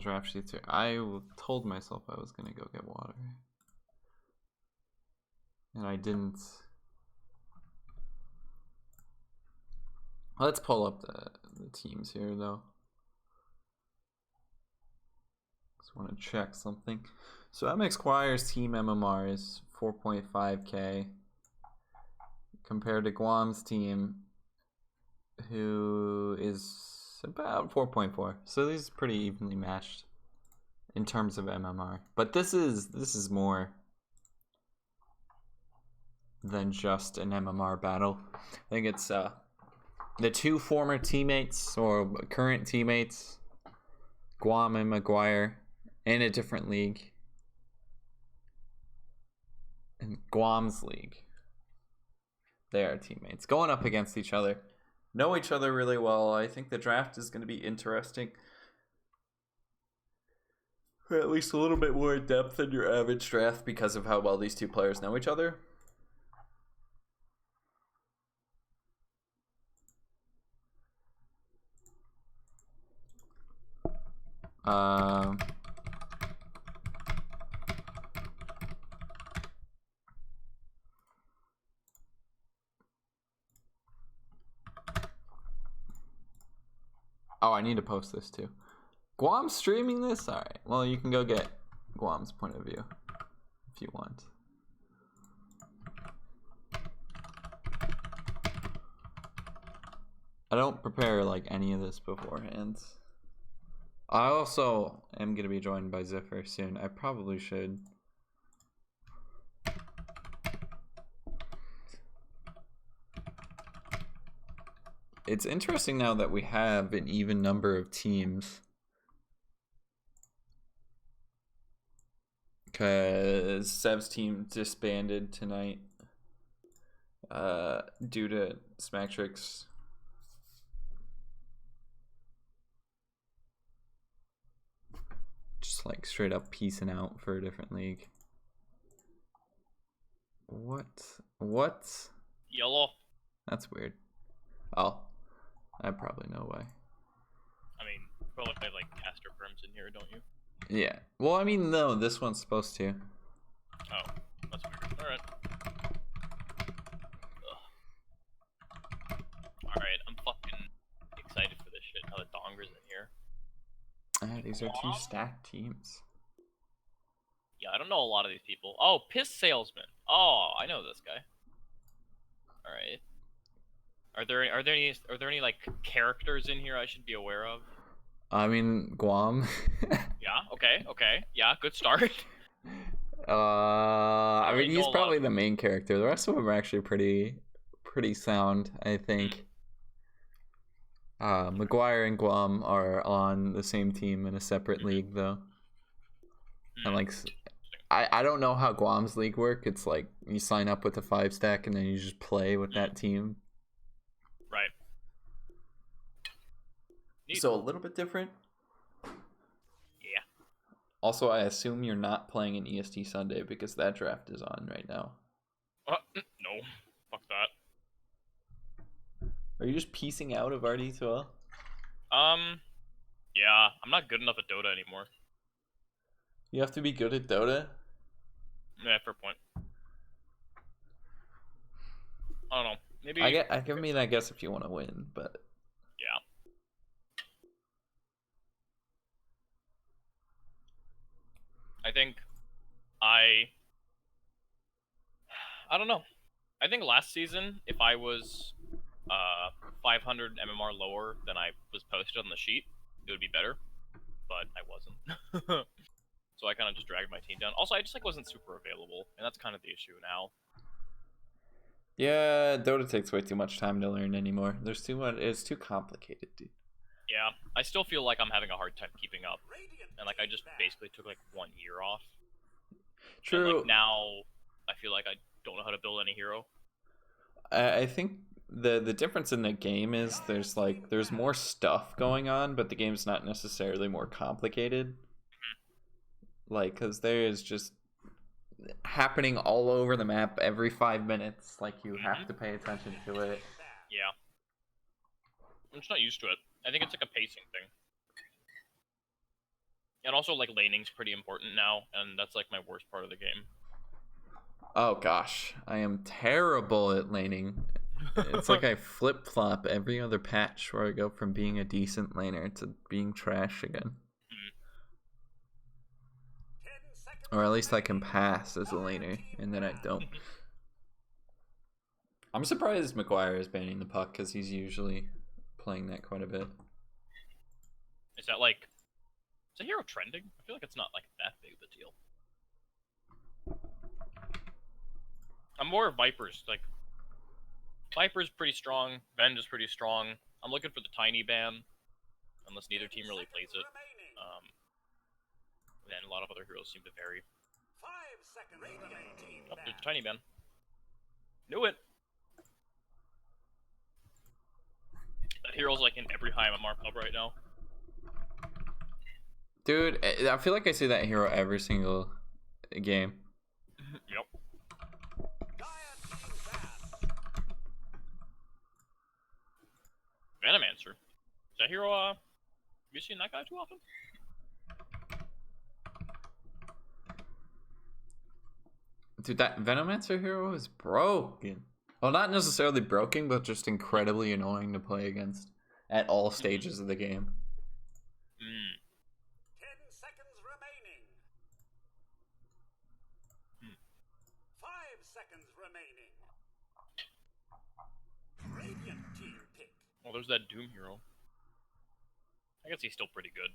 draft sheets here. I told myself I was gonna go get water, and I didn't. Let's pull up the teams here though. Just want to check something. So MxGuire's team MMR is 4.5k compared to Guam's team, who is about 4.4. So these are pretty evenly matched in terms of MMR. But this is more than just an MMR battle. I think it's the two former teammates or current teammates, Guam and MxGuire, in a different league. In Guam's league, they are teammates going up against each other. Know each other really well. I think the draft is going to be interesting. At least a little bit more in depth than your average draft because of how well these two players know each other. Oh, I need to post this too. Guam's streaming this? Alright, well, you can go get Guam's point of view if you want. I don't prepare like any of this beforehand. I also am going to be joined by Ziffer soon. I probably should. It's interesting now that we have an even number of teams. Because Sev's team disbanded tonight due to Smacktrix. Just like straight up piecing out for a different league. What? Yellow. That's weird. Oh, I probably know why. I mean, you probably have like caster firms in here, don't you? Yeah. Well, I mean, no, this one's supposed to. Oh, that's weird. Alright. Alright, I'm fucking excited for this shit. Now the Donger's in here. These are two stacked teams. Yeah, I don't know a lot of these people. Oh, Piss Salesman. Oh, I know this guy. Alright. Are there any like characters in here I should be aware of? I mean, Guam. Yeah, okay. Yeah, good start. I mean, he's probably the main character. The rest of them are actually pretty sound, I think. MxGuire and Guam are on the same team in a separate league, though. And like, I don't know how Guam's league work. It's like you sign up with a 5-stack and then you just play with that team. Right. Neat. So a little bit different. Yeah. Also, I assume you're not playing an EST Sunday because that draft is on right now. No. Fuck that. Are you just piecing out of RD2L? Yeah, I'm not good enough at Dota anymore. You have to be good at Dota? Yeah, fair point. I don't know. Maybe I guess if you want to win, but yeah. I think I don't know. I think last season, if I was 500 MMR lower than I was posted on the sheet, it would be better. But I wasn't. So I kind of just dragged my team down. Also, I just like wasn't super available, and that's kind of the issue now. yeah, Dota takes way too much time to learn anymore. There's too much. It's too complicated, dude. Yeah, I still feel like I'm having a hard time keeping up, and like I just basically took like 1 year off. True. And, like, now I feel like I don't know how to build any hero. I think the difference in the game is there's more stuff going on, but the game's not necessarily more complicated. Like, because there is just happening all over the map every 5 minutes. Like, you have to pay attention to it. Yeah. I'm just not used to it. I think it's like a pacing thing. And also, like, laning's pretty important now, and that's, like, my worst part of the game. Oh gosh, I am terrible at laning. It's like I flip-flop every other patch where I go from being a decent laner to being trash again. Or at least I can pass as a laner, and then I don't. I'm surprised MxGuire is banning the puck, because he's usually playing that quite a bit. Is that, like... Is the hero trending? I feel like it's not, like, that big of a deal. I'm more Viper's, like... Viper's pretty strong, Venge is pretty strong. I'm looking for the tiny ban, unless neither team really plays it. Then a lot of other heroes seem to vary. 5 seconds remaining. Oh, there's a tiny ban. Knew it! That hero's like in every high MMR pub right now. Dude, I feel like I see that hero every single game. Yep. Venomancer. Is that hero, have you seen that guy too often? Dude, that Venomancer hero is broken. Well, not necessarily broken, but just incredibly annoying to play against at all stages of the game. 10 seconds remaining. 5 seconds remaining. Radiant team pick. Well, there's that Doom hero. I guess he's still pretty good.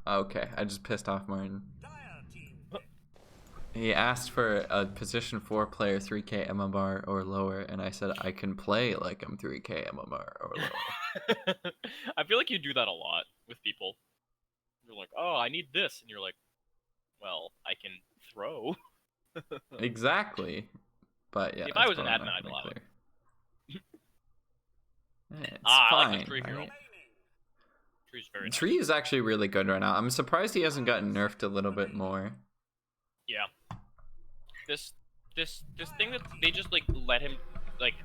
Okay, I just pissed off Martin. Dire team pick. He asked for a position 4 player 3k MMR or lower, and I said I can play like I'm 3k MMR or lower. I feel like you do that a lot with people. You're like, oh, I need this. And you're like, well, I can throw. Exactly. But yeah. If I was an admin, I'd allow it. It's I fine. like this tree hero. Right? Tree's very nice. Tree is actually really good right now. I'm surprised he hasn't gotten nerfed a little bit more. Yeah. This thing that they just like let him like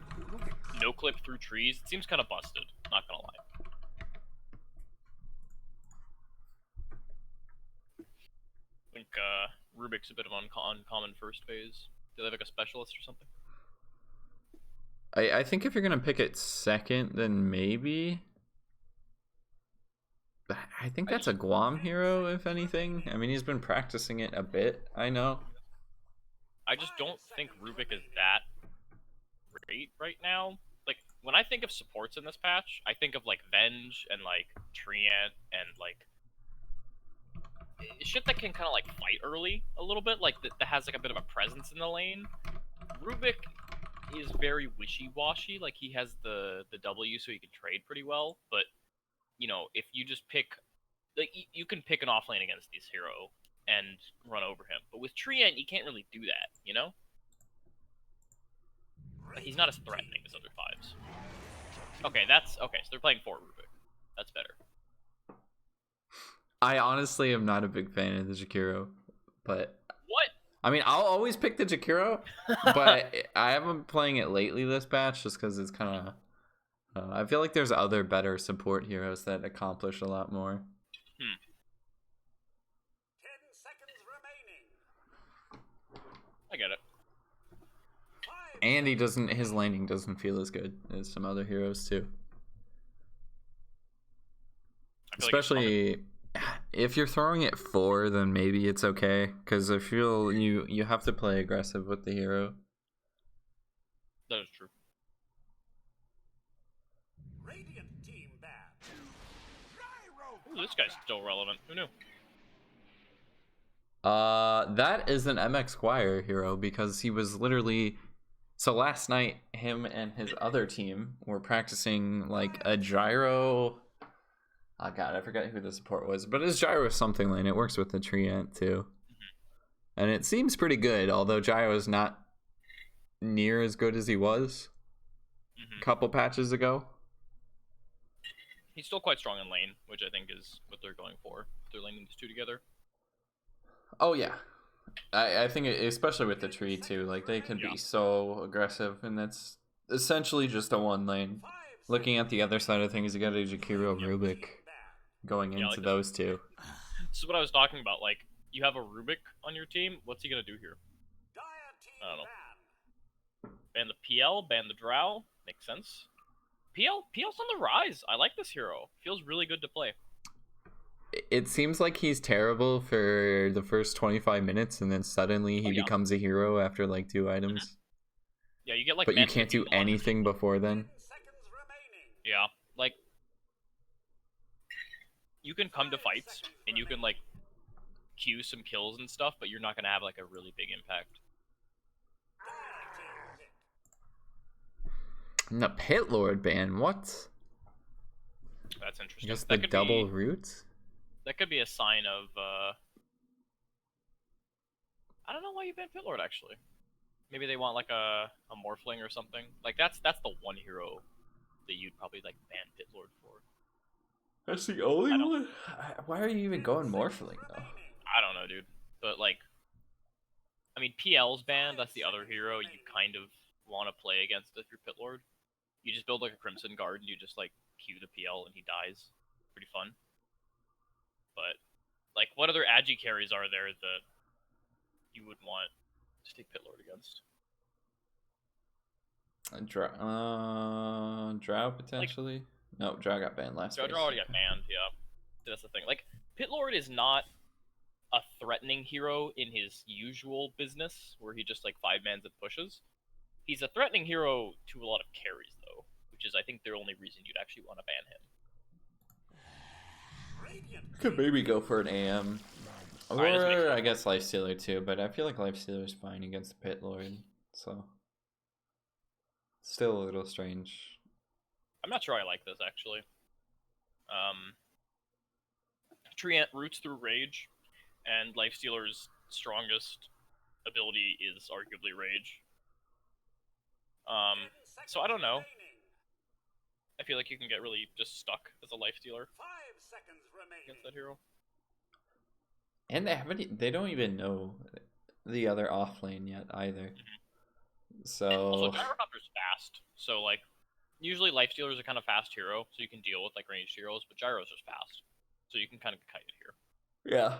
no clip through trees, it seems kind of busted, not gonna lie. I think Rubik's a bit of uncommon first phase. Do they have like a specialist or something? I think if you're gonna pick it second, then maybe. I think that's a Guam hero, if anything. I mean, he's been practicing it a bit, I know. I just don't think Rubik is that great right now. Like, when I think of supports in this patch, I think of, like, Venge and, like, Treant and, like, shit that can kind of, like, fight early a little bit, like, that has, like, a bit of a presence in the lane. Rubik is very wishy-washy, like, he has the W so he can trade pretty well, but, you know, if you just pick, like, you can pick an offlane against this hero and run over him. But with Treant, you can't really do that, you know? Like, he's not as threatening as other fives. Okay, so they're playing for Rubik. That's better. I honestly am not a big fan of the Jakiro, but... What? I mean, I'll always pick the Jakiro, but I haven't been playing it lately this patch just because it's kind of... I feel like there's other better support heroes that accomplish a lot more. 10 seconds remaining. I get it. And his laning doesn't feel as good as some other heroes too. Especially if you're throwing it 4, then maybe it's okay. Because I feel you have to play aggressive with the hero. That is true. Radiant team bad. Ooh, this guy's still relevant. Who knew? That is an MxGuire hero because he was literally... So last night, him and his other team were practicing like a gyro... Oh god, I forgot who the support was, but his gyro is something lane. It works with the Treant too. And it seems pretty good, although gyro is not near as good as he was a couple patches ago. He's still quite strong in lane, which I think is what they're going for. They're laning these two together. Oh yeah, I think especially with the tree too, like they can be so aggressive, and essentially just a one lane. 5 Looking at the other side of things, you got a Jakiro seconds. Rubik Team ban. going Yeah, into like those two. This is what I was talking about. Like, you have a Rubik on your team. What's he gonna do here? Dire team I don't know. ban. Ban the PL, ban the Drow. Makes sense. PL's on the rise. I like this hero. Feels really good to play. It seems like he's terrible for the first 25 minutes, and then suddenly he yeah. becomes a hero after like 2 items. Yeah, you get like. But you Mantle can't do Fusion on your anything team. before then. 10 seconds remaining. Yeah, like you can come to 5 fights seconds and you can remaining. like queue some kills and stuff, but you're not gonna have like a really big impact. Dire team hit. And the Pit Lord ban, what? That's I interesting. guess That the could double be root? that could be a sign of. I don't know why you banned Pitlord actually. Maybe they want like a Morphling or something. Like that's the one hero that you'd probably like ban Pitlord for. That's the only I don't- one? Why are you even going Morphling, though? I don't know, dude. But like, I mean, PL's banned. That's the other hero you kind of want to play against if you're Pitlord. You just build like a Crimson Guard and you just like Q the PL and he dies. Pretty fun. But like, what other agi carries are there that you would want to take Pitlord against? Drow potentially? No, Drow got banned last Drow phase. already got banned. Yeah, that's the thing. Like, Pitlord is not a threatening hero in his usual business, where he just like 5-mans and pushes. He's a threatening hero to a lot of carries, though, which is I think the only reason you'd actually want to ban him. Radiant Could maybe go for an AM. Alright, this makes Or more I guess Lifestealer too, but I feel like Lifestealer's fine against the Pit Lord, so still a little strange. I'm not sure I like this actually. Treant roots through rage, and Lifestealer's strongest ability is arguably rage. 10 So I don't know. remaining. I feel like you can get really just stuck as a Lifestealer 5 seconds remaining. against that hero. And they don't even know the other off lane yet either. So Also, Gyrocopter's fast, so like usually Lifestealers are kind of fast hero, so you can deal with like ranged heroes, but Gyro's just fast, so you can kind of kite it here. yeah.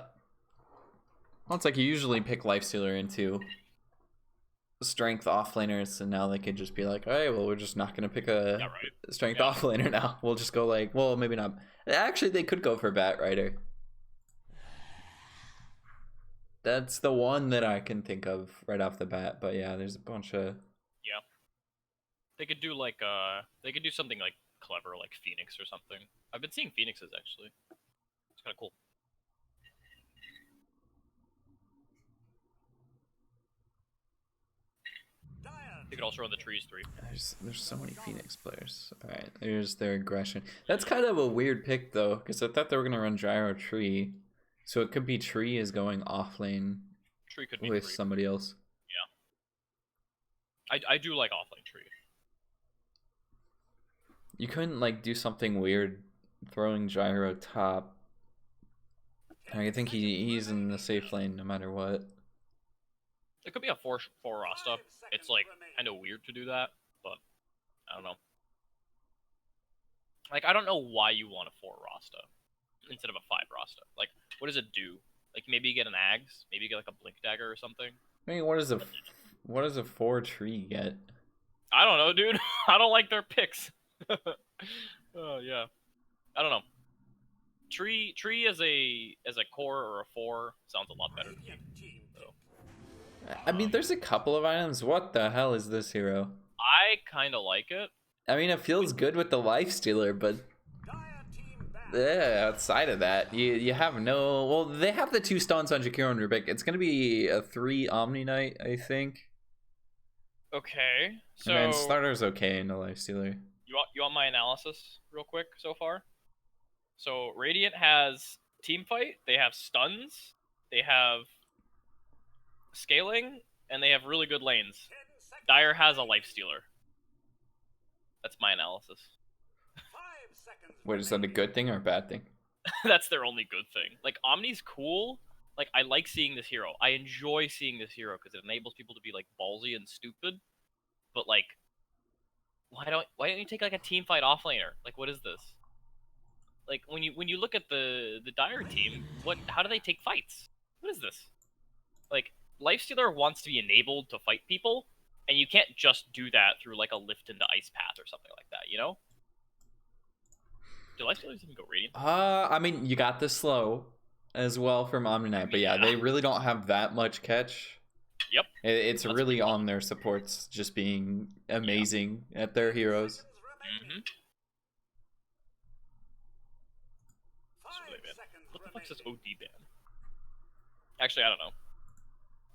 Well, it's like you usually pick Lifestealer into strength offlaners, and now they could just be like, hey, well, we're just not gonna pick a Yeah, right. strength Yeah. offlaner now. We'll just go like, well, maybe not. Actually, they could go for Bat Rider. That's the one that I can think of right off the bat. But yeah, there's a bunch of. Yeah. They could do like they could do something like clever, like Phoenix or something. I've been seeing Phoenixes actually. It's kind of cool. They could also run the trees 3. There's so many Phoenix players. All right, there's their aggression. That's kind of a weird pick though, because I thought they were gonna run Gyro Tree, so it could be Tree is going off lane Tree could be with 3. somebody else. I do like offlane Tree. You couldn't like do something weird, throwing Gyro top. I think he's in the safe lane no matter what. It could be a 4 Rasta. It's like kind of weird to do that, but I don't know. Like I don't know why you want a 4 Rasta instead of a 5 Rasta. Like what does it do? Like maybe you get an Ags, maybe you get like a Blink Dagger or something. I mean, what does a 4 Tree get? I don't know, dude. I don't like their picks. Oh yeah. I don't know. Tree as a core or a 4 sounds a lot better to me. Radiant team So I mean, there's a couple of items. What the hell is this hero? I kind of like it. I mean, it feels good with the Lifestealer, but Dire team ban. yeah, outside of that, you have no. Well, they have the 2 stuns on Jakiro and Rubik. It's gonna be a 3 Omni Knight, I think. Okay. So And then starter's okay in the Lifestealer. you want my analysis real quick so far? So Radiant has team fight, they have stuns, they have scaling, and they have really good lanes. 10 seconds. Dire has a Lifestealer. That's my analysis. 5 seconds. Wait, is that a remaining. good thing or a bad thing? That's their only good thing. Like Omni's cool. Like I like seeing this hero. I enjoy seeing this hero because it enables people to be like ballsy and stupid. But like why don't you take like a team fight offlaner? Like, what is this? Like, when you look at the Dire team, how do they take fights? What is this? Like, Lifestealer wants to be enabled to fight people, and you can't just do that through like a lift into Ice Path or something like that, you know? Do Lifestealers even go Radiant? I mean, you got the slow as well from Omni Knight, but yeah, Yeah. they really don't have that much catch. Yep. It's That's really pretty on their supports just being amazing at their heroes. Seconds remaining. Mm-hmm. That's really bad. What the fuck says OD ban? Actually, I don't know.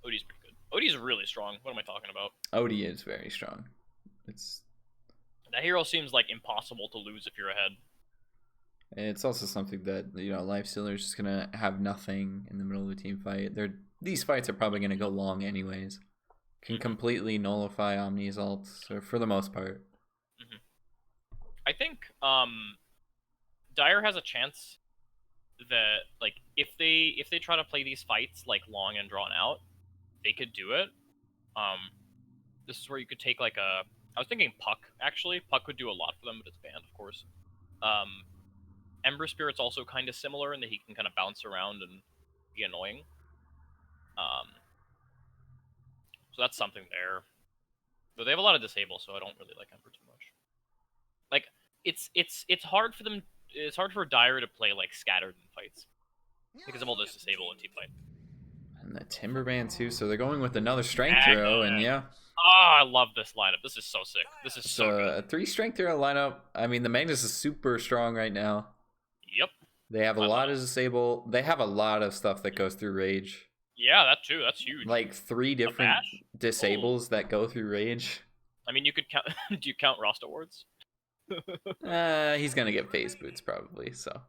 OD's pretty good. OD's really strong. What am I talking about? Odie is very strong. That hero seems like impossible to lose if you're ahead. It's also something that, you know, Lifestealer is just gonna have nothing in the middle of a team fight. These fights are probably gonna go long anyways. Can completely nullify Omni's ults, or for the most part. I think Dire has a chance that, like, if they try to play these fights like long and drawn out, they could do it. This is where you could take like I was thinking Puck, actually. Puck would do a lot for them, but it's banned, of course. Ember Spirit's also kind of similar in that he can kind of bounce around and be annoying. So that's something there. But they have a lot of disable, so I don't really like Ember too much. Like, it's hard for them. It's hard for Dire to play like scattered in fights because of all this disable and team fight. And the Timberman too, so they're going with another strength hero, and yeah. Oh, I love this lineup. This is so sick. This is so So good. a 3 strength hero lineup. I mean, the Magnus is super strong right now. Yep. They have a lot of disable. They have a lot of stuff that goes through rage. Yeah, that too. That's huge. Like 3 different bash? disables that go through rage. I mean, you could count. Do you count Rost awards? He's gonna get phase boots probably, so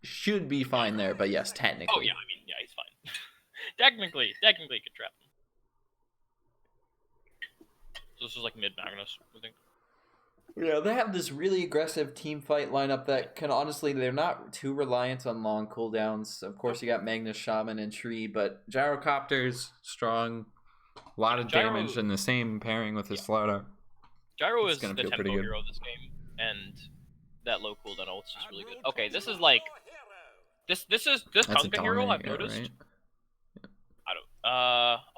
should be fine there. But yes, technically. Oh yeah, I mean, yeah, he's fine. technically, you could trap him. So this is like mid Magnus, I think. Yeah, they have this really aggressive team fight lineup that can honestly, they're not too reliant on long cooldowns. Of course, you got Magnus, Shaman, and Tree, but Gyrocopter's strong. A lot of damage in the same pairing with his Slaughter. Gyro It's is gonna the feel tempo pretty good. hero of this game, and that low cooldown ult's just really good. Okay, this is like this That's a Kunkka hero I've dominant, noticed. right? I don't.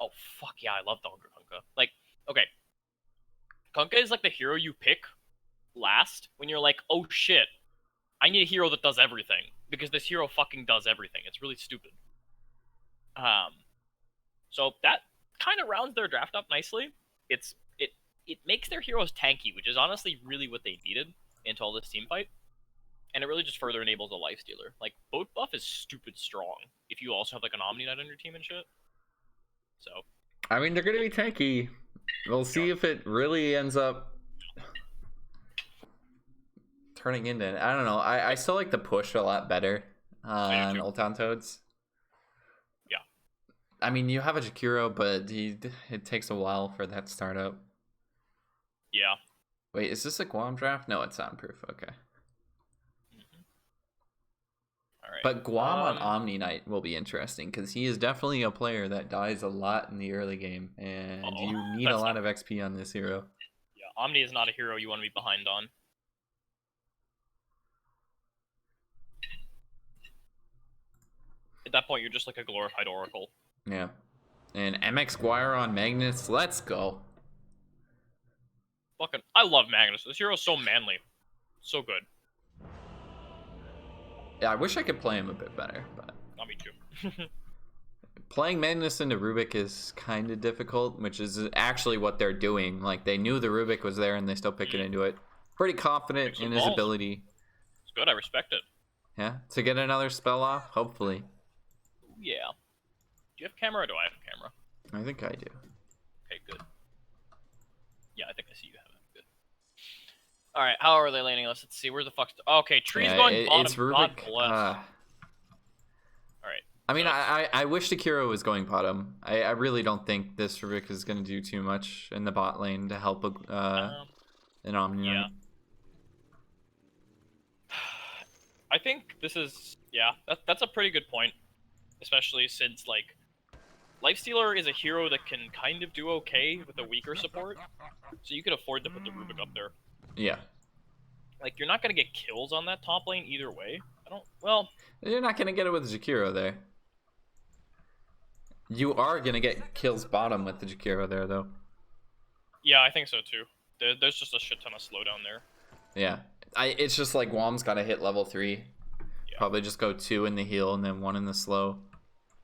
Oh fuck yeah, I love the Kunkka. Like, okay, Kunkka is like the hero you pick last when you're like, oh shit, I need a hero that does everything because this hero fucking does everything. It's really stupid. So that kind of rounds their draft up nicely. It makes their heroes tanky, which is honestly really what they needed into all this team fight. And it really just further enables a Lifestealer. Like, Boat Buff is stupid strong if you also have like an Omni Knight on your team and shit. So I mean, they're gonna be tanky. We'll see if it really ends up turning into. I don't know. I still like the push a lot better on Ultan Toads. Yeah. I mean, you have a Jakiro, but it takes a while for that startup. yeah. Wait, is this a Guam draft? No, it's soundproof. Okay. All right. But Guam on Omni Knight will be interesting because he is definitely a player that dies a lot in the early game, and you need a lot of XP on this hero. Yeah, Omni is not a hero you want to be behind on. At that point, you're just like a glorified Oracle. Yeah. And MxGuire on Magnus, let's go. Fucking, I love Magnus. This hero's so manly. So good. Yeah, I wish I could play him a bit better, but Not me too. playing Magnus into Rubik is kind of difficult, which is actually what they're doing. Like, they knew the Rubik was there and they still pick it into it. Pretty confident in his ability. It's good, I respect it. Yeah, to get another spell off, hopefully. Yeah. Do you have camera or do I have camera? I think I do. Okay, good. Yeah, I think I see you have it. Good. Alright, how are they laning us? Let's see, where the fuck's... Okay, Tree's going bottom. It's Rubik. Alright. I mean, I wish Takiro was going bottom. I really don't think this Rubik is going to do too much in the bot lane to help an Omni. Yeah. I think this is... Yeah, that's a pretty good point. Especially since, like, Lifestealer is a hero that can kind of do okay with a weaker support, so you could afford to put the Rubik up there. Yeah. Like, you're not gonna get kills on that top lane either way. Well... You're not going to get it with Jakiro there. You are going to get kills bottom with the Jakiro there, though. Yeah, I think so too. There's just a shit ton of slowdown there. Yeah. It's just like Guam's got to hit level 3. Yeah. Probably just go 2 in the heal and then 1 in the slow.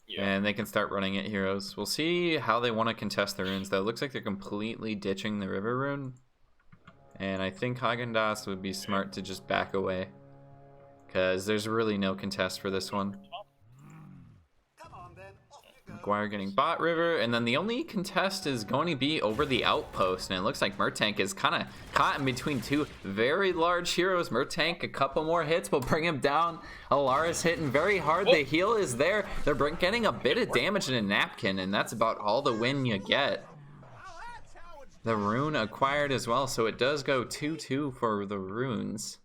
Yeah. And they can start running at heroes. We'll see how they want to contest the runes, though. It looks like they're completely ditching the river rune. And I think Häagen-Dazs would be smart to just back away. Because there's really no contest for this one. Come on then, off you go. MxGuire getting bot river, and then the only contest is going to be over the outpost, and it looks like Mertank is kind of caught in between two very large heroes. Mertank, a couple more hits will bring him down. Alaris hitting very hard. The heal is there. They're getting a bit of damage in a napkin, and that's about all the win you get. The rune acquired as well, so it does go 2-2 for the runes.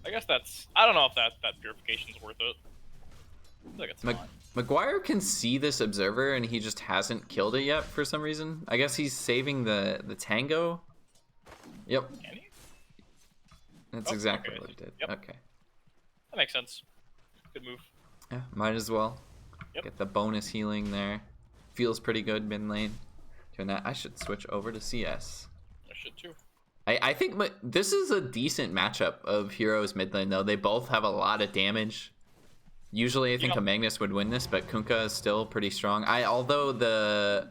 I guess that's... I don't know if that purification's worth it. I feel like it's not. MxGuire can see this observer, and he just hasn't killed it yet for some reason. I guess he's saving the tango. Yep. Can he? That's exactly what he did. Yep. Okay. That makes sense. Good move. Yeah, might as well. Yep. Get the bonus healing there. Feels pretty good mid lane. Doing that, I should switch over to CS. I should too. I think this is a decent matchup of heroes mid lane, though. They both have a lot of damage. Usually, I think a Magnus would win this, but Kunkka is still pretty strong. Although the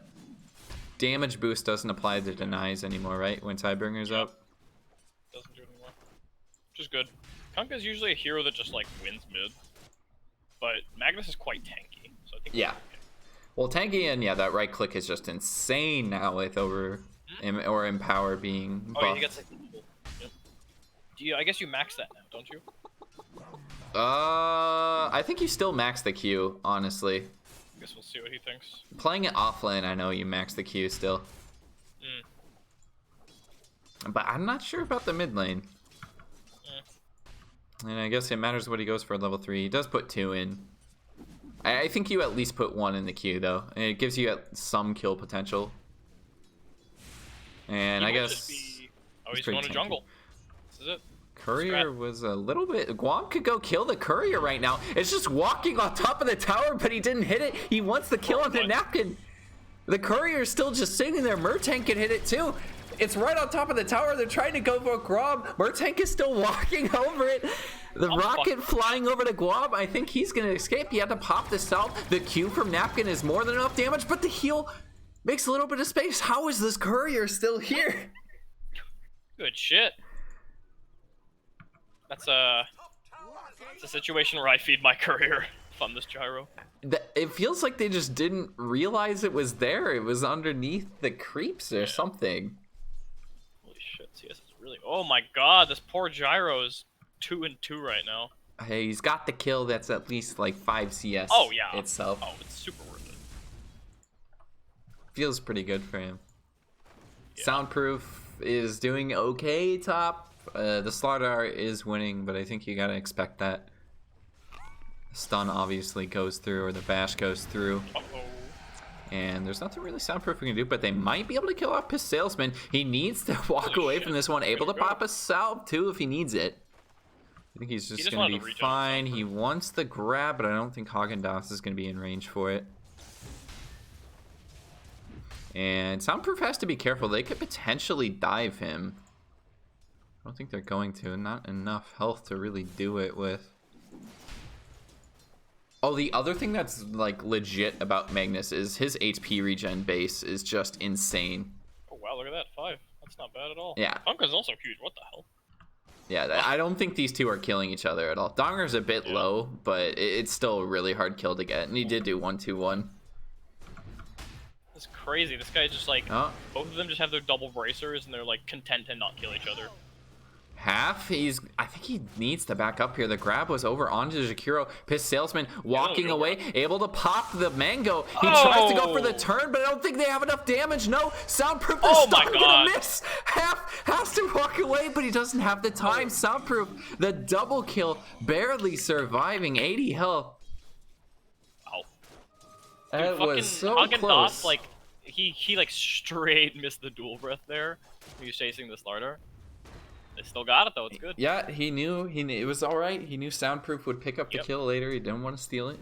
damage boost doesn't apply to denies anymore, right? When Tidebringer's up. Doesn't do it anymore. Which is good. Kunkka's usually a hero that just like wins mid, but Magnus is quite tanky, so I think. Yeah. Well, tanky and yeah, that right click is just insane now with or empower being buffed. Oh yeah, he gets like. Yep. I guess you max that now, don't you? I think you still max the Q, honestly. I guess we'll see what he thinks. Playing it offlane, I know you max the Q still. But I'm not sure about the mid lane. And I guess it matters what he goes for level 3. He does put 2 in. I think you at least put 1 in the Q, though. And it gives you some kill potential. And I guess... Oh, he's going to jungle. This is it. Courier was a little bit... Guam could go kill the Courier right now. It's just walking on top of the tower, but he didn't hit it. He wants the kill on the napkin. The Courier is still just sitting there. Mertank can hit it, too. It's right on top of the tower. They're trying to go for Guam. Mertank is still walking over it. The rocket flying over to Guam. I think he's going to escape. He had to pop the self. The Q from Napkin is more than enough damage, but the heal makes a little bit of space. How is this Courier still here? Good shit. That's a situation where I feed my Courier on this gyro. It feels like they just didn't realize it was there. It was underneath the creeps or something. Holy shit, CS is really... Oh my god, this poor gyro is 2-2 right now. Hey, he's got the kill that's at least like 5 CS itself. Oh, it's super worth it. Feels pretty good for him. Yeah. Soundproof is doing okay top. The Slaughter is winning, but I think you gotta expect that. Stun obviously goes through, or the bash goes through. And there's nothing really Soundproof can do, but they might be able to kill off his salesman. He needs to walk away from this one, able to pop a salve too if he needs it. I think he's just going to be fine. He wants the grab, but I don't think Häagen-Dazs is going to be in range for it. And Soundproof has to be careful. They could potentially dive him. I don't think they're going to. Not enough health to really do it with. Oh, the other thing that's like legit about Magnus is his HP regen base is just insane. Oh wow, look at that, 5. That's not bad at all. Yeah. Kunkka's also huge. What the hell? Yeah, I don't think these two are killing each other at all. Donger's a bit low, but it's still a really hard kill to get, and he did do 1-2-1. It's crazy. This guy's just like both of them just have their double bracers, and they're like content to not kill each other. Half, I think he needs to back up here. The grab was over onto Jakiro. Piss Salesman walking away, able to pop the mango. He tries to go for the turn, but I don't think they have enough damage. No, Soundproof is still gonna miss. Half has to walk away, but he doesn't have the time. Soundproof, the double kill, barely surviving, 80 health. That fucking was so Haagen-Dazs, close. like, he like straight missed the dual breath there. He was chasing the starter. They still got it though. It's good. Yeah, he knew it was all right. He knew Soundproof would pick up the Yep. kill later. He didn't want to steal it.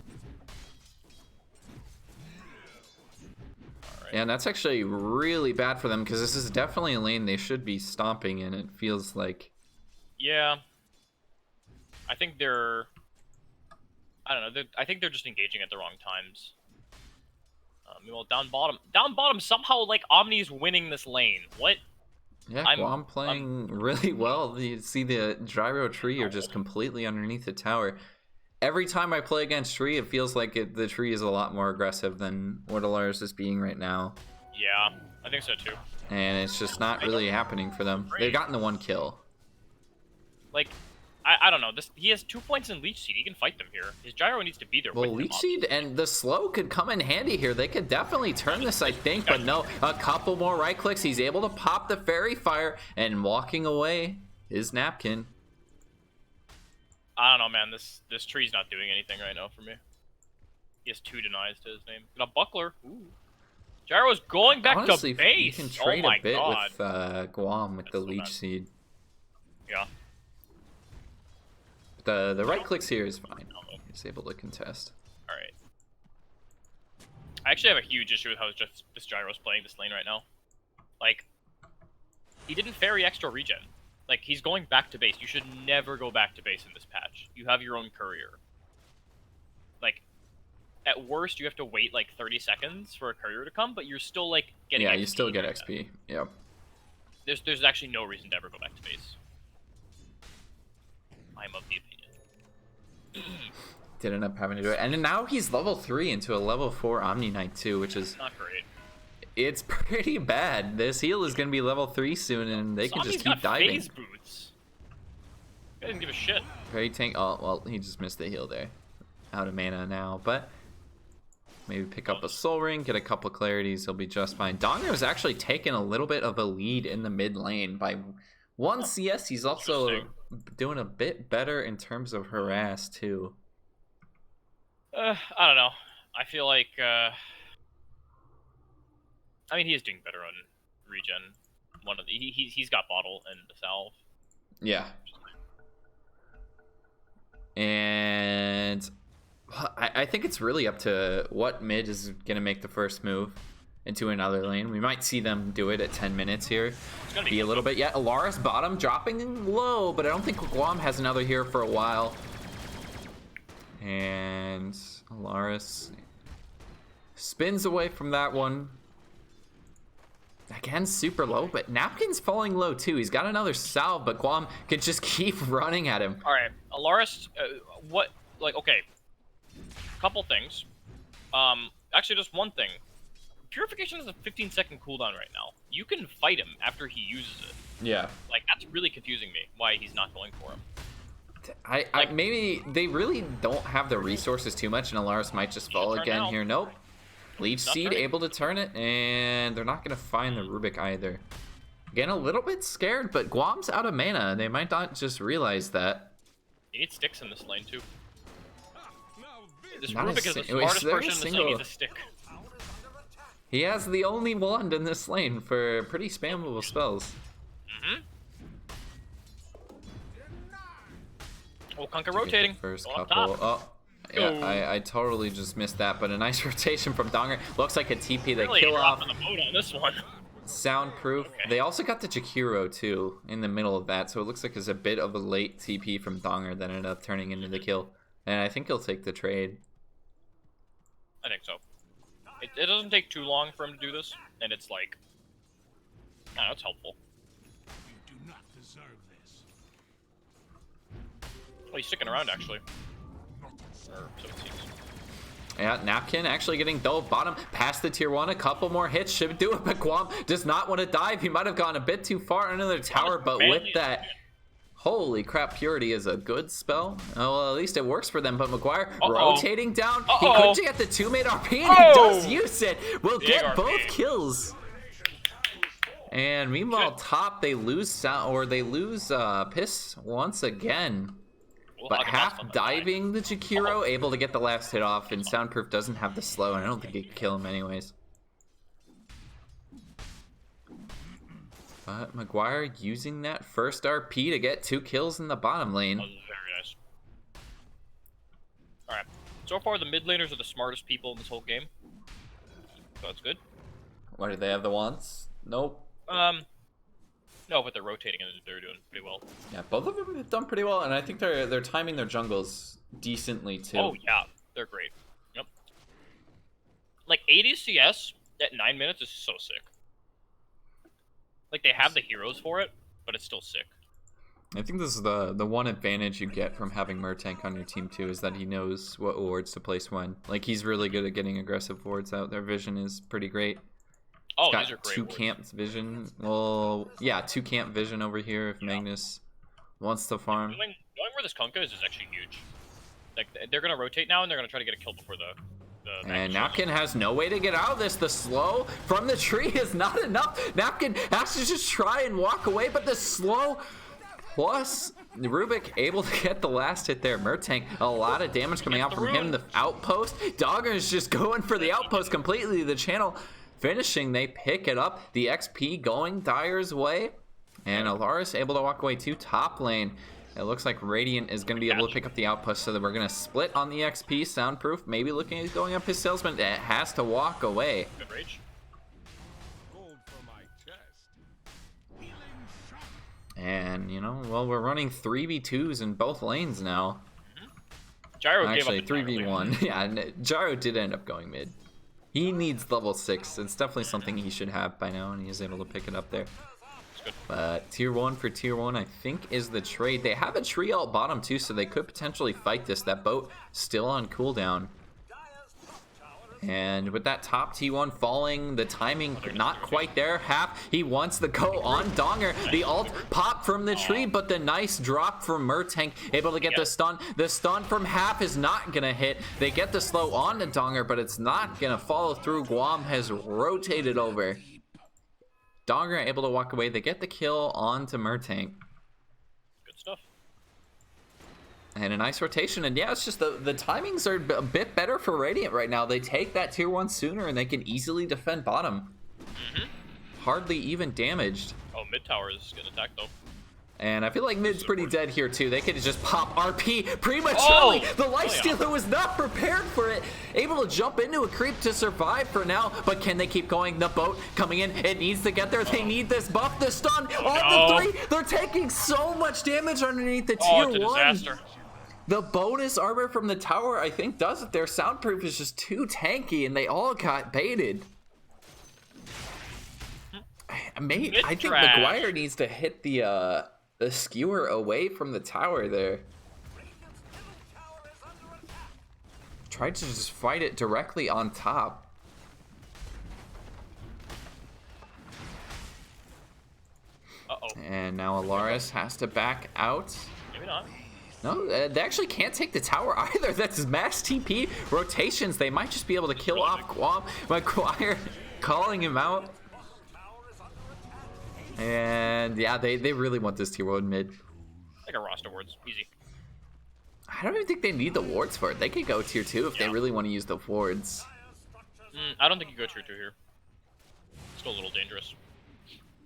Alright. Yeah, and that's actually really bad for them because this is definitely a lane they should be stomping in. It feels like. Yeah. I think they're. I don't know. I think they're just engaging at the wrong times. Meanwhile, down bottom, somehow like Omni's winning this lane. What? Yeah, Guam playing really well. You see the gyro tree are just completely underneath the tower. Every time I play against tree, it feels like the tree is a lot more aggressive than what Alaris is being right now. Yeah, I think so too. And it's just not really happening for them. They've gotten the 1 kill. Like, I don't know. He has 2 points in Leech Seed. He can fight them here. His gyro needs to be there. Well, with Leech Seed and the slow could come in handy here. They could definitely turn this, I think. But no, a couple more right clicks. He's able to pop the Fairy Fire, and walking away is Napkin. I don't know, man. This tree's not doing anything right now for me. He has 2 denies to his name. Got a buckler. Ooh. Gyro's going back Honestly, to base. you can trade oh my a bit God. with Guam with the so Leech bad. Seed. Yeah. The right clicks here is fine. He's able to contest. All right. I actually have a huge issue with how this gyro's playing this lane right now. Like, he didn't fairy extra regen. Like, he's going back to base. You should never go back to base in this patch. You have your own courier. Like, at worst, you have to wait like 30 seconds for a courier to come, but you're still like getting. Yeah, XP you still get right XP. Yep. There's actually no reason to ever go back to base. I'm of the opinion. Did end up having to do it. And now he's level 3 into a level 4 Omni Knight too, which is Not great. it's pretty bad. This heal is gonna be level 3 soon, and they can just Sami's keep got diving. phase boots. He didn't give a shit. Very tank. Oh well, he just missed the heal there. Out of mana now, but maybe pick up a soul ring, get a couple clarities, he'll be just fine. Donger was actually taking a little bit of a lead in the mid lane by 1 CS. He's also doing a bit better in terms of harass too. I don't know. I feel like, I mean, he is doing better on regen. He's got bottle and the salve. Yeah. And I think it's really up to what mid is going to make the first move into another lane. We might see them do it at 10 minutes here. It's gonna Be a little bit. Yeah, Alaris bottom dropping low, but I don't think Guam has another here for a while. And Alaris spins away from that one. Again, super low, but Napkin's falling low too. He's got another salve, but Guam can just keep running at him. All right, Alaris, okay, couple things. Actually, just one thing. Purification has a 15-second cooldown right now. You can fight him after he uses it. Yeah. Like, that's really confusing me, why he's not going for him. Maybe they really don't have the resources too much, and Alaris might just fall turn again now. here. Nope. Leech Not Seed turning. able to turn it, and they're not going to find the Rubik either. Again, a little bit scared, but Guam's out of mana. They might not just realize that. You need sticks in this lane, too. This Not a Rubik is the sing- wait, smartest is there a person in this single- lane. Needs a stick. He has the only wand in this lane for pretty spammable spells. Oh, Kunka rotating. First Go up couple. top. Oh, yeah, Go. I totally just missed that, but a nice rotation from Donger. Looks like a TP. They Really kill off dropping the boat on this one. Soundproof. Okay. They also got the Jakiro too in the middle of that, so it looks like it's a bit of a late TP from Donger that ended up turning into the kill. And I think he'll take the trade. I think so. It doesn't take too long for him to do this, and it's like, I don't know, it's helpful. You do not deserve this. Well, he's sticking around actually. Or so it seems. Yeah, Napkin actually getting dove bottom past the tier 1. A couple more hits should do it, but Guam does not want to dive. He might have gone a bit too far under the tower, but with that, holy crap, Purity is a good spell. Oh, well, at least it works for them, but MxGuire rotating down. He could get the 2-mate RP, and he does use it. We'll get RP. both kills. And meanwhile, top, they lose sound, or they lose Piss once again. But okay, half that's not diving the Jakiro, Oh. able to get the last hit off, and Soundproof doesn't have the slow, and I don't think it could kill him anyways. But MxGuire using that first RP to get 2 kills in the bottom lane. That was very nice. Alright. So far, the mid laners are the smartest people in this whole game. So that's good. Why do they have the wands? Nope. No, but they're rotating and they're doing pretty well. Yeah, both of them have done pretty well, and I think they're timing their jungles decently too. Oh yeah, they're great. Yep. Like 80 CS at 9 minutes is so sick. Like they have the heroes for it, but it's still sick. I think this is the one advantage you get from having Murtank on your team too, is that he knows what wards to place when. Like he's really good at getting aggressive wards out. Their vision is pretty great. Oh, Got these are great. 2 wards. camps vision. Well, yeah, 2 camp vision over here if Magnus wants to farm. Knowing where this Kunkka is actually huge. Like they're gonna rotate now and they're gonna try to get a kill before the And Magnus Napkin has no way to get out of this. The slow from the tree is not enough. Napkin has to just try and walk away, but the slow plus Rubik able to get the last hit there. Murtank, a lot of damage coming out from him. The outpost. Dogger is just going for the outpost completely. The channel finishing, they pick it up. The XP going Dyer's way. And Alaris able to walk away to top lane. It looks like Radiant is going to be able to pick up the outpost, so that we're going to split on the XP. Soundproof maybe looking at going up his salesman. It has to walk away. Good rage. Gold for my chest. Healing shot. And, you know, well, we're running 3v2s in both lanes now. Gyro Actually, gave up entirely. 3v1. Yeah, and Gyro did end up going mid. He needs level 6. It's definitely something he should have by now, and he is able to pick it up there. Good. But tier 1 for tier 1, I think, is the trade. They have a tree alt bottom too, so they could potentially fight this. That boat still on cooldown. And with that top T1 falling, the timing not quite there. Half, he wants the go on Donger. The ult pop from the tree, but the nice drop from Murtank, able to get the stun. The stun from Half is not going to hit. They get the slow on to Donger, but it's not going to follow through. Guam has rotated over. Donger able to walk away. They get the kill onto Murtank. Good stuff. And a nice rotation. And yeah, it's just the timings are a bit better for Radiant right now. They take that tier 1 sooner and they can easily defend bottom. Hardly even damaged. Oh, mid tower is getting attacked though. And I feel like mid's pretty dead here too. They could just pop RP prematurely. Oh! The Life Oh, yeah. Stealer was not prepared for it. Able to jump into a creep to survive for now. But can they keep going? The boat coming in. It needs to get there. They need this buff. The stun on the 3. They're taking so much damage underneath the Oh, tier it's a 1. disaster. The bonus armor from the tower, I think, does it. Their soundproof is just too tanky, and they all got baited. I think trash. MxGuire needs to hit the skewer away from the tower there. Tried to just fight it directly on top. Uh-oh. And now Alaris has to back out. Maybe not. No, they actually can't take the tower either. That's mass TP rotations. They might just be able to kill off Guam. MxGuire calling him out. And yeah, they really want this tier 1 mid. Like a roster wards. Easy. I don't even think they need the wards for it. They could go tier 2 if they really want to use the wards. I don't think you go tier 2 here. Still a little dangerous.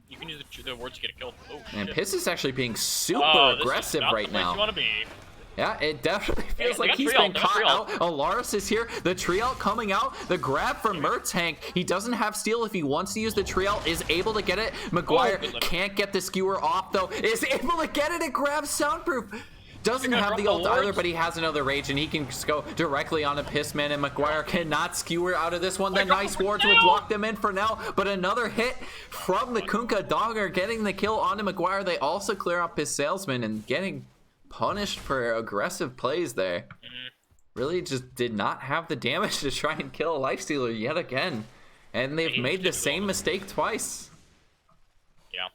You can use the wards to get a kill. Oh, And shit. Piss is actually being super Oh, this is aggressive not right the place now. You want to be. Yeah, it definitely feels they like got he's tree been ult, they got caught tree out. ult. Alaris is here. The tree ult coming out. The grab from Murtank. He doesn't have steal if he wants to use the tree ult. Is able to get it. MxGuire good limit. can't get the skewer off though. Is able to get it and grab Soundproof. Doesn't You're gonna have the drop ult the either, wards? but he has another rage and he can just go directly on a Pissman, and MxGuire cannot skewer out of this one. The nice wards would lock them in for now, but another hit from the Kunkka Dogger getting the kill onto MxGuire. They also clear up his salesman and getting punished for aggressive plays there. Really just did not have the damage to try and kill a Lifestealer yet again. And they've made the same mistake twice. Yeah.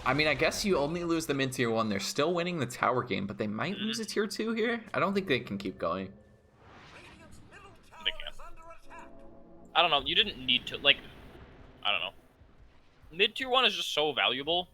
I mean, I guess you only lose them in tier 1. They're still winning the tower game, but they might lose a tier 2 here. I don't think they can keep going. They can. I don't know. You didn't need to, like, I don't know. Mid tier 1 is just so valuable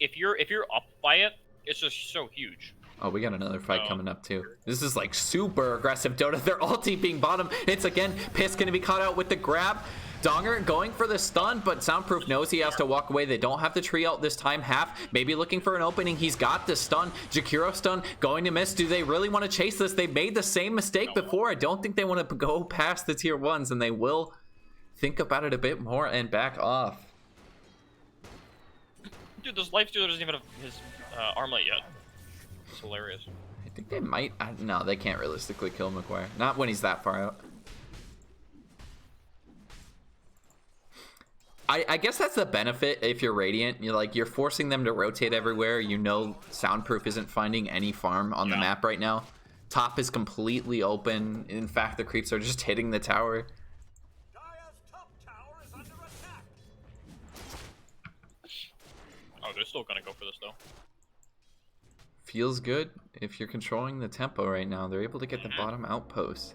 if you're up by it, it's just so huge. Oh, we got another fight Oh. coming up too. This is like super aggressive. Dota, they're all TPing bottom. It's again, Piss gonna be caught out with the grab. Donger going for the stun, but Soundproof knows he has to walk away. They don't have the tree out this time. Half maybe looking for an opening. He's got the stun. Jakiro stun going to miss. Do they really want to chase this? They made the same mistake before. I don't think they want to go past the tier 1s, and they will think about it a bit more and back off. Dude, this Lifestealer doesn't even have his armlet yet. It's hilarious. I think they might. No, they can't realistically kill MxGuire. Not when he's that far out. I guess that's the benefit if you're Radiant. You're forcing them to rotate everywhere. You know Soundproof isn't finding any farm on the map right now. Top is completely open. In fact, the creeps are just hitting the tower. Oh, they're still gonna go for this though. Feels good if you're controlling the tempo right now. They're able to get the bottom outpost.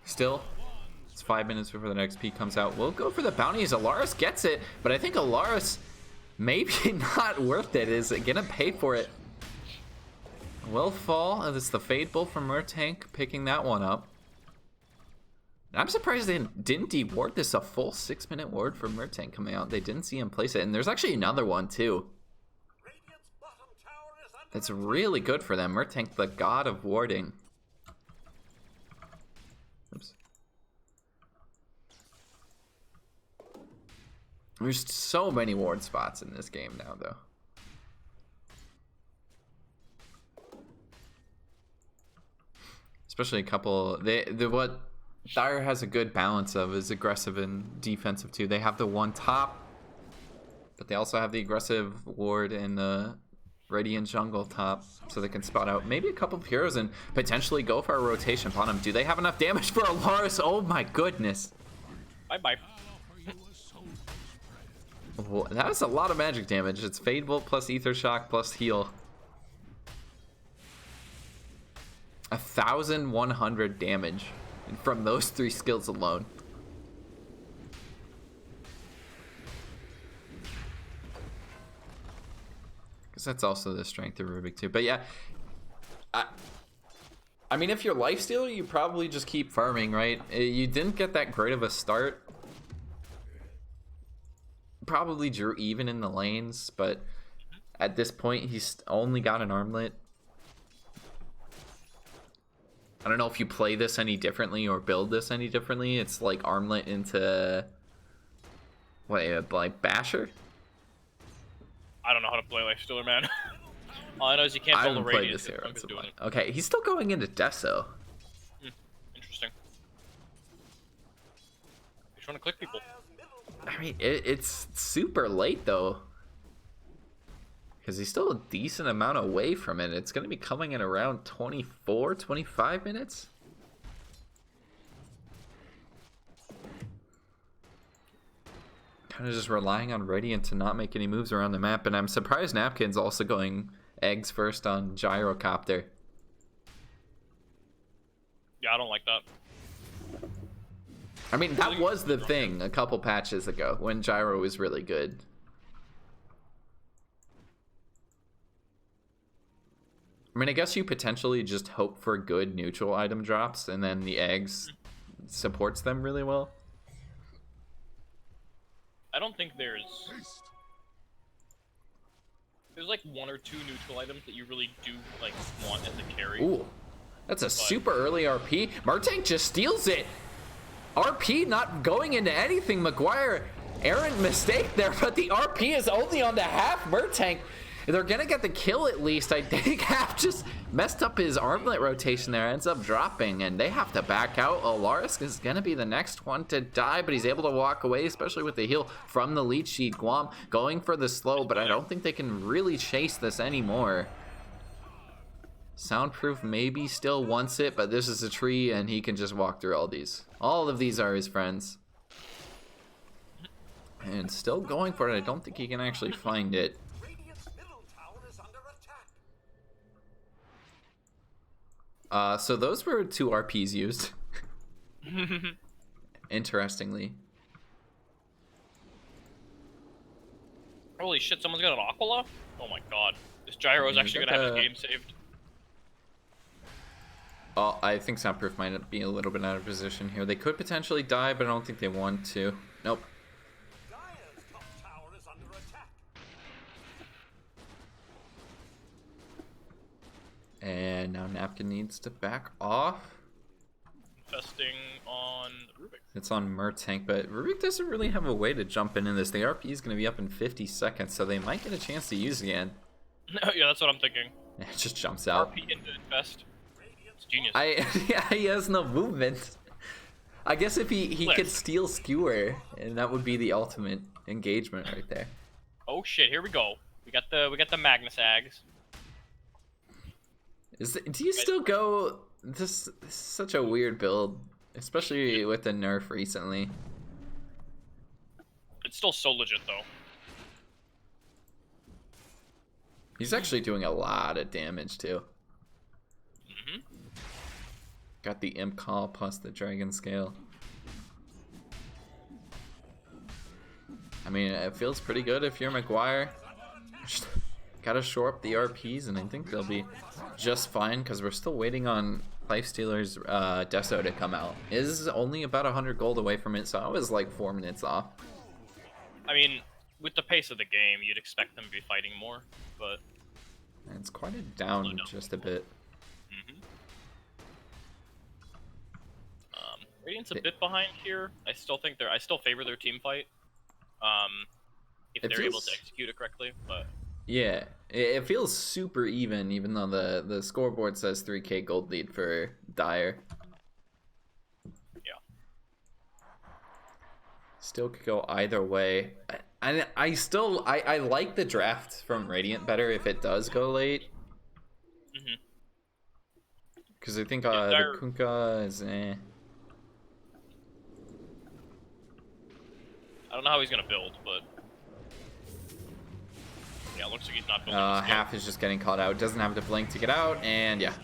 Still, it's 5 minutes before the next peak comes out. We'll go for the bounties. Alaris gets it, but I think Alaris maybe not worth it. Is gonna pay for it. Will fall. It's the Fade Bull from Murtank picking that one up. I'm surprised they didn't deward this. A full 6-minute ward from Murtank coming out. They didn't see him place it, and there's actually another one too. That's really good for them. Murtank, the god of warding. Oops. There's so many ward spots in this game now, though. Especially a couple. What Dire has a good balance of is aggressive and defensive too. They have the one top, but they also have the aggressive ward and the Radiant jungle top, so they can spot out maybe a couple of heroes and potentially go for a rotation upon them. Do they have enough damage for Alaris? Oh my goodness. Bye-bye. Well, that is a lot of magic damage. It's Fade Bolt plus Ether Shock plus heal. 1,100 damage from those 3 skills alone. Because that's also the strength of Rubik too. But yeah, I mean, if you're Lifestealer, you probably just keep farming, right? You didn't get that great of a start. Probably drew even in the lanes, but at this point, he's only got an armlet. I don't know if you play this any differently or build this any differently. It's like armlet into like Basher. I don't know how to play Lifestealer, man. All I know is you can't build a Radiant. This hero. Okay, he's still going into Deso. Interesting. He's trying to click people. I mean, it's super late though, because he's still a decent amount away from it. It's going to be coming in around 24, 25 minutes. Kind of just relying on Radiant to not make any moves around the map, and I'm surprised Napkin's also going eggs first on Gyrocopter. Yeah, I don't like that. I mean, that was the thing a couple patches ago when Gyro was really good. I mean, I guess you potentially just hope for good neutral item drops, and then the eggs supports them really well. I don't think there's like 1 or 2 neutral items that you really do like want as a carry. Ooh, that's a super early RP. Murtank just steals it. RP not going into anything. MxGuire, errant mistake there, but the RP is only on the half. Murtank, they're gonna get the kill at least. I think Half just messed up his armlet rotation there, ends up dropping, and they have to back out. Alaris is gonna be the next one to die, but he's able to walk away, especially with the heal from the lead sheet. Guam going for the slow, but I don't think they can really chase this anymore. Soundproof maybe still wants it, but this is a tree and he can just walk through all these. All of these are his friends. And still going for it. I don't think he can actually find it. So those were 2 RPs used. Interestingly. Holy shit, someone's got an Aquila? Oh my god. This gyro is Yeah, actually got gonna have the- his game saved. Oh, I think Soundproof might be a little bit out of position here. They could potentially die, but I don't think they want to. Nope. Dire's top tower is under attack. And now Napkin needs to back off. Infesting on Rubik. It's on Mertank, but Rubik doesn't really have a way to jump in this. The RP is going to be up in 50 seconds, so they might get a chance to use it again. Yeah, that's what I'm thinking. It just jumps out. RP into infest. It's genius. Yeah, he has no movement. I guess if he Flick. could steal Skewer, and that would be the ultimate engagement right there. Oh shit, here we go. We got the Magnus Ags. Do you still go? This is such a weird build, especially with the nerf recently. It's still so legit though. He's actually doing a lot of damage too. Mm-hmm. Got the Imp Call plus the Dragon Scale. I mean, it feels pretty good if you're MxGuire. Just gotta shore up the RPs, and I think they'll be just fine because we're still waiting on Lifestealer's Deso to come out. It is only about 100 gold away from it, so I was like 4 minutes off. I mean, with the pace of the game, you'd expect them to be fighting more, but And it's quite down just a bit. Radiant's a bit behind here. I still favor their team fight. If It they're able to feels- execute it correctly, but Yeah, it feels super even though the scoreboard says 3k gold lead for Dire. yeah. Still could go either way. I like the draft from Radiant better if it does go late. Mhm. Because I think Yeah, the Dire- Kunkka is I don't know how he's gonna build, but yeah, it looks like he's not building. this game. half is just getting caught out. Doesn't have the blink to get out, and yeah.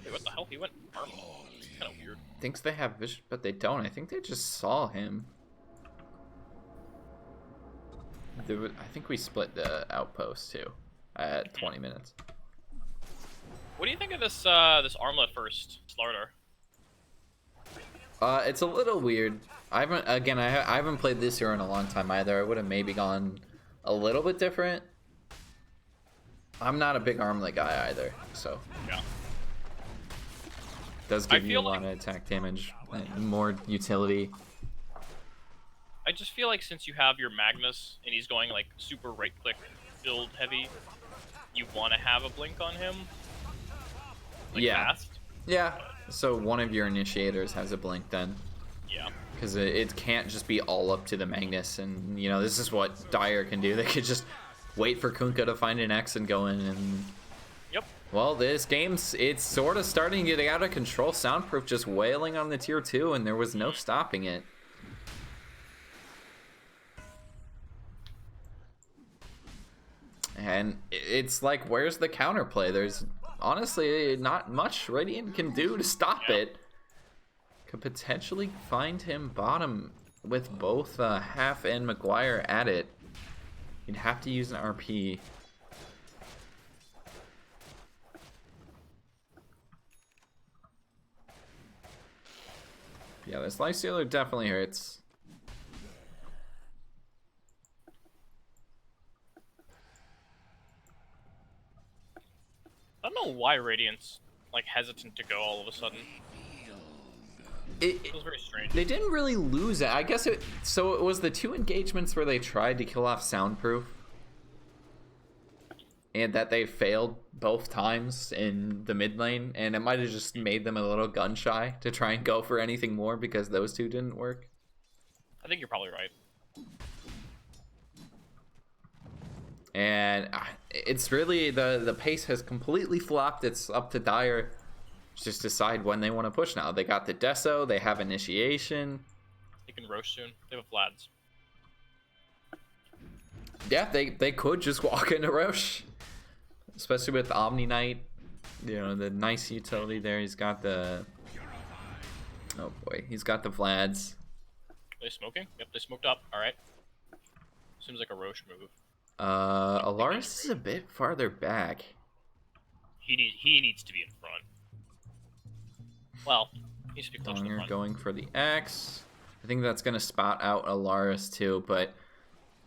Wait, what the hell? He went armor. Kind of weird. Thinks they have vision, but they don't. I think they just saw him. I think we split the outpost too at 20 minutes. What do you think of this this armlet first Slardar? It's a little weird. I haven't played this hero in a long time either. I would have maybe gone a little bit different. I'm not a big armlet guy either, so Yeah. does I give you a feel lot of attack damage, and more utility. I just feel like since you have your Magnus and he's going like super right click build heavy, you want to have a blink on him. Like, Yeah. Fast. Yeah. So one of your initiators has a blink then, Yeah. because it can't just be all up to the Magnus, and you know this is what Dire can do. They could just wait for Kunkka to find an X and go in and. Yep. Well, this game's it's sort of starting to get out of control. Soundproof just wailing on the tier 2, and there was no stopping it. And it's like, where's the counterplay? There's honestly not much Radiant can do to stop Yeah. it. Could potentially find him bottom with both Half and MxGuire at it. You'd have to use an RP. Yeah, this Lifestealer definitely hurts. I don't know why Radiant's like hesitant to go all of a sudden. It feels very strange. They didn't really lose it. I guess it was the 2 engagements where they tried to kill off Soundproof, and that they failed both times in the mid lane, and it might have just made them a little gun shy to try and go for anything more because those 2 didn't work. I think you're probably right. And it's really the pace has completely flopped. It's up to Dire to just decide when they want to push now. They got the Deso, they have initiation. They can roast soon. They have Vlads. Yeah, they could just walk into Roche, especially with Omni Knight. You know, the nice utility there. He's got the he's got the Vlads. Are they smoking? Yep, they smoked up. All right. Seems like a Roche move. Alaris is a bit farther back. He needs to be in front. Well, he needs to be closer to the Donger front. going for the X. I think that's going to spot out Alaris too, but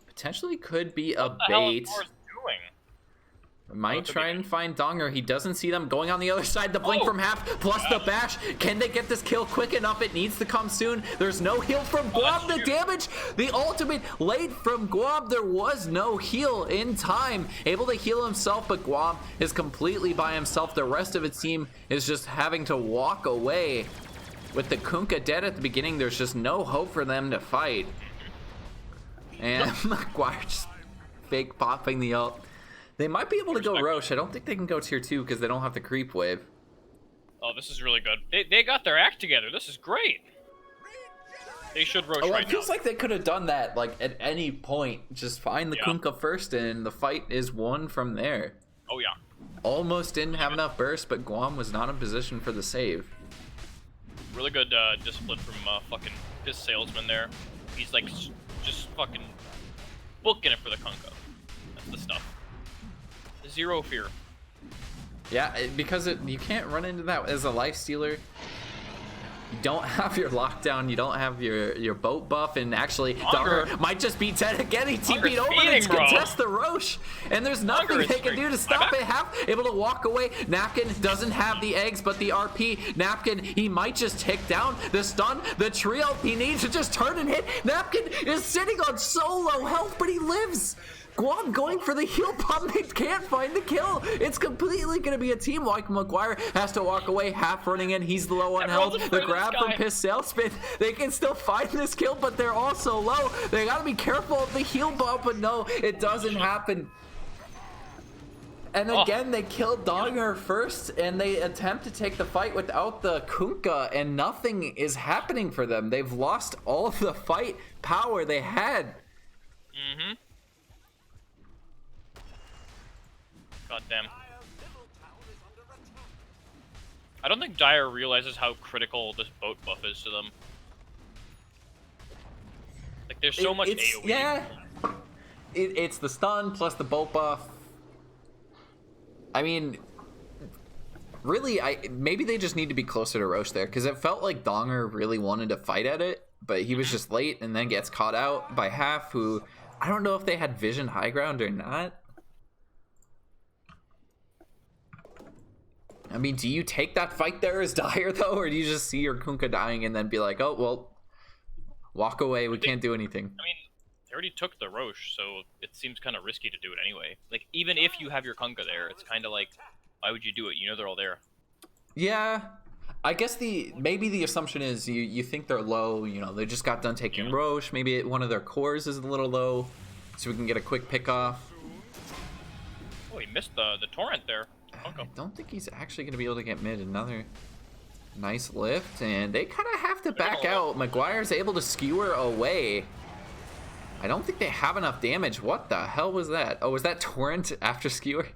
potentially could be a What the hell is bait. Alaris doing? Might try and find Donger. He doesn't see them going on the other side. The blink from half plus the bash. Can they get this kill quick enough? It needs to come soon. There's no heal from Guam. The damage, the ultimate late from Guam. There was no heal in time. Able to heal himself, but Guam is completely by himself. The rest of its team is just having to walk away. With the Kunkka dead at the beginning, there's just no hope for them to fight. And MxGuire just fake popping the ult. They might be able to go Roche. I don't think they can go tier 2 because they don't have the creep wave. Oh, this is really good. They got their act together. This is great. They should Roche right It feels now. like they could have done that like at any point. Just find the Kunkka first and the fight is won from there. Oh, yeah. Almost didn't have enough burst, but Guam was not in position for the save. Really good discipline from fucking his salesman there. He's like just fucking booking it for the Kunkka. That's the stuff. Zero fear. Yeah, because you can't run into that as a life stealer. You don't have your lockdown, you don't have your boat buff, and actually Donger might just be dead again. He TP'd over to contest the Roche, and there's nothing they can do to stop it. Half able to walk away. Napkin doesn't have the eggs, but the RP. Napkin, he might just tick down the stun, the trio. He needs to just turn and hit. Napkin is sitting on so low health, but he lives. Guam going for the heal bomb. They can't find the kill. It's completely going to be a team. Like MxGuire has to walk away, half running in. He's low on health. The grab from Piss Sailspin. They can still find this kill, but they're also low. They got to be careful of the heal bomb, but no, it doesn't happen. And again, they killed Donger first, and they attempt to take the fight without the Kunkka, and nothing is happening for them. They've lost all of the fight power they had. Mm-hmm. God damn. I don't think Dire realizes how critical this boat buff is to them. Like, there's so much AoE. Yeah. It's the stun plus the boat buff. I mean, really, maybe they just need to be closer to Roche there, because it felt like Donger really wanted to fight at it, but he was just late and then gets caught out by Half, who I don't know if they had vision high ground or not. I mean, do you take that fight there as Dire, though, or do you just see your Kunkka dying and then be like, oh, well, walk away, we can't do anything? I mean, they already took the Roche, so it seems kind of risky to do it anyway. Like, even if you have your Kunkka there, it's kind of like, why would you do it? You know they're all there. Yeah. I guess maybe the assumption is you think they're low, you know, they just got done taking Roche, maybe one of their cores is a little low, so we can get a quick pick off. Oh, he missed the torrent there. I don't think he's actually going to be able to get mid. Another nice lift, and they kind of have to back out. MxGuire's able to skewer away. I don't think they have enough damage. What the hell was that? Oh, was that torrent after skewer?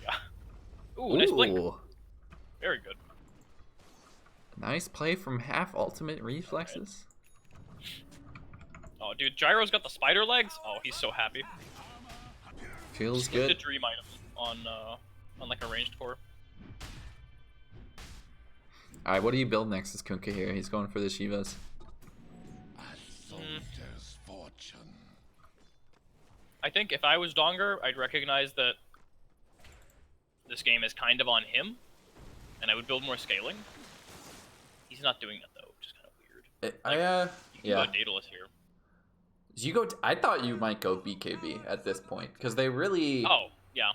Yeah. Ooh, nice blink. Very good. Nice play from Half. Ultimate reflexes. Oh, dude, Gyro's got the spider legs. Oh, he's so happy. Feels good. The dream item on like a ranged core. Alright, what do you build next as Kunkka here? He's going for the Shivas. I think if I was Donger, I'd recognize that this game is kind of on him, and I would build more scaling. He's not doing it though, which is kind of weird. You can go Daedalus here. You go. I thought you might go BKB at this point because they really. Oh yeah.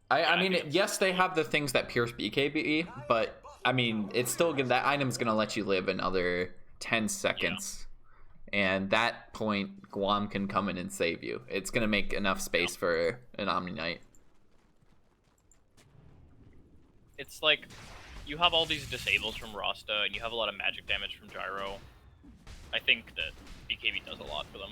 I mean, yes, they have the things that pierce BKB, but I mean, it's still good. That item's gonna let you live another 10 seconds, and that point, Guam can come in and save you. It's gonna make enough space for an Omni Knight. It's like you have all these disables from Rasta, and you have a lot of magic damage from Gyro. I think that BKB does a lot for them.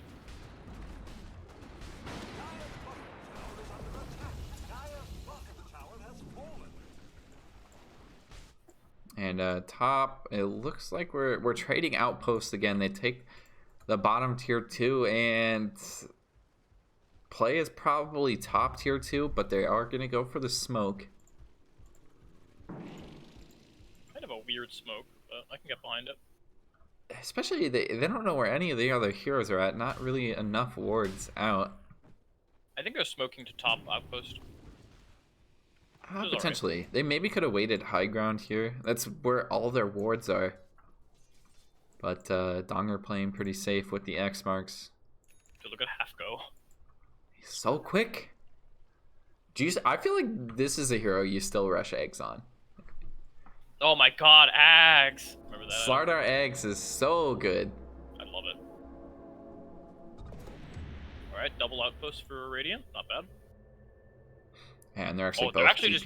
And top, it looks like we're trading outposts again. They take the bottom tier 2, and play is probably top tier 2, but they are going to go for the smoke. Kind of a weird smoke, but I can get behind it. Especially, they don't know where any of the other heroes are at. Not really enough wards out. I think they're smoking to top outpost. Potentially. Right. They maybe could have waited high ground here. That's where all their wards are. But Donger playing pretty safe with the X marks. Dude, look at half go. He's so quick. I feel like this is a hero you still rush eggs on. Oh my god, Axe! Remember that? Slardar eggs is so good. I love it. Alright, double outpost for Radiant. Not bad. And they're actually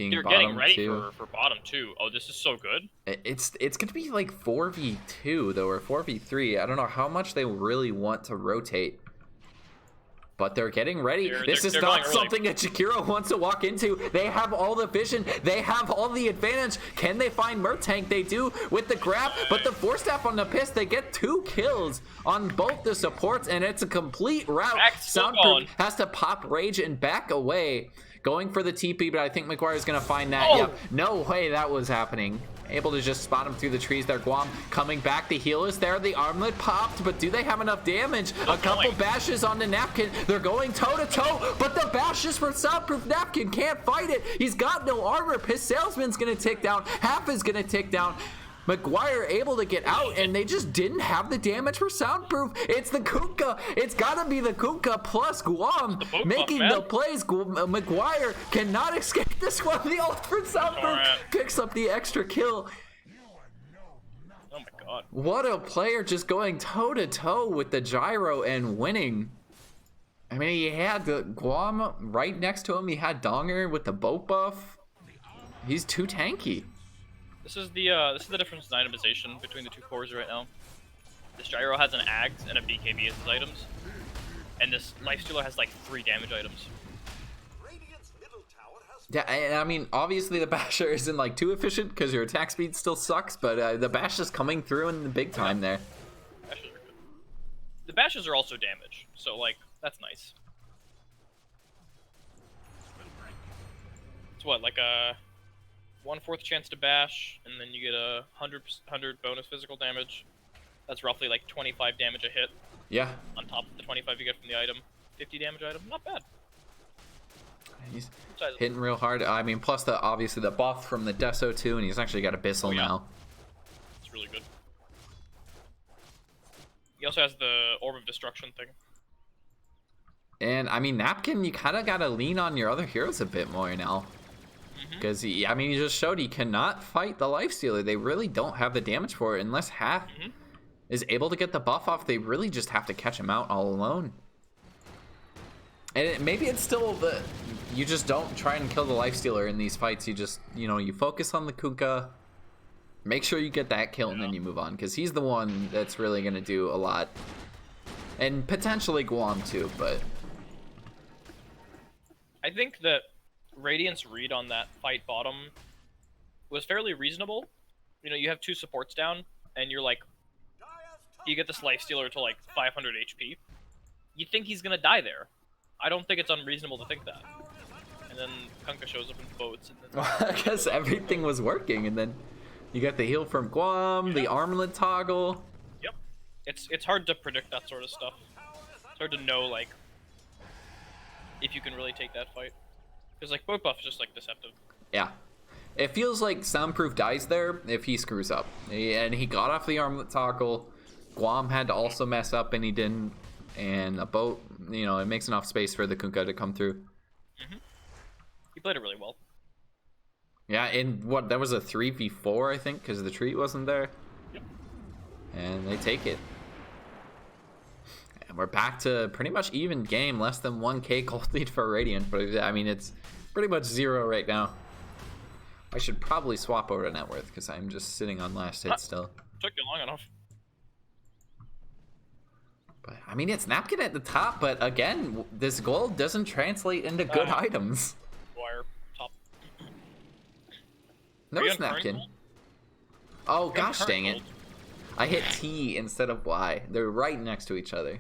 they're getting ready for bottom too. Oh, this is so good. It's gonna be like 4v2 though, or 4v3. I don't know how much they really want to rotate, but they're getting ready. This is not something that Jakiro wants to walk into. They have all the vision. They have all the advantage. Can they find Murtank? They do with the grab, but the 4-staff on the piss. They get 2 kills on both the supports, and it's a complete rout. Soundproof has to pop rage and back away. Going for the TP, but I think MxGuire is going to find that. Yep. No way that was happening. Able to just spot him through the trees there. Guam coming back. The heal is there. The armlet popped, but do they have enough damage? A couple bashes on the Napkin. They're going toe-to-toe, but the bashes for Soundproof. Napkin can't fight it. He's got no armor. His salesman's going to tick down. Half is going to tick down. MxGuire able to get out, and they just didn't have the damage for Soundproof. It's the Kunkka. It's got to be the Kunkka plus Guam making the plays. MxGuire cannot escape this one. The ult for Soundproof picks up the extra kill. Oh my god. What a player, just going toe-to-toe with the gyro and winning. I mean, he had the Guam right next to him. He had Donger with the boat buff. He's too tanky. This is the difference in itemization between the two cores right now. This gyro has an Ags and a BKB as his items, and this Lifestealer has like 3 damage items. Yeah, I mean, obviously the basher isn't like too efficient because your attack speed still sucks, but the bash is coming through in the big time there. Bashes are good. The bashes are also damage, so like that's nice. It's what, like a 1/4 chance to bash, and then you get a 100 bonus physical damage. That's roughly like 25 damage a hit. Yeah. On top of the 25 you get from the item. 50 damage item, not bad. He's hitting real hard. I mean, plus obviously the buff from the Deso too, and he's actually got Abyssal now. It's really good. He also has the Orb of Destruction thing. And I mean, Napkin, you kind of got to lean on your other heroes a bit more now. Because he just showed he cannot fight the Lifestealer. They really don't have the damage for it. Unless Half is able to get the buff off, they really just have to catch him out all alone. And maybe it's still you just don't try and kill the Lifestealer in these fights. You just, you focus on the Kunkka, make sure you get that kill, and then you move on. Because he's the one that's really going to do a lot. And potentially Guam too, but I think that Radiant's read on that fight bottom was fairly reasonable. You have 2 supports down, and you're like, you get this Lifestealer to like 500 HP. You think he's gonna die there. I don't think it's unreasonable to think that. And then Kunkka shows up in boats. And then I guess everything was working, and then you got the heal from Guam, the armlet toggle. Yep. It's hard to predict that sort of stuff. It's hard to know like if you can really take that fight. Because, like, boat buff is just, like, deceptive. Yeah. It feels like Soundproof dies there if he screws up. And he got off the armlet toggle. Guam had to also mess up, and he didn't. And a boat, it makes enough space for the Kunkka to come through. He played it really well. Yeah, and that was a 3v4, I think, because the treat wasn't there. Yep. And they take it. And we're back to pretty much even game, less than 1k gold lead for Radiant, but I mean, it's pretty much 0 right now. I should probably swap over to net worth because I'm just sitting on last hit still. Took you long enough. But I mean, it's Napkin at the top, but again, this gold doesn't translate into good items. Wire top. No, it's Napkin. Oh gosh, dang it! I hit T instead of Y. They're right next to each other.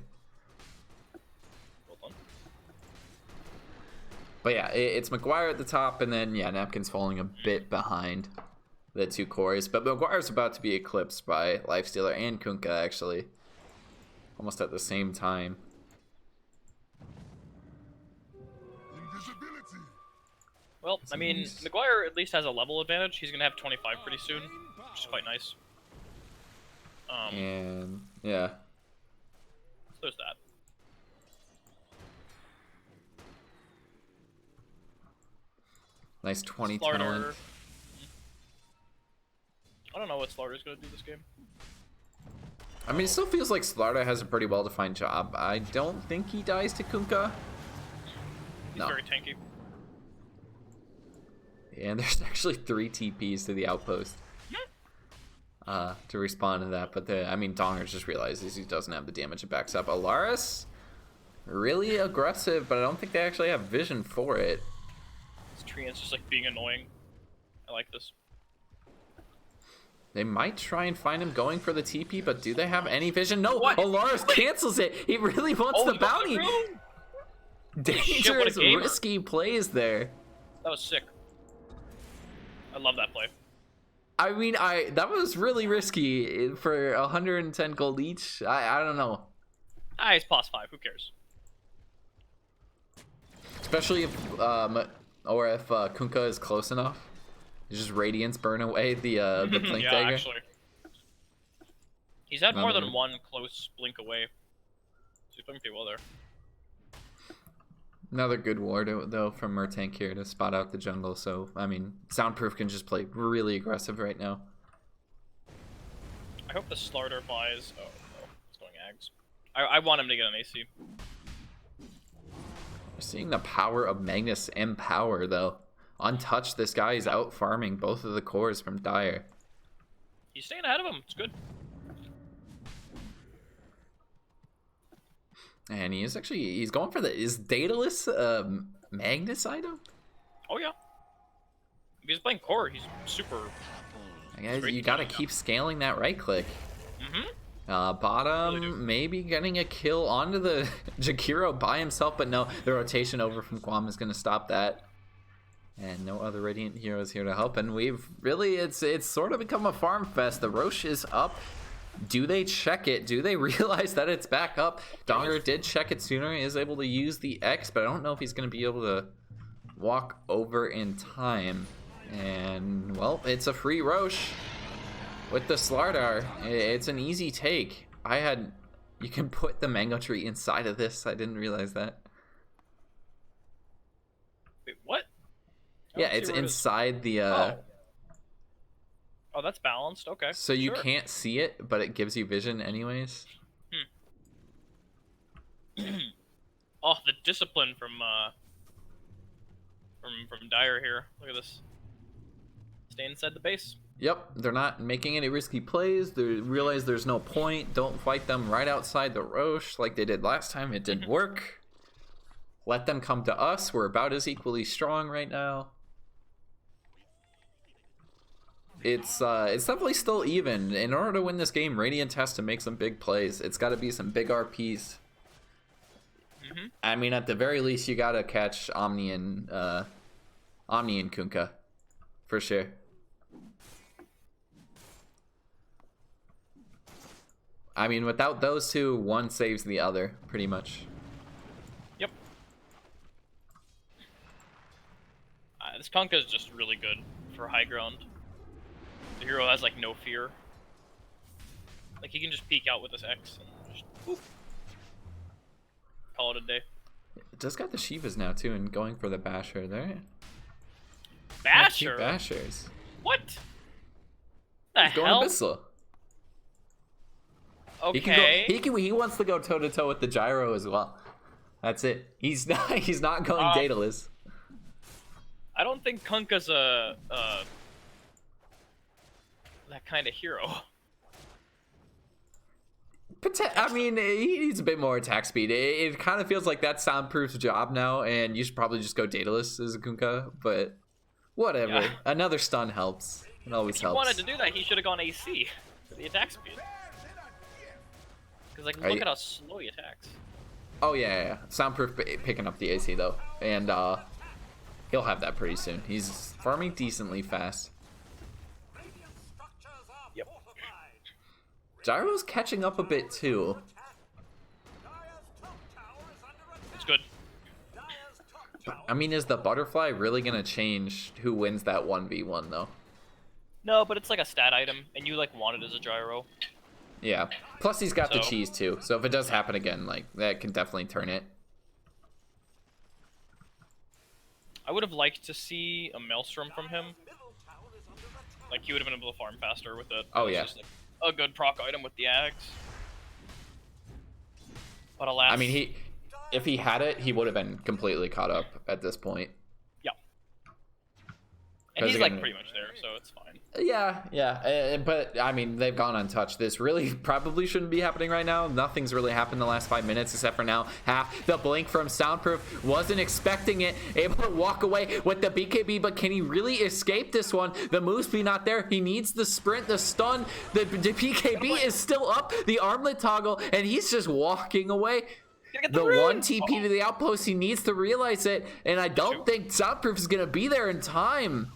But yeah, it's MxGuire at the top, and then yeah, Napkin's falling a bit behind the two cores. But MxGuire's about to be eclipsed by Lifestealer and Kunkka, actually. Almost at the same time. Well, I mean, MxGuire at least has a level advantage. He's going to have 25 pretty soon, which is quite nice. And yeah. So there's that. Nice 20 Slarter. talent. I don't know what Slarter's going to do this game. I mean, it still feels like Slarter has a pretty well-defined job. I don't think he dies to Kunkka. He's very tanky. And there's actually 3 TPs to the outpost to respond to that. But I mean, Donger just realizes he doesn't have the damage it backs up. Alaris, really aggressive, but I don't think they actually have vision for it. This Treant's just like being annoying. I like this. They might try and find him going for the TP, but do they have any vision? No, What? Alaris cancels it. He really wants the bounty. Dangerous, risky plays there. That was sick. I love that play. I mean, that was really risky for 110 gold each. I don't know. It's +5. Who cares? Especially if Kunkka is close enough. Just Radiance burn away the Blink yeah, Dagger. actually. He's had more than one close blink away. So he's doing pretty well there. Another good ward, though, from Murtank here to spot out the jungle. So, I mean, Soundproof can just play really aggressive right now. I hope the Slarter buys... Oh, no. It's going Ags. I want him to get an AC. We're seeing the power of Magnus Empower, though. Untouched, this guy is out farming both of the cores from Dire. He's staying ahead of him. It's good. And he's going for is Daedalus Magnus item? Oh, yeah. If he's playing core, he's super... Guys, you gotta keep scaling that right click. Bottom, really maybe getting a kill onto the Jakiro by himself, but no, the rotation over from Guam is gonna stop that. And no other Radiant heroes here to help. And we've really, it's sort of become a farm fest. The Roche is up. Do they check it? Do they realize that it's back up? Donger did check it sooner. He is able to use the X, but I don't know if he's going to be able to walk over in time. And, well, it's a free Roche with the Slardar. It's an easy take. You can put the Mango Tree inside of this. I didn't realize that. Wait, what? Yeah, it's inside the... Oh, that's balanced. Okay. So you can't see it, but it gives you vision anyways. Oh, the discipline from Dire here. Look at this. Stay inside the base. Yep, they're not making any risky plays. They realize there's no point. Don't fight them right outside the Roche like they did last time. It didn't work. Let them come to us. We're about as equally strong right now. It's definitely still even. In order to win this game, Radiant has to make some big plays. It's got to be some big RPs. I mean, at the very least, you got to catch Omni and Kunkka, for sure. I mean, without those two, one saves the other, pretty much. Yep. This Kunkka is just really good for high ground. The hero has like no fear. Like he can just peek out with this X and just whoop, call it a day. It does got the Shivas now too, and going for the Basher there. Basher? Bashers. What? The He's hell? going Abyssal. Okay. He wants to go toe to toe with the Gyro as well. That's it. He's not going Daedalus. I don't think Kunkka's that kind of hero. I mean, he needs a bit more attack speed. It kind of feels like that's Soundproof's job now, and you should probably just go Daedalus as a Kunkka, but whatever. Yeah. Another stun helps. It always helps. If he wanted to do that, he should have gone AC for the attack speed. Because, like, look at how slow he attacks. Oh, yeah. Soundproof picking up the AC, though. And He'll have that pretty soon. He's farming decently fast. Radiant structures are Yep. fortified. Gyro's catching up a bit too. Dire's top tower is under attack. It's good. Dire's top tower. I mean, is the butterfly really gonna change who wins that 1v1 though? No, but it's like a stat item, and you like want it as a gyro. Yeah. Plus he's got the So- cheese too, so if it does happen again, like that can definitely turn it. I would have liked to see a maelstrom from him. Middle tower is under attack. Like he would have been able to farm faster with it. Oh, It's yeah. just, like, a good proc item with the axe. But alas. I mean, if he had it, he would have been completely caught up at this point. Yeah. And 'Cause he's like again- pretty much there, so it's fine. Yeah, but I mean, they've gone untouched. This really probably shouldn't be happening right now. Nothing's really happened the last 5 minutes except for now. Half the blink from Soundproof, wasn't expecting it, able to walk away with the BKB, but can he really escape this one? The move speed not there. He needs the sprint, the stun. The BKB is still up, the armlet toggle, and he's just walking away. Gotta get The rune! one TP to the outpost, he needs to realize it, and I don't think Soundproof is gonna be there in time.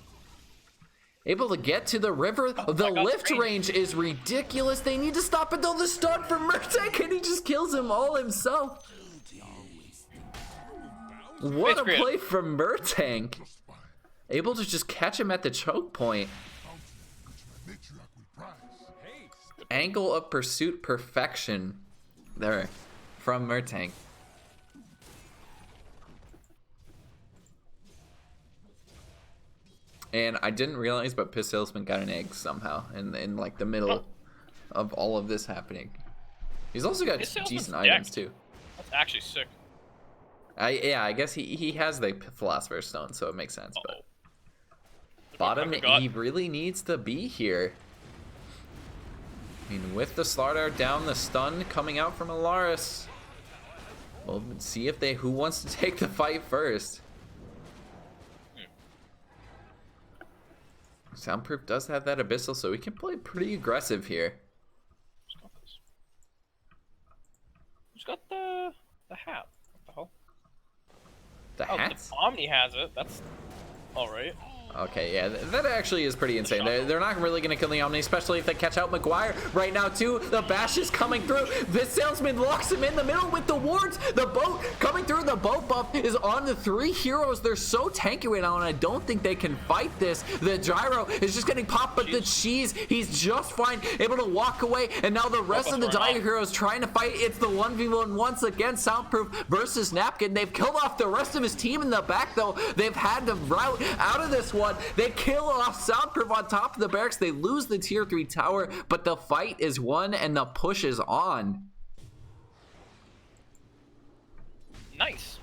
Able to get to the river. The I got lift range. range is ridiculous. They need to stop it though. The stun from Murtek, and he just kills him all himself. What It's a great. play from Murtank. Able to just catch him at the choke point. Angle of pursuit perfection there from Murtank. And I didn't realize, but Piss Salesman got an egg somehow in like the middle of all of this happening. He's also got Piss Salesman's decent items decked. too. That's actually sick. I guess he has the Philosopher's Stone, so it makes sense. Uh-oh. But bottom, I forgot. he really needs to be here. I mean, with the Slardar down, the stun coming out from Alaris. We'll see if who wants to take the fight first. Soundproof does have that Abyssal, so he can play pretty aggressive here. Who's got the hat? What the hell? The Oh, hats? the Omni has it. That's alright. Okay, yeah, that actually is pretty insane. They're not really going to kill the Omni, especially if they catch out MxGuire right now, too. The bash is coming through. This salesman locks him in the middle with the wards. The boat coming through. The boat buff is on the 3 heroes. They're so tanky right now, and I don't think they can fight this. The gyro is just getting popped, but the cheese, he's just fine, able to walk away. And now the rest of the dire heroes trying to fight. It's the 1v1 once again. Soundproof versus Napkin. They've killed off the rest of his team in the back, though. They've had to route out of this one. They kill off Soundproof on top of the barracks. They lose the tier 3 tower, but the fight is won and the push is on. Nice.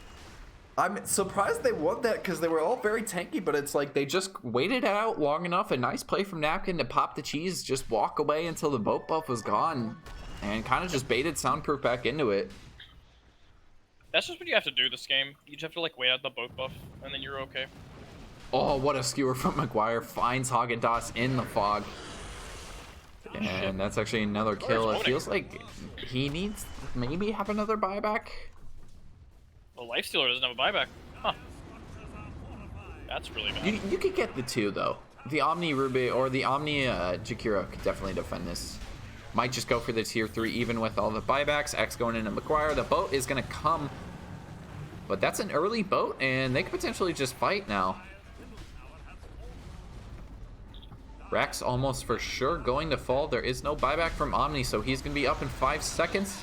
I'm surprised they won that because they were all very tanky, but it's like they just waited it out long enough. A nice play from Napkin to pop the cheese, just walk away until the boat buff was gone, and kind of just baited Soundproof back into it. That's just what you have to do this game. You just have to like wait out the boat buff, and then you're okay. Oh, what a skewer from MxGuire. Finds Haagen-Dazs in the fog. And that's actually another kill. It feels like he needs maybe have another buyback. The Lifestealer doesn't have a buyback. Huh. That's really bad. You could get the 2 though. The Omni Ruby or the Omni Jakiro could definitely defend this. Might just go for the tier 3 even with all the buybacks. X going into MxGuire. The boat is going to come. But that's an early boat and they could potentially just fight now. Rex almost for sure going to fall. There is no buyback from Omni, so he's going to be up in 5 seconds.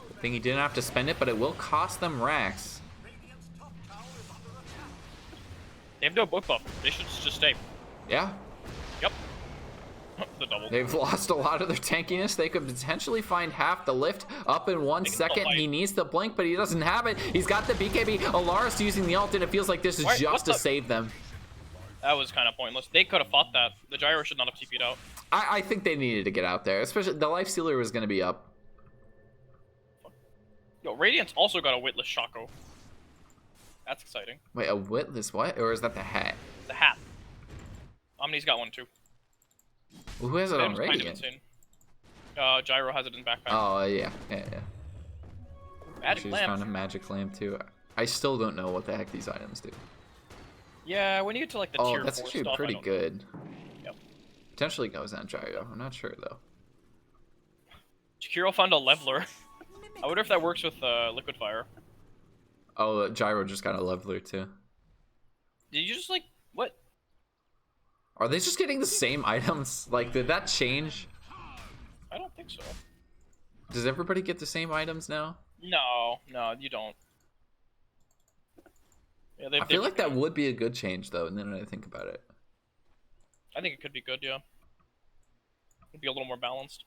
Good thing he didn't have to spend it, but it will cost them Rax. They have no boat buff. They should just stay. Yeah, Yep. The double. they've lost a lot of their tankiness. They could potentially find half the lift up in 1 They can second. still fight. He needs the blink, but he doesn't have it. He's got the BKB. Alaris using the ult, and it feels like this is Wait, just what to the- save them. That was kind of pointless. They could have fought that. The gyro should not have TP'd out. I think they needed to get out there, especially the Life Stealer was going to be up. Yo, Radiant's also got a Witless Shaco. That's exciting. Wait, a Witless what? Or is that the hat? The hat. Omni's got one too. Who has it That on was kind of Radiant? insane. Gyro has it in backpack. Oh, yeah. Magic She's lamp. found a magic lamp too. I still don't know what the heck these items do. Yeah, when you get to like the Oh, tier that's 4 actually stuff, pretty good. Yep. Potentially goes on gyro. I'm not sure though. Jakiro found a leveler. I wonder if that works with liquid fire. Oh, gyro just got a leveler too. Did you just like what? Are they just getting the same items? Like, did that change? I don't think so. Does everybody get the same items now? No, you don't. Yeah, I feel like that would be a good change though, and then I think about it. I think it could be good, yeah. It'd be a little more balanced.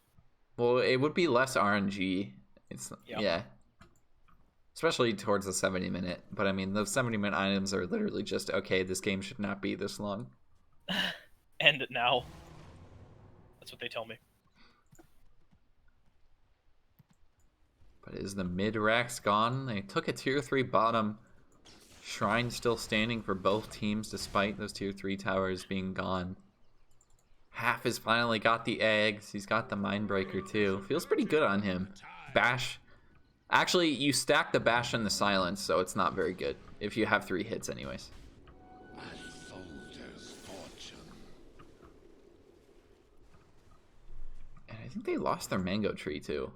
Well, it would be less RNG. It's yeah. Especially towards the 70-minute. But I mean, those 70-minute items are literally just, okay, this game should not be this long. End it now. That's what they tell me. But is the mid-racks gone? They took a tier 3 bottom. Shrine still standing for both teams despite those tier 3 towers being gone. Half has finally got the eggs. He's got the Mindbreaker too. Feels pretty good on him. Bash. Actually, you stack the Bash and the Silence, so it's not very good. If you have 3 hits anyways. And I think they lost their mango tree too.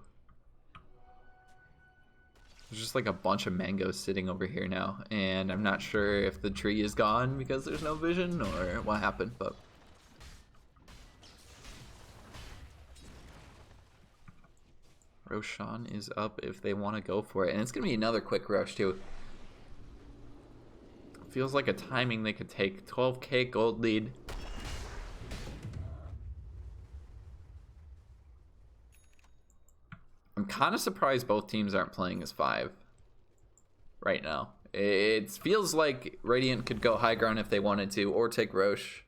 There's just like a bunch of mangoes sitting over here now, and I'm not sure if the tree is gone because there's no vision or what happened, but Roshan is up if they want to go for it, and it's gonna be another quick rush too. Feels like a timing they could take. 12k gold lead. I'm kind of surprised both teams aren't playing as 5 right now. It feels like Radiant could go high ground if they wanted to, or take Roche.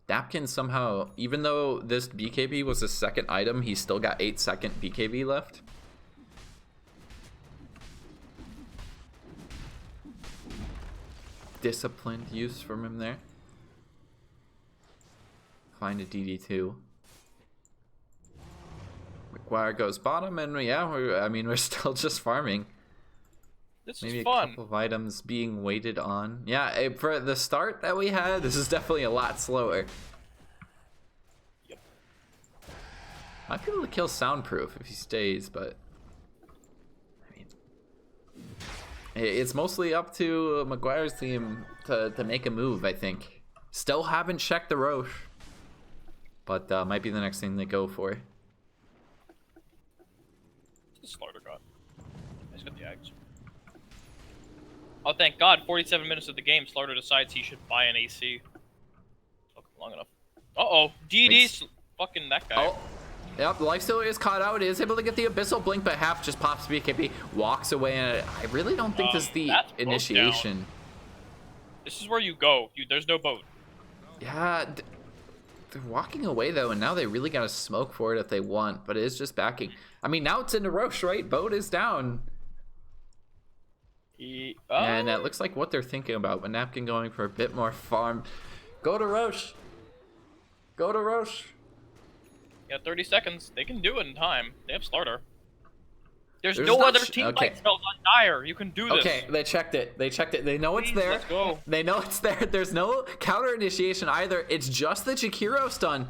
Napkin somehow, even though this BKB was the second item, he still got 8-second BKB left. Disciplined use from him there. Find a DD2. MxGuire goes bottom, and yeah, we're still just farming. This Maybe is fun. a couple of items being waited on. Yeah, for the start that we had, this is definitely a lot slower. Yep. Might be able to kill Soundproof if he stays, but I mean, it's mostly up to MxGuire's team to make a move, I think. Still haven't checked the Roche, but might be the next thing they go for. The Slaughter got. He's got the eggs. Oh, thank God! 47 minutes of the game, Slaughter decides he should buy an AC. Took long enough. Uh-oh, DD's fucking that guy. Oh, yep, Lifestealer is caught out. Is able to get the Abyssal Blink, but half just pops BKB, walks away, and I really don't think this is the initiation. This is where you go. There's no boat. Yeah, they're walking away though, and now they really got to smoke for it if they want, but it is just backing. I mean, now it's into Roche, right? Boat is down. And it looks like what they're thinking about, but Napkin going for a bit more farm. Go to Roche. Go to Roche. Yeah, 30 seconds. They can do it in time. They have Slaughter. There's no other team fight spells on Dire. You can do this. Okay, they checked it. They checked it. They know it's there. Let's go. They know it's there. There's no counter initiation either. It's just the Jakiro stun.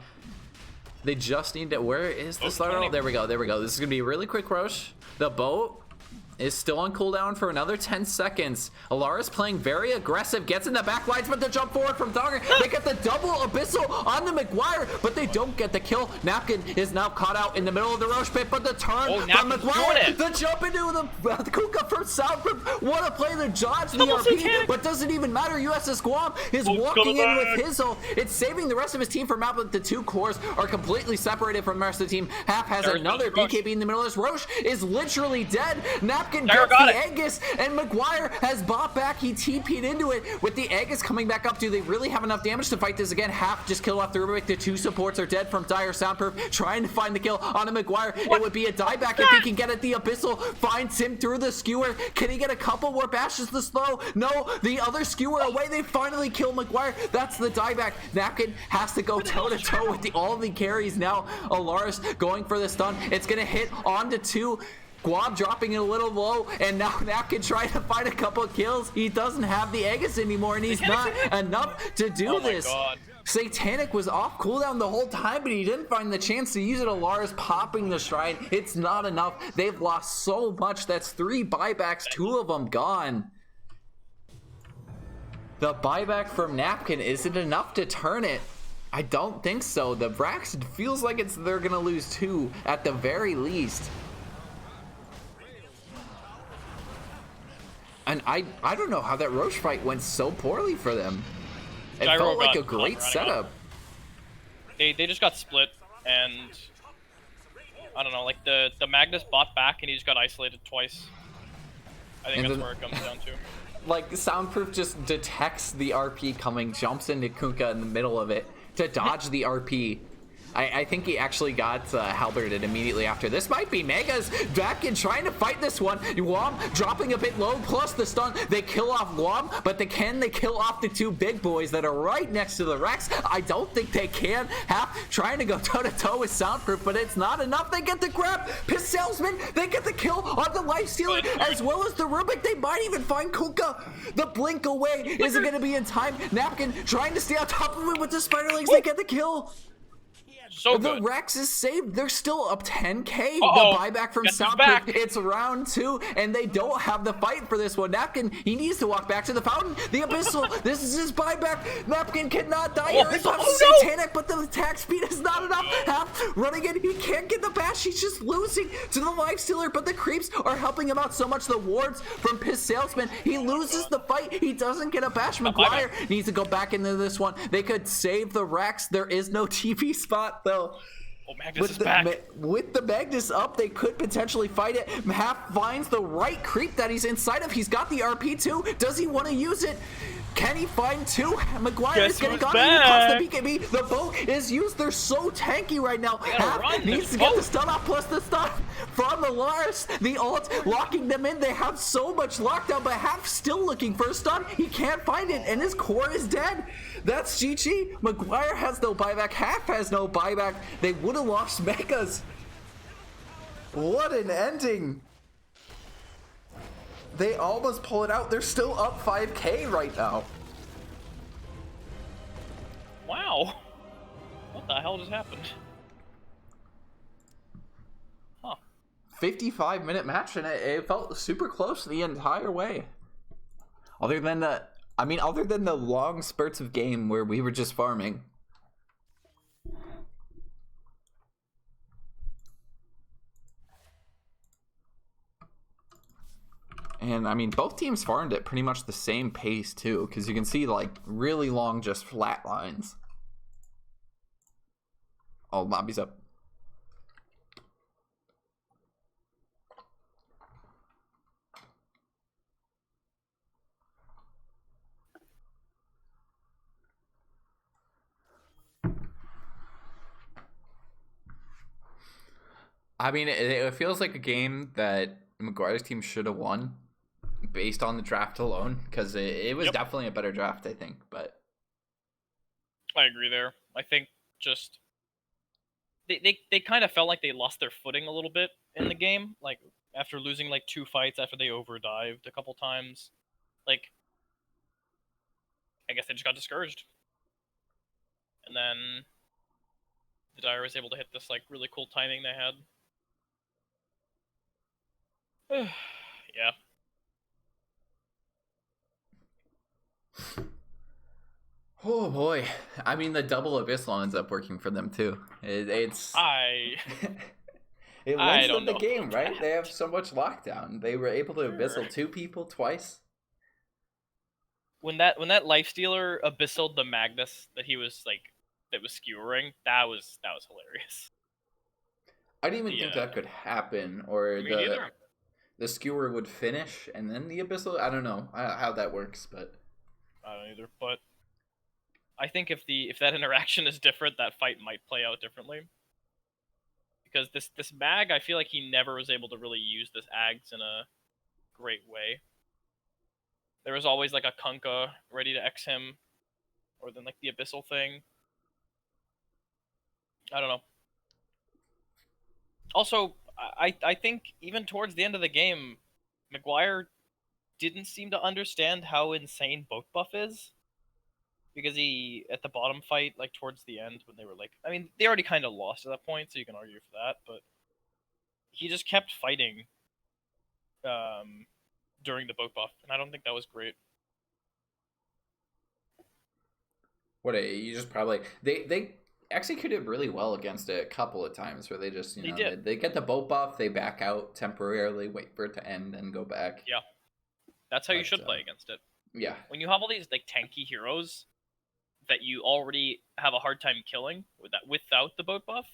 They just need to. Where is the Slaughter? Oh, there we go. There we go. This is gonna be a really quick Roche. The boat is still on cooldown for another 10 seconds. Alara's playing very aggressive, gets in the back lines, but the jump forward from Dogger. They get the double Abyssal on the MxGuire, but they don't get the kill. Napkin is now caught out in the middle of the Roche pit, but the turn from MxGuire, the jump into the Kuka for Soundproof. What a play, the dodge, the RP, but doesn't even matter. USSGuam is walking in with his ult. It's saving the rest of his team from out, but the two cores are completely separated from the rest of the team. Half has another BKB in the middle of this. Roche is literally dead. Napkin gets the Aegis, and MxGuire has bought back. He TP'd into it with the Aegis coming back up. Do they really have enough damage to fight this again? Half just kill off the Rubik. The two supports are dead from Dire. Soundproof trying to find the kill on a MxGuire. It would be a dieback if he can get it. The Abyssal finds him through the skewer. Can he get a couple more bashes to slow? No, the other skewer away. They finally kill MxGuire. That's the dieback. Napkin has to go toe-to-toe with all the carries now. Alaris going for the stun. It's gonna hit onto 2. Guam dropping it a little low, and now Napkin trying to find a couple of kills. He doesn't have the Aegis anymore, and he's not enough to do this. Oh my god. Satanic was off cooldown the whole time, but he didn't find the chance to use it. Alar's popping the shrine. It's not enough. They've lost so much. That's 3 buybacks, 2 of them gone. The buyback from Napkin isn't enough to turn it. I don't think so. The Vrax feels like they're gonna lose 2 at the very least. And I don't know how that Roche fight went so poorly for them. It Gyro felt like got a great caught running setup. They just got split, and I don't know, like the Magnus bought back and he just got isolated twice. I think And that's then- where it comes down to. Like, Soundproof just detects the RP coming, jumps into Kunkka in the middle of it to dodge the RP. I think he actually got halberded immediately after. This might be Megas back in trying to fight this one. Guam dropping a bit low, plus the stun. They kill off Guam, but they kill off the 2 big boys that are right next to the Rex? I don't think they can. Half trying to go toe-to-toe with Soundproof, but it's not enough. They get the grab. Piss Salesman, they get the kill on the Lifestealer, as well as the Rubik. They might even find Kunkka. The blink away isn't going to be in time. Napkin trying to stay on top of it with the Spiderlings. They get the kill. So The good. Rex is saved. They're still up 10k. Uh-oh. The buyback from Guess who's Soundproof. back? It's round 2, and they don't have the fight for this one. Napkin, he needs to walk back to the fountain. The Abyssal, this is his buyback. Napkin cannot die here. It's no! Satanic, but the attack speed is not enough. Half running in. He can't get the bash. He's just losing to the Lifestealer, but the creeps are helping him out so much. The wards from Piss Salesman. He loses the fight. He doesn't get a bash. MxGuire needs to go back into this one. They could save the Rex. There is no TP spot, though. Oh, Magnus is back. With the Magnus up, they could potentially fight it. Half finds the right creep that he's inside of. He's got the RP too. Does he want to use it? Can he find 2? MxGuire is getting got it. He pops the BKB. The boat is used. They're so tanky right now. Half needs to get the stun off, plus the stun from the Lars. The ult locking them in. They have so much lockdown, but Half still looking for a stun. He can't find it, and his core is dead. That's GG. MxGuire has no buyback. Half has no buyback. They would have lost Megas. What an ending. They almost pull it out. They're still up 5k right now. Wow. What the hell just happened? Huh. 55-minute match, and it felt super close the entire way. Other than the long spurts of game where we were just farming. And I mean, both teams farmed at pretty much the same pace too, because you can see like really long just flat lines. Oh, lobby's up. I mean, it feels like a game that McGuire's team should have won based on the draft alone, because it was definitely a better draft, I think. But I agree there. I think just they kind of felt like they lost their footing a little bit in the game, like after losing like 2 fights after they overdived a couple times. Like, I guess they just got discouraged. And then the Dire was able to hit this like really cool timing they had. Yeah. oh boy, I mean, the double abyssal ends up working for them too. It's I it I wins don't them the know game, about right? that. They have so much lockdown. They were able to abyssal 2 people twice. when that Lifestealer abyssal the Magnus that was skewering, that was hilarious. I didn't even think that could happen, or Me neither. the skewer would finish and then the abyssal. I don't know how that works, but I don't either, but I think if that interaction is different, that fight might play out differently. Because this mag, I feel like he never was able to really use this Ags in a great way. There was always like a Kunkka ready to X him, or then like the Abyssal thing. I don't know. Also, I think even towards the end of the game, MxGuire didn't seem to understand how insane boat buff is. Because he, at the bottom fight, like towards the end, when they were like, I mean, they already kind of lost at that point, so you can argue for that, but he just kept fighting during the boat buff, and I don't think that was great. You just probably they executed really well against it a couple of times where they just they get the boat buff, they back out temporarily, wait for it to end, and go back. Yeah, that's how you should play against it. Yeah, when you have all these like tanky heroes that you already have a hard time killing without the boat buff,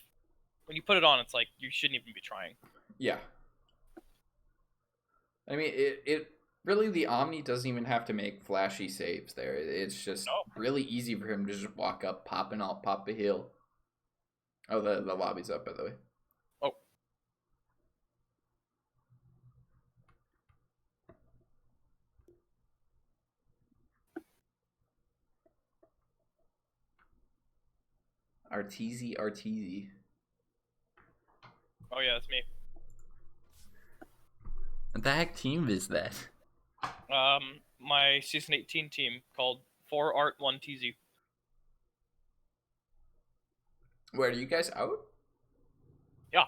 when you put it on, it's like you shouldn't even be trying. Yeah. I mean, it really, the Omni doesn't even have to make flashy saves there. It's just really easy for him to just walk up, pop a heal. Oh, the lobby's up, by the way. Oh. Arteezy. Oh yeah, that's me. What the heck team is that? My season 18 team called 4 Art 1 TZ. Where, are you guys out? Yeah.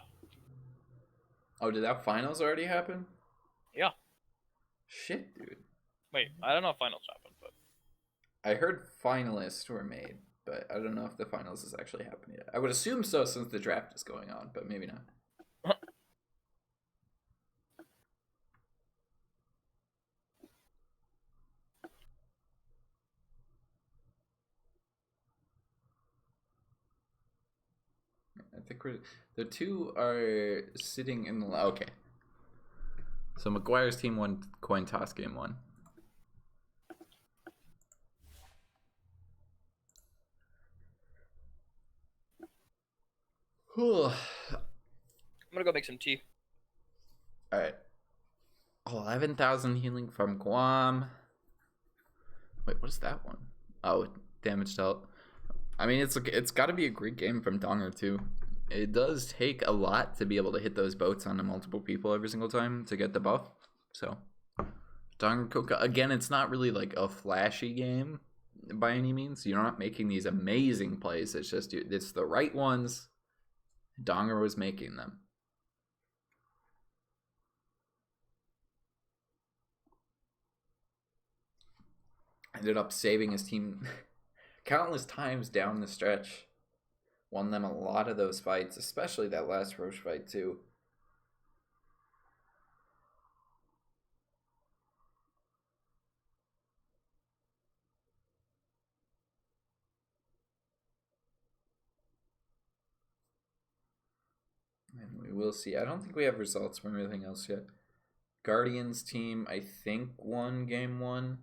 Oh, did that finals already happen? Yeah. Shit, dude. Wait, I don't know if finals happened, but I heard finalists were made, but I don't know if the finals has actually happened yet. I would assume so since the draft is going on, but maybe not. I think the two are sitting in the okay. So MxGuire's team won coin toss game 1. I'm gonna go make some tea. All right. 11,000 healing from Guam. Wait, what is that one? Oh, damage dealt. I mean, it's got to be a great game from Donger too. It does take a lot to be able to hit those boats onto multiple people every single time to get the buff. So, Donger Kuka, again, it's not really like a flashy game by any means. You're not making these amazing plays. It's just it's the right ones. Donger was making them. Ended up saving his team countless times down the stretch. Won them a lot of those fights, especially that last Roche fight too. And we will see. I don't think we have results from everything else yet. Guardians team, I think, won game 1.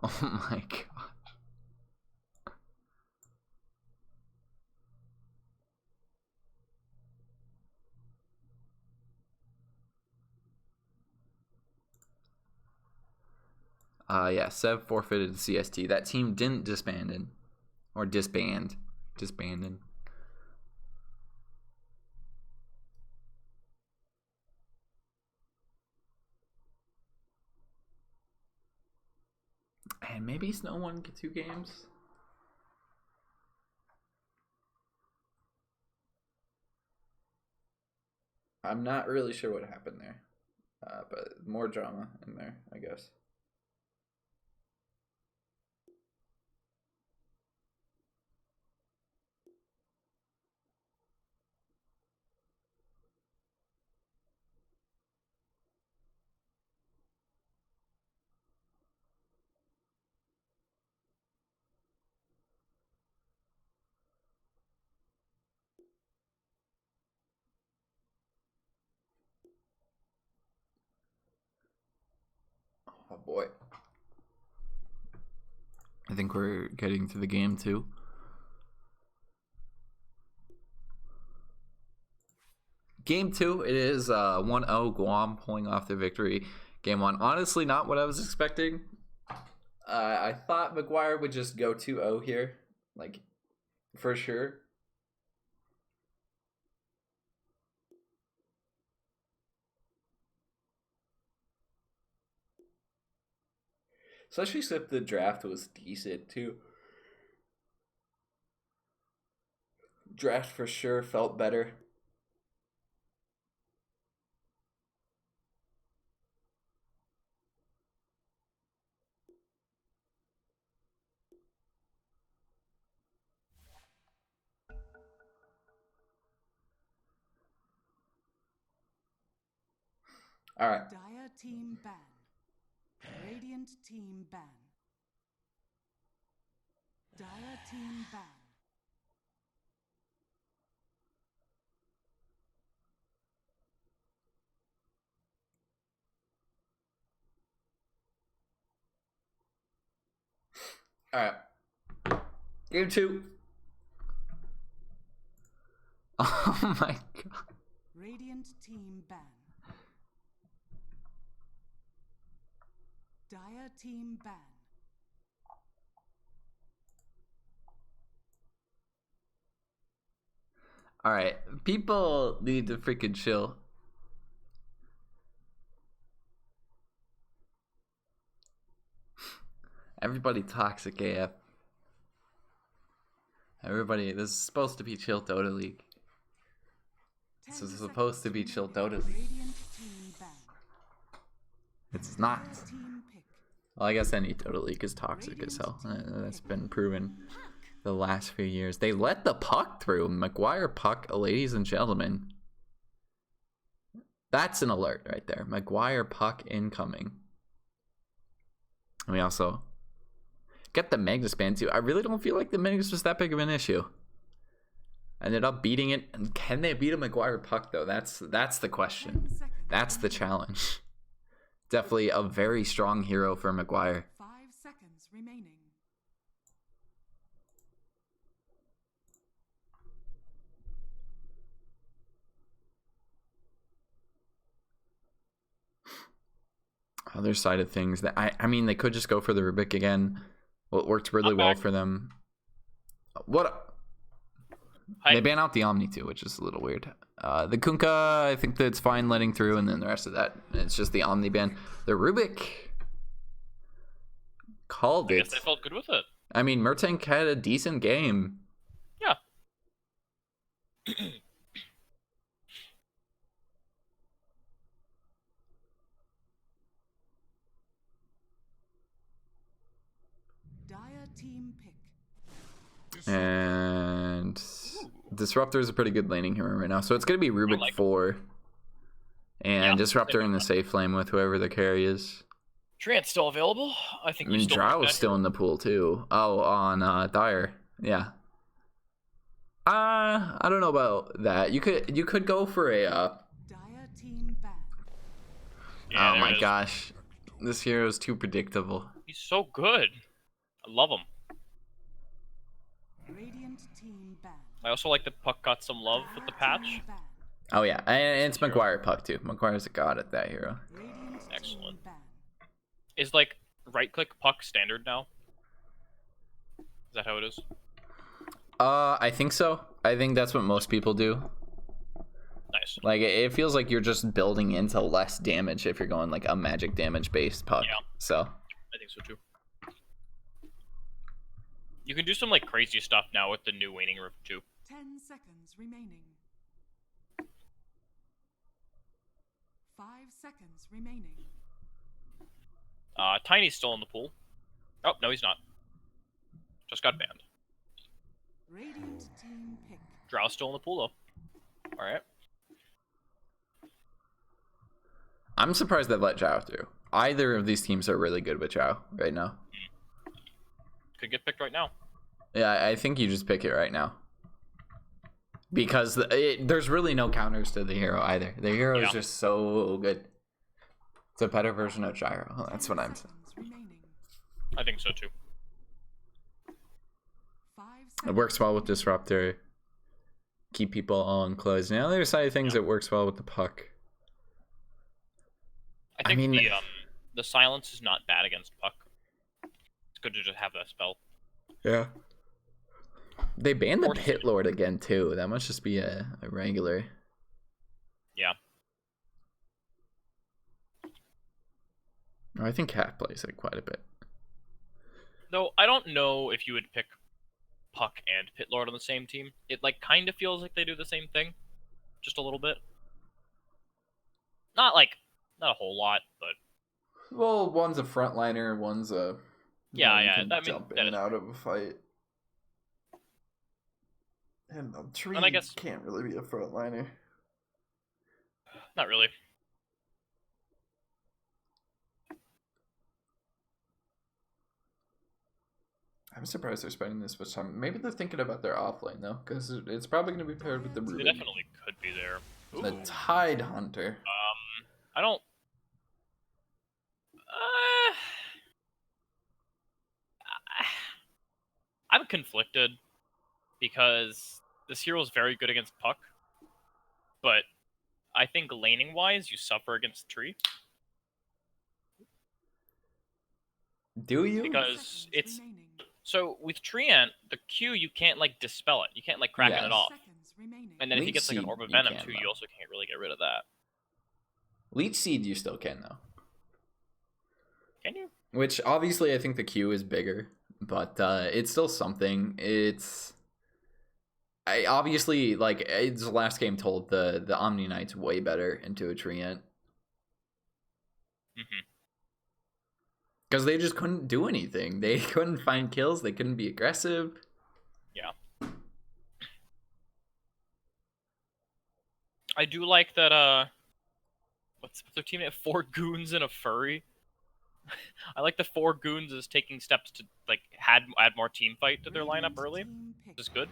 Oh my god. Yeah, Sev forfeited CST. That team didn't disbanded. Or disbanded. And maybe Snow won 2 games. I'm not really sure what happened there. But more drama in there, I guess. Oh boy. I think we're getting to the game too. Game 2, it is 1-0 Guam pulling off the victory. Game 1, honestly, not what I was expecting. I thought MxGuire would just go 2-0 here. Like, For sure. Especially since the draft was decent too. Draft for sure felt better. All right. Dire team ban. Radiant team ban. Dire team ban. All right. Game 2. Oh my god. Radiant team ban. Dire team ban. All right. People need to freaking chill. Everybody toxic AF. Everybody, this is supposed to be chill Dota League. This is supposed to be chill Dota League. Radiant team ban. It's not. Dire team pick. Well, I guess any Dota League is toxic as hell. That's been proven the last few years. They let the puck through. MxGuire puck, ladies and gentlemen. That's an alert right there. MxGuire puck incoming. And we also get the Magnus ban too. I really don't feel like the Magnus was that big of an issue. Ended up beating it. And can they beat a MxGuire puck though? That's the question. That's the challenge. Definitely a very strong hero for MxGuire. 5 seconds remaining. Other side of things that I mean they could just go for the Rubik again. Well, it worked really well for them. What? Hi. They ban out the Omni too, which is a little weird. The Kunkka, I think that's fine letting through, and then the rest of that, it's just the Omni ban. The Rubik called I it. guess I felt good with it. I mean, Mertank had a decent game. Yeah. Dire team pick. And Disruptor is a pretty good laning hero right now. So it's going to be Rubik like 4. And Yeah, Disruptor in the safe flame with whoever the carry is. Trant's still available. I I think you mean, still Drow pick is that still hero. in the pool too. Oh, on Dire. Yeah. I don't know about that. You could go for a Dire team ban. Yeah, oh there my it is. gosh. This hero is too predictable. He's so good. I love him. Radiant team ban. I also like that Puck got some love with the patch. Team ban. Oh yeah, and it's MxGuire puck too. MxGuire's a god at that hero. Radiant Excellent. team ban. Is like right click Puck standard now? Is that how it is? I think so. I think that's what most people do. Nice. Like it feels like you're just building into less damage if you're going like a magic damage based puck. Yeah. So I think so too. You can do some like crazy stuff now with the new Waning Rift too. 10 seconds remaining. 5 seconds remaining. Tiny's still in the pool. Oh, no, he's not. Just got banned. Radiant team pick. Drow's still in the pool though. Alright. I'm surprised they let Zhao through. Either of these teams are really good with Zhao right now. Could get picked right now. Yeah, I think you just pick it right now. Because there's really no counters to the hero either. The hero is Yeah. just so good. It's a better version of Gyro. That's what 10 I'm saying. seconds remaining. I think so too. 5 It seconds. works well with Disruptor. Keep people all enclosed. And the other side of things, it works well with the puck. I think mean- the silence is not bad against Puck. It's good to just have that spell. Yeah. They banned the Forces Pit Lord again too. That must just be a regular. Yeah. I think Cat plays it quite a bit. Though I don't know if you would pick Puck and Pit Lord on the same team. It like kind of feels like they do the same thing, just a little bit. Not a whole lot, but Well, one's a frontliner, one's a yeah, you yeah. can I mean, jump in that and is out true. of a fight. And a tree And I guess can't really be a frontliner. not really. I'm surprised they're spending this much time. Maybe they're thinking about their offlane though, because it's probably going to be paired with the They Ruben. definitely could be there. The Ooh. Tide Hunter. I don't. I'm conflicted because this hero is very good against Puck, but I think laning wise, you suffer against Tree Do you? because it's so with Treant, the Q you can't like dispel it. You can't like crack Yes. it off. Seconds remaining. And then if he Leech gets like an Seed, Orb of you Venom can, too, though. you also can't really get rid of that. Leech Seed you still can though. Can you? Which obviously I think the Q is bigger, but it's still something. I obviously like it's the last game told the Omni Knight's way better into a Treant. Mm-hmm. Because they just couldn't do anything. They couldn't find kills. They couldn't be aggressive. Yeah. I do like that. What's their teammate? 4 goons and a furry. I like the 4 goons is taking steps to like add more team fight to their lineup early. Which is good.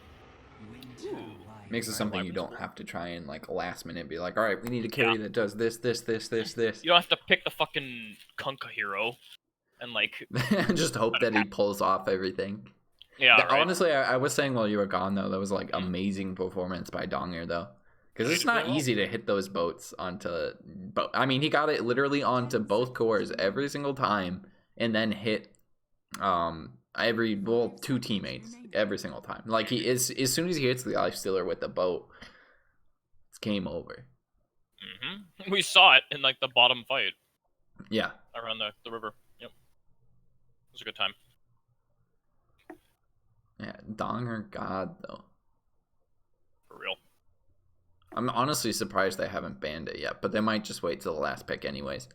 Makes it something you don't have to try and like last minute be like, all right, we need a Yeah. carry that does this. You don't have to pick the fucking Kunkka hero and like Just hope that he pulls off everything. yeah. Right. Honestly, I was saying while you were gone though, that was like amazing performance by Donger though, because it's not easy to hit those boats onto. I mean, he got it literally onto both cores every single time, and then hit two teammates every single time. Like he is as soon as he hits the life stealer with the boat, it's game over. Mm-hmm. We saw it in like the bottom fight. Yeah. Around the river. Yep. It was a good time. Yeah, Donger God though. For real. I'm honestly surprised they haven't banned it yet, but they might just wait till the last pick anyways.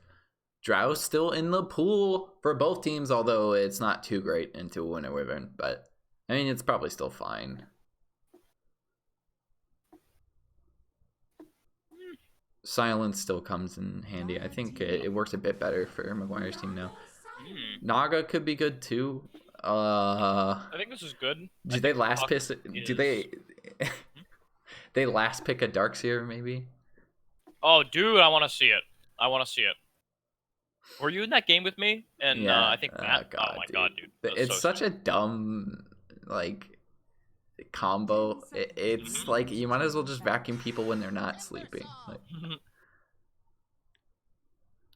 Drow's still in the pool for both teams, although it's not too great into Winter Wyvern, but I mean it's probably still fine. Silence still comes in handy. I think it works a bit better for MxGuire's team now. Naga could be good too. I think this is good. Do they last pick? Do they? They last pick a Darkseer maybe? Oh, dude, I want to see it. Were you in that game with me? And Yeah. I think Matt. God, oh my god, dude. It's such a dumb like combo. It's like you might as well just vacuum people when they're not sleeping. Like,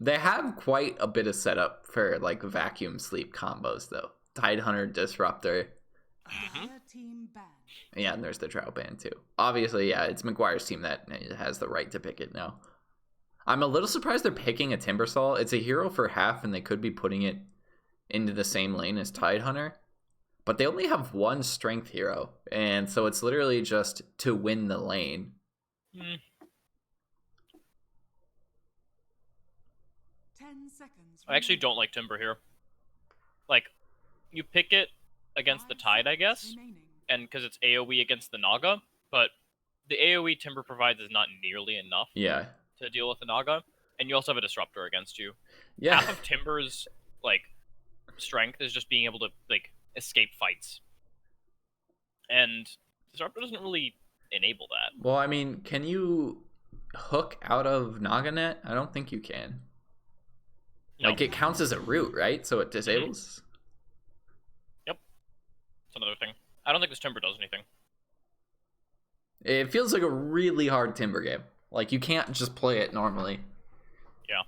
they have quite a bit of setup for like vacuum sleep combos though. Tidehunter, Disruptor. Team banned. Yeah, and there's the Drow band too. Obviously, yeah, it's MxGuire's team that has the right to pick it now. I'm a little surprised they're picking a Timbersaw. It's a hero for half, and they could be putting it into the same lane as Tidehunter. But they only have one strength hero, and so it's literally just to win the lane. 10 seconds. I actually don't like Timber here. Like, you pick it against the Tide, I guess, and because it's AoE against the Naga, but the AoE Timber provides is not nearly enough Yeah. to deal with the Naga, and you also have a Disruptor against you. Yeah. Half of Timber's like strength is just being able to like escape fights, and Disruptor doesn't really enable that. Well, I mean, can you hook out of Naganet? I don't think you can. No. Like, it counts as a root, right? So it disables? Yep. It's another thing. I don't think this Timber does anything. It feels like a really hard Timber game. Like, you can't just play it normally. Yeah.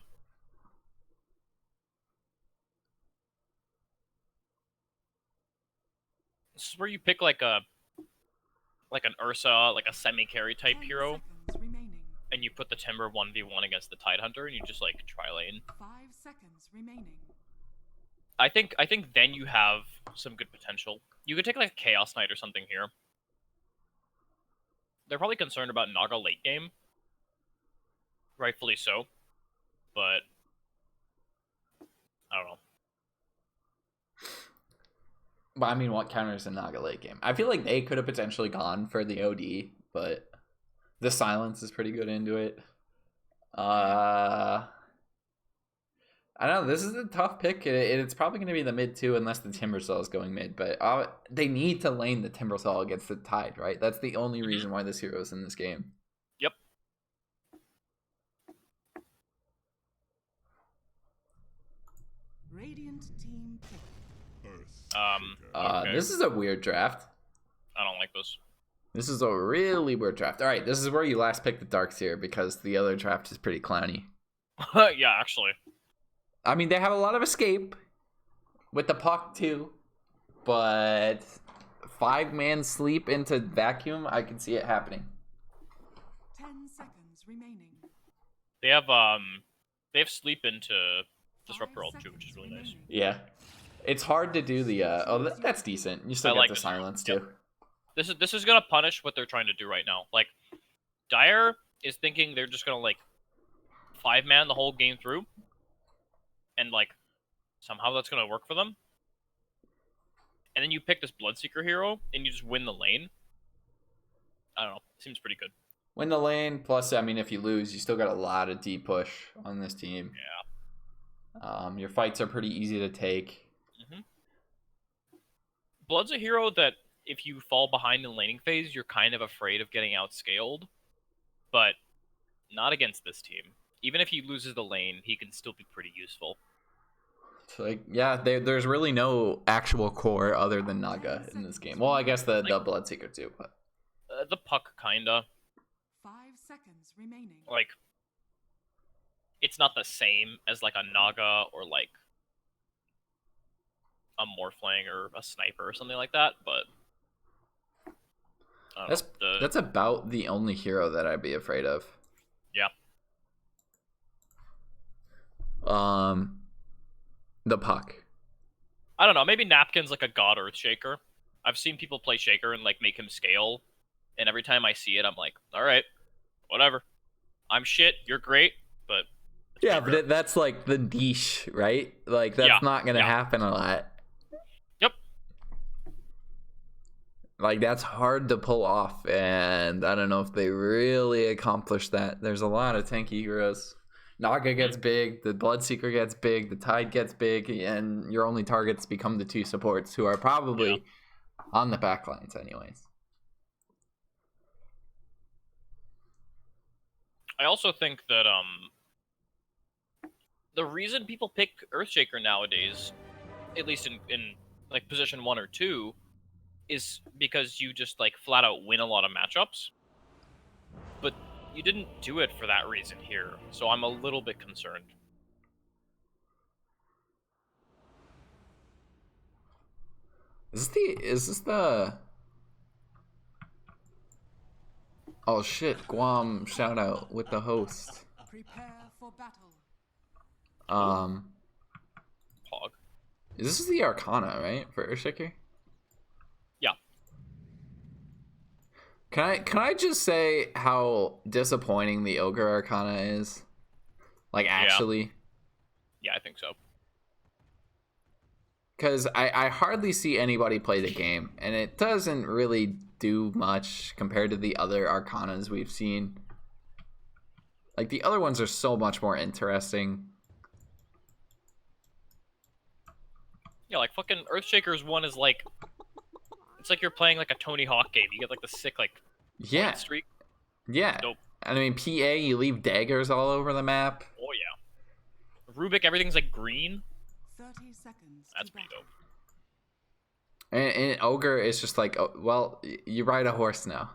This is where you pick like a like an Ursa, like a semi-carry type 10 hero, seconds remaining. and you put the Timber 1v1 against the Tide Hunter, and you just like tri-lane. 5 seconds remaining. I think then you have some good potential. You could take like a Chaos Knight or something here. They're probably concerned about Naga late game. Rightfully so. But I don't know. But I mean, what counters a Naga late game? I feel like they could have potentially gone for the OD, but the silence is pretty good into it. I don't know. This is a tough pick. It's probably going to be the mid 2 unless the Timbersaw is going mid. But they need to lane the Timbersaw against the Tide, right? That's the only reason why this hero is in this game. Yep. Radiant team pick. Okay. This is a weird draft. I don't like this. This is a really weird draft. All right, this is where you last pick the Darks here because the other draft is pretty clowny. Yeah, actually. I mean, they have a lot of escape with the puck too, but 5-man sleep into vacuum, I can see it happening. 10 seconds remaining. They have sleep into Disruptor ult too, which is really nice. Yeah, it's hard to do the. That's decent. You still I get like the this silence hero. too. Yep. This is gonna punish what they're trying to do right now. Like, Dire is thinking they're just gonna like 5-man the whole game through, and like somehow that's gonna work for them. And then you pick this Bloodseeker hero and you just win the lane. I don't know. Seems pretty good. Win the lane. Plus, I mean, if you lose, you still got a lot of deep push on this team. Yeah. Your fights are pretty easy to take. Blood's a hero that if you fall behind in laning phase, you're kind of afraid of getting outscaled, but not against this team. Even if he loses the lane, he can still be pretty useful. So, like, yeah, there's really no actual core other than Naga in this game. Well, I guess the Bloodseeker too, but The puck kinda 5 seconds remaining. like it's not the same as like a Naga or like a Morphling or a Sniper or something like that, but I don't know. that's about the only hero that I'd be afraid of. Yeah. The puck. I don't know. Maybe Napkin's like a God Earthshaker. I've seen people play Shaker and like make him scale, and every time I see it, I'm like, all right, whatever. I'm shit. You're great, but Yeah, but that's like the niche, right? Like that's not gonna happen a lot. Yep. Like that's hard to pull off, and I don't know if they really accomplish that. There's a lot of tanky heroes. Naga gets big, the Bloodseeker gets big, the Tide gets big, and your only targets become the 2 supports who are probably on the back lines anyways. I also think that the reason people pick Earthshaker nowadays, at least in like position 1 or 2, is because you just like flat out win a lot of matchups. But you didn't do it for that reason here, so I'm a little bit concerned. Is this the Oh shit, Guam shout out with the host. Prepare for battle. Pog. This is the Arcana, right? For Earthshaker? Yeah. Can I just say how disappointing the Ogre Arcana is? Like actually? Yeah, I think so. Because I hardly see anybody play the game, and it doesn't really do much compared to the other Arcanas we've seen. Like, the other ones are so much more interesting. Yeah, like fucking Earthshaker's one is like, it's like you're playing like a Tony Hawk game. You get like the sick like Yeah. point streak. Yeah. Dope. And I mean, PA, you leave daggers all over the map. Oh yeah. Rubik, everything's like green. 30 seconds. That's to pretty battle. dope. And Ogre is just like, oh, well, you ride a horse now.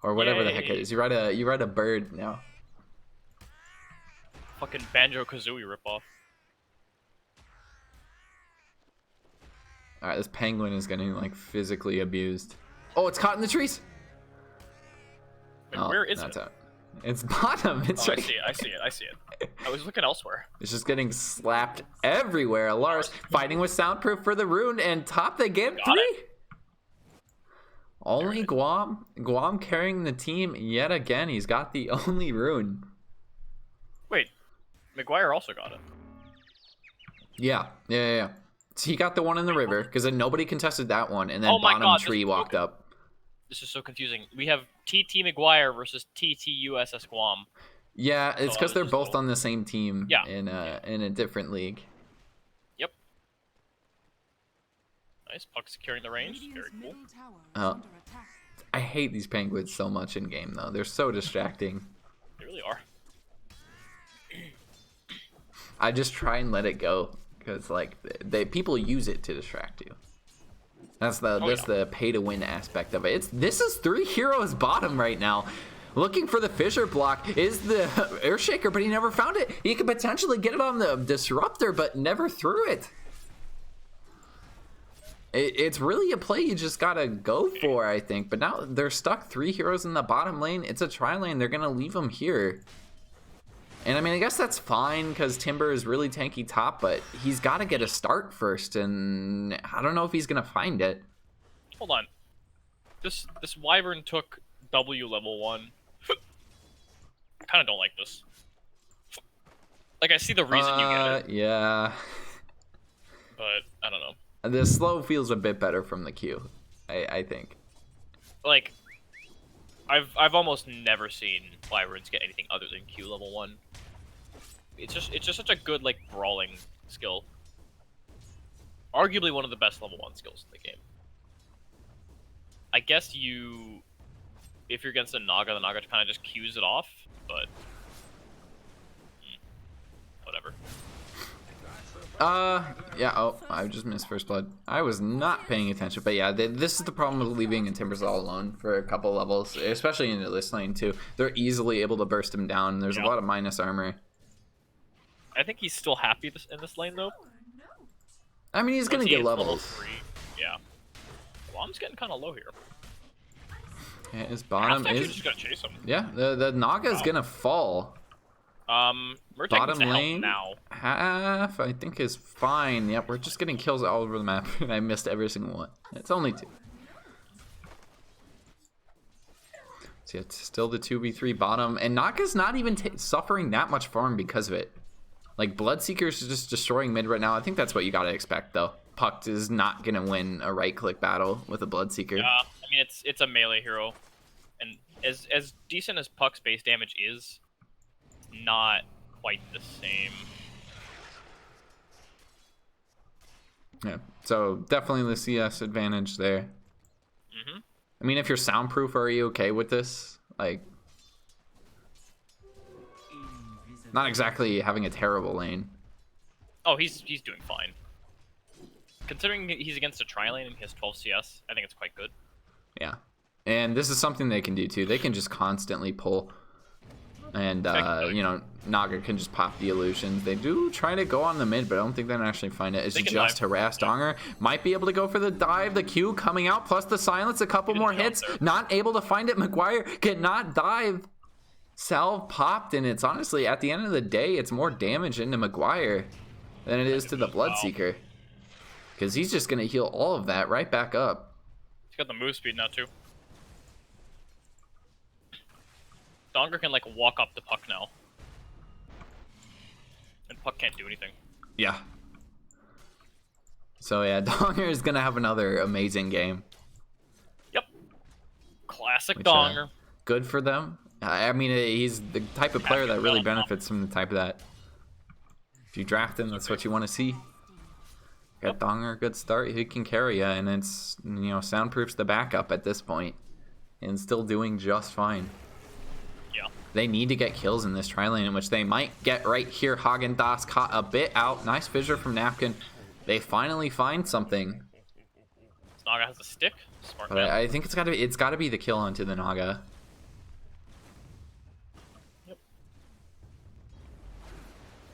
Or whatever the heck it is. You ride a bird now. Fucking Banjo-Kazooie ripoff. Alright, this penguin is getting, like, physically abused. Oh, it's caught in the trees! Like, where is that's it? out. It's bottom. It's Oh, right. I see it. I was looking elsewhere. It's just getting slapped everywhere. Lars fighting with Soundproof for the rune, and top they get Got 3. it. Only Guam carrying the team yet again. He's got the only rune. Wait, MxGuire also got it. Yeah. So he got the one in the river because then nobody contested that one, and then Oh my bottom God, tree walked up. This is so confusing. We have TT MxGuire versus TT USSGuam. Yeah, it's So because I they're was both just on the same team. Yeah. In a different league. Yep. Nice. Puck securing the range. Very Radiant's cool. middle tower is Oh. under attack. I hate these penguins so much in game though. They're so distracting. They really are. I just try and let it go because like people use it to distract you. That's the pay to win aspect of it. This is 3 heroes bottom right now. Looking for the fissure block is the Earthshaker, but he never found it. He could potentially get it on the disruptor, but never threw it. It's really a play you just gotta go for, I think. But now they're stuck 3 heroes in the bottom lane. It's a tri lane. They're gonna leave him here. And I mean, I guess that's fine because Timber is really tanky top, but he's got to get a start first, and I don't know if he's gonna find it. Hold on. This Wyvern took W level 1. I kind of don't like this. Like, I see the reason you get it, Yeah. but I don't know. The slow feels a bit better from the Q, I think. Like, I've almost never seen Wyverns get anything other than Q level 1. It's just such a good, like, brawling skill. Arguably one of the best level 1 skills in the game. I guess if you're against the Naga kind of just Qs it off, but whatever. Yeah, oh, I just missed first blood. I was not paying attention, but yeah, this is the problem with leaving and Timbers all alone for a couple levels, especially in this lane too. They're easily able to burst him down. There's a lot of minus armor. I think he's still happy in this lane, though. I mean, he's gonna get Level levels. 3. Yeah. Well, I'm just getting kind of low here. Yeah, his I'm bottom actually is... just gonna chase him. Yeah, the Naga is gonna fall. Murtec Bottom needs to help lane now. half I think is fine. Yep, we're just getting kills all over the map, and I missed every single one. It's only 2. So yeah, it's still the 2v3 bottom, and Naga's not even suffering that much farm because of it. Like, Bloodseeker's just destroying mid right now. I think that's what you gotta expect, though. Puck is not gonna win a right-click battle with a Bloodseeker. Yeah, I mean it's a melee hero, and as decent as Puck's base damage is, not quite the same. Yeah, so definitely the CS advantage there. Mm-hmm. I mean, if you're soundproof, are you okay with this? Like, not exactly having a terrible lane. Oh, he's doing fine. Considering he's against a tri-lane and he has 12 CS, I think it's quite good. Yeah, and this is something they can do too. They can just constantly pull, and you know, Naga can just pop the illusions. They do try to go on the mid, but I don't think they can actually find it. It's They can just dive. harass Donger. Might be able to go for the dive. The Q coming out, plus the silence. A couple Good more jump hits. there. Not able to find it. MxGuire cannot dive. Salve popped, and it's honestly, at the end of the day, it's more damage into MxGuire than it is to the Bloodseeker. Because he's just going to heal all of that right back up. He's got the move speed now too. Donger can like walk up the Puck now, and Puck can't do anything. Yeah. So yeah, Donger is going to have another amazing game. Yep. Classic Which, Donger. Good for them. I mean, he's the type of player that really benefits from the type of that. If you draft him, that's what you want to see. Got Donger, good start. He can carry you, and it's, you know, soundproof's the backup at this point, and still doing just fine. Yeah. They need to get kills in this tri-lane, in which they might get right here. Hagen-Dazs caught a bit out. Nice fissure from Napkin. They finally find something. Naga has a stick. Smart But man. I think it's gotta be the kill onto the Naga. Yep.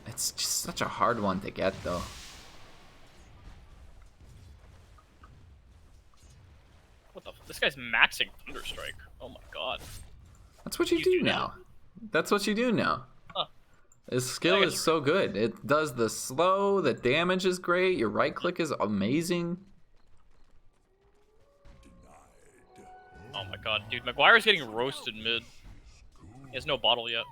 It's just such a hard one to get, though. What the? This guy's maxing Thunderstrike. Oh my god. That's what you do now. That's what you do now. Huh. His skill is so good. It does the slow, the damage is great, your right click is amazing. Oh my god, dude, MxGuire's getting roasted mid. He has no bottle yet.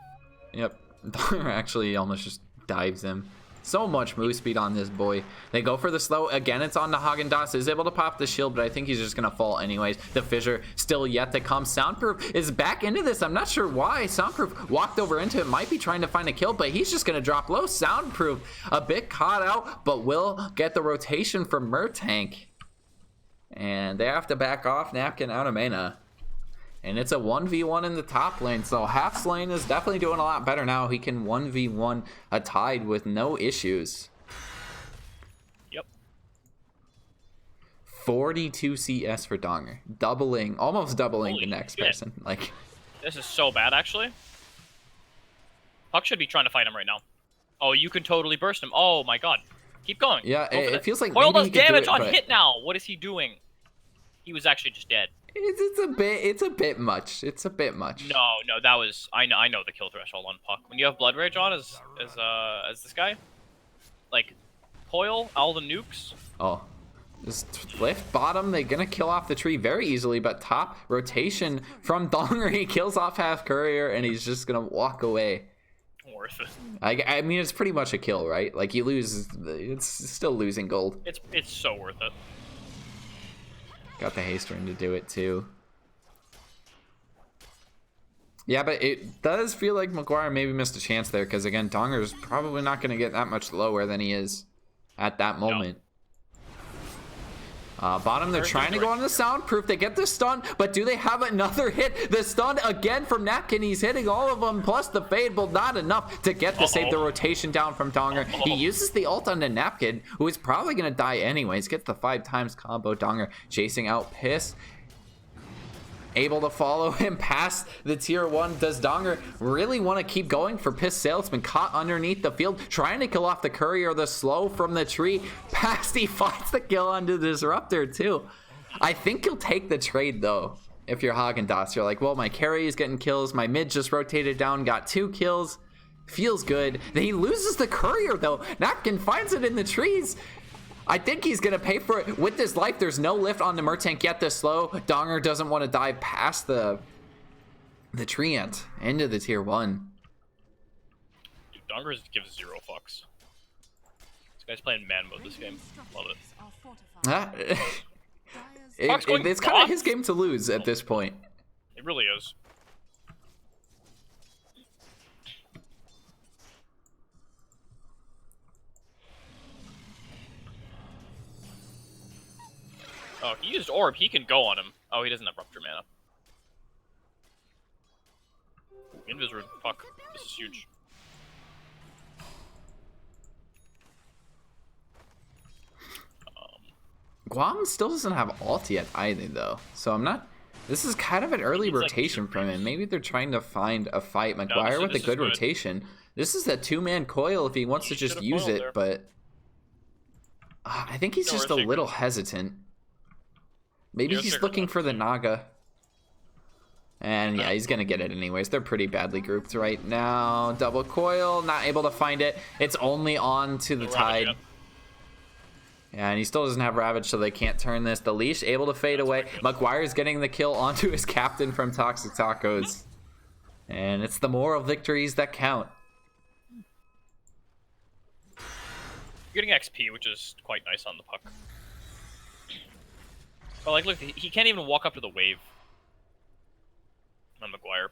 Yep. Donger actually almost just dives him. So much move speed on this boy. They go for the slow. Again, it's on to Haagen-Dazs. Is able to pop the shield, but I think he's just going to fall anyways. The fissure still yet to come. Soundproof is back into this. I'm not sure why. Soundproof walked over into it. Might be trying to find a kill, but he's just going to drop low. Soundproof a bit caught out, but will get the rotation from Mertank. And they have to back off. Napkin out of mana. And it's a 1v1 in the top lane, so Half Lane is definitely doing a lot better now. He can 1v1 a Tide with no issues. Yep. 42 CS for Donger. Doubling, almost doubling Holy the next shit. person. Like, This is so bad, actually. Puck should be trying to fight him right now. Oh, you can totally burst him. Oh my god. Keep going. yeah, Go for it feels like Coil maybe does he could do damage it, on but hit now. What is he doing? He was actually just dead. it's a bit much. It's a bit much. No, that was I know the kill threshold on Puck. When you have Blood Rage on as this guy, like Coil, all the nukes. Oh. Just lift bottom, they're gonna kill off the tree very easily, but top rotation from Donger, he kills off Half Courier and he's just gonna walk away. Worth it. I mean, it's pretty much a kill, right? Like, you lose, it's still losing gold. It's so worth it. Got the haste ring to do it too. Yeah, but it does feel like MxGuire maybe missed a chance there, because again, Donger's probably not going to get that much lower than he is at that moment. Bottom, they're trying to go on the soundproof. They get the stun, but do they have another hit? The stun again from Napkin. He's hitting all of them, plus the fade, but not enough to get to save the rotation down from Donger. He uses the ult on the Napkin, who is probably going to die anyways. Gets the 5x combo. Donger chasing out Piss. Able to follow him past the tier 1. Does Donger really want to keep going for Piss Salesman? Caught underneath the field, trying to kill off the courier. The slow from the tree. Past, he finds the kill onto the Disruptor too. I think you'll take the trade though. If you're Haagen-Dazs, you're like, well, my carry is getting kills. My mid just rotated down, got 2 kills. Feels good. He loses the courier though. Napkin finds it in the trees. I think he's going to pay for it with this life. There's no lift on the Mertank yet this slow. Donger doesn't want to dive past the treant into the tier 1. Dude, Donger gives 0 fucks. This guy's playing man mode this game. Love it. It's kind of his game to lose at this point. It really is. Oh, he used Orb. He can go on him. Oh, he doesn't have Rupture mana. Ooh, Invis Rune. Fuck. This is huge. Guam still doesn't have ult yet either, though. So I'm not... This is kind of an early rotation like from him. Maybe they're trying to find a fight. MxGuire with a good rotation. This is a 2-man coil if he wants to just use it, but... I think he's just a little hesitant. Maybe he's looking for the Naga. And yeah, he's going to get it anyways. They're pretty badly grouped right now. Double coil, not able to find it. It's only on to the Tide. Yeah, and he still doesn't have Ravage, so they can't turn this. The leash able to fade away. MxGuire's getting the kill onto his captain from Toxic Tacos. And it's the moral victories that count. You're getting XP, which is quite nice on the Puck. But like, look, he can't even walk up to the wave on MxGuire.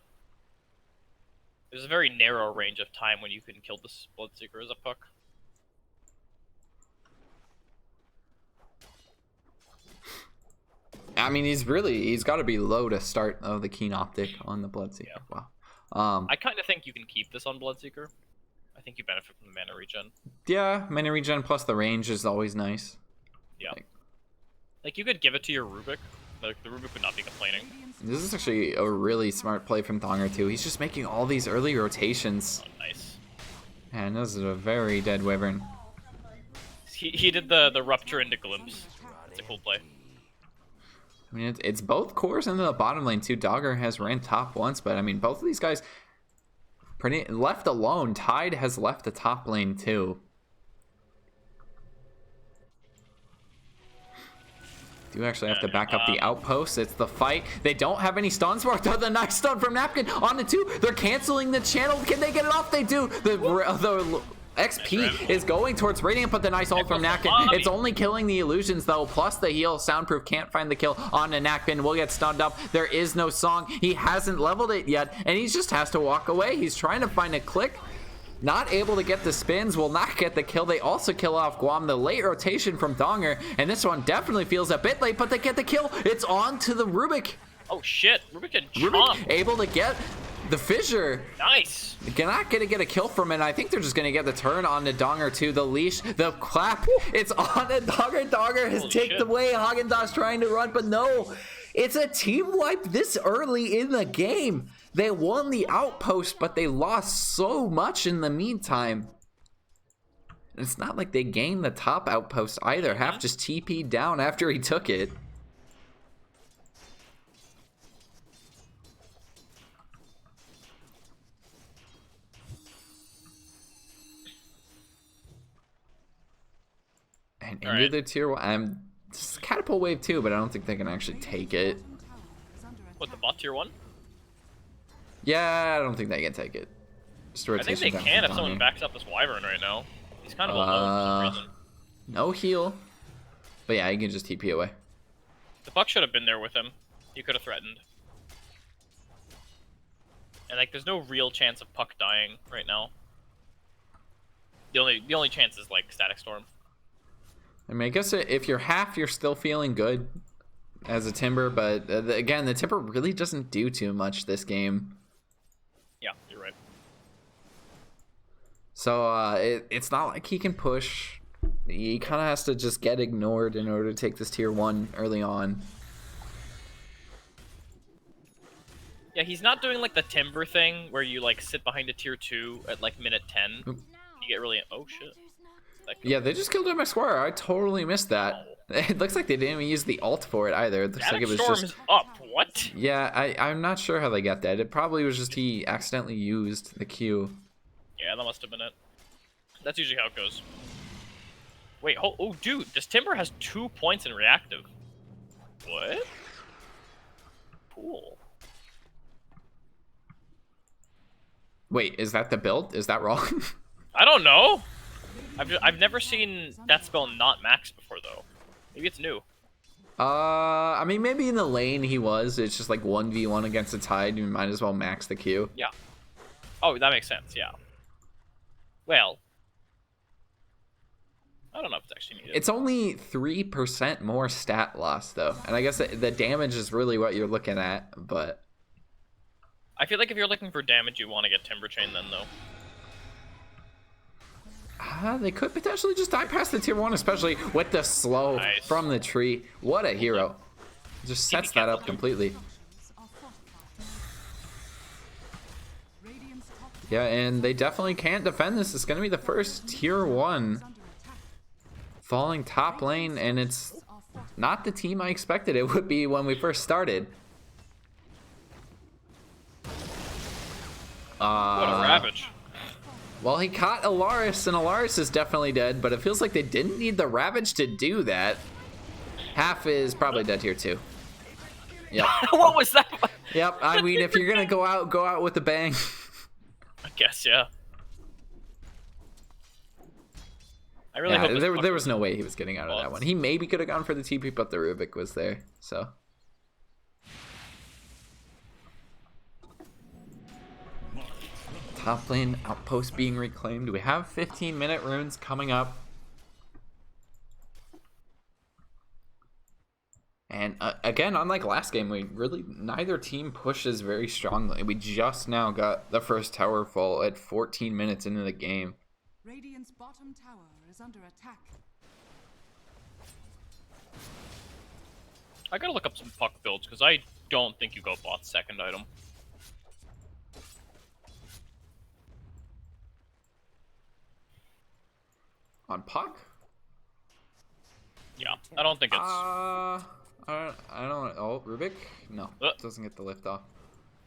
There's a very narrow range of time when you can kill this Bloodseeker as a Puck. I mean, he's got to be low to start the Keen Optic on the Bloodseeker. Yeah. Wow. I kind of think you can keep this on Bloodseeker. I think you benefit from the mana regen. Yeah, mana regen plus the range is always nice. Yeah. Like you could give it to your Rubik. Like the Rubik would not be complaining. This is actually a really smart play from Donger too. He's just making all these early rotations. Oh, nice. And this is a very dead Wyvern. He did the rupture into glimpse. It's a cool play. I mean, it's both cores into the bottom lane too. Dogger has ran top once, but I mean, both of these guys pretty left alone. Tide has left the top lane too. Do actually have to back up the outpost. It's the fight. They don't have any stuns worked. The nice stun from Napkin on the 2. They're canceling the channel. Can they get it off? They do. The XP is going towards Radiant, but the nice ult from Napkin. It's only killing the illusions though, plus the heal. Soundproof can't find the kill on the Napkin. Will get stunned up. There is no song. He hasn't leveled it yet, and he just has to walk away. He's trying to find a click. Not able to get the spins, will not get the kill. They also kill off Guam. The late rotation from Donger, and this one definitely feels a bit late, but they get the kill. It's on to the Rubik. Oh shit, Rubik can Rubik chomp. able to get the fissure. Nice. Not gonna get a kill from it. I think they're just gonna get the turn on the Donger too. The leash, the clap. It's on the Donger. Donger has taken away. Haagen-Dazs trying to run, but no. It's a team wipe this early in the game. They won the outpost, but they lost so much in the meantime. And it's not like they gained the top outpost either. Half just TP'd down after he took it. And into the tier 1. This is catapult wave 2, but I don't think they can actually take it. What, the bot tier 1? Yeah, I don't think they can take it. Just I think they can if someone backs up this Wyvern right now. He's kind of alone for some reason. No heal. But yeah, he can just TP away. The Buck should have been there with him. He could have threatened. And like, there's no real chance of Puck dying right now. The only chance is like Static Storm. I mean, I guess if you're half, you're still feeling good as a Timber, but again, the Timber really doesn't do too much this game. Yeah, you're right. So it's not like he can push. He kind of has to just get ignored in order to take this tier 1 early on. Yeah, he's not doing like the Timber thing where you like sit behind a tier 2 at like minute 10. You get really oh shit. Yeah, they just killed MxGuire. I totally missed that. It looks like they didn't even use the ult for it either. It looks like it was Storm just is up. What? Yeah, I'm not sure how they got that. It probably was just he accidentally used the Q. Yeah, that must have been it. That's usually how it goes. Wait, oh dude, this Timber has 2 points in reactive. What? Cool. Wait, is that the build? Is that wrong? I don't know. I've never seen that spell not maxed before though. Maybe it's new. I mean, maybe in the lane he was. It's just like 1v1 against the Tide. You might as well max the Q. Yeah. Oh, that makes sense. Yeah. Well, I don't know if it's actually needed. It's only 3% more stat loss though, and I guess the damage is really what you're looking at. But I feel like if you're looking for damage, you want to get Timber Chain then though. They could potentially just die past the tier 1, especially with the slow from the tree. What a hero. Just sets that up completely. Yeah, and they definitely can't defend this. It's going to be the first tier 1 falling top lane, and it's not the team I expected it would be when we first started. What a ravage. Well, he caught Alaris, and Alaris is definitely dead, but it feels like they didn't need the Ravage to do that. Half is probably dead here, too. Yep. What was that? Yep, I mean, if you're gonna go out with a bang. I guess, yeah. I really hope there was no way he was getting out of that one. He maybe could have gone for the TP, but the Rubik was there, so. Top lane outpost being reclaimed. We have 15-minute runes coming up. And again, unlike last game, neither team pushes very strongly. We just now got the first tower full at 14 minutes into the game. Radiant's bottom tower is under attack. I gotta look up some Puck builds, because I don't think you go bot second item. On Puck? Yeah, I don't think it's... I don't. Oh, Rubik? No, doesn't get the lift off.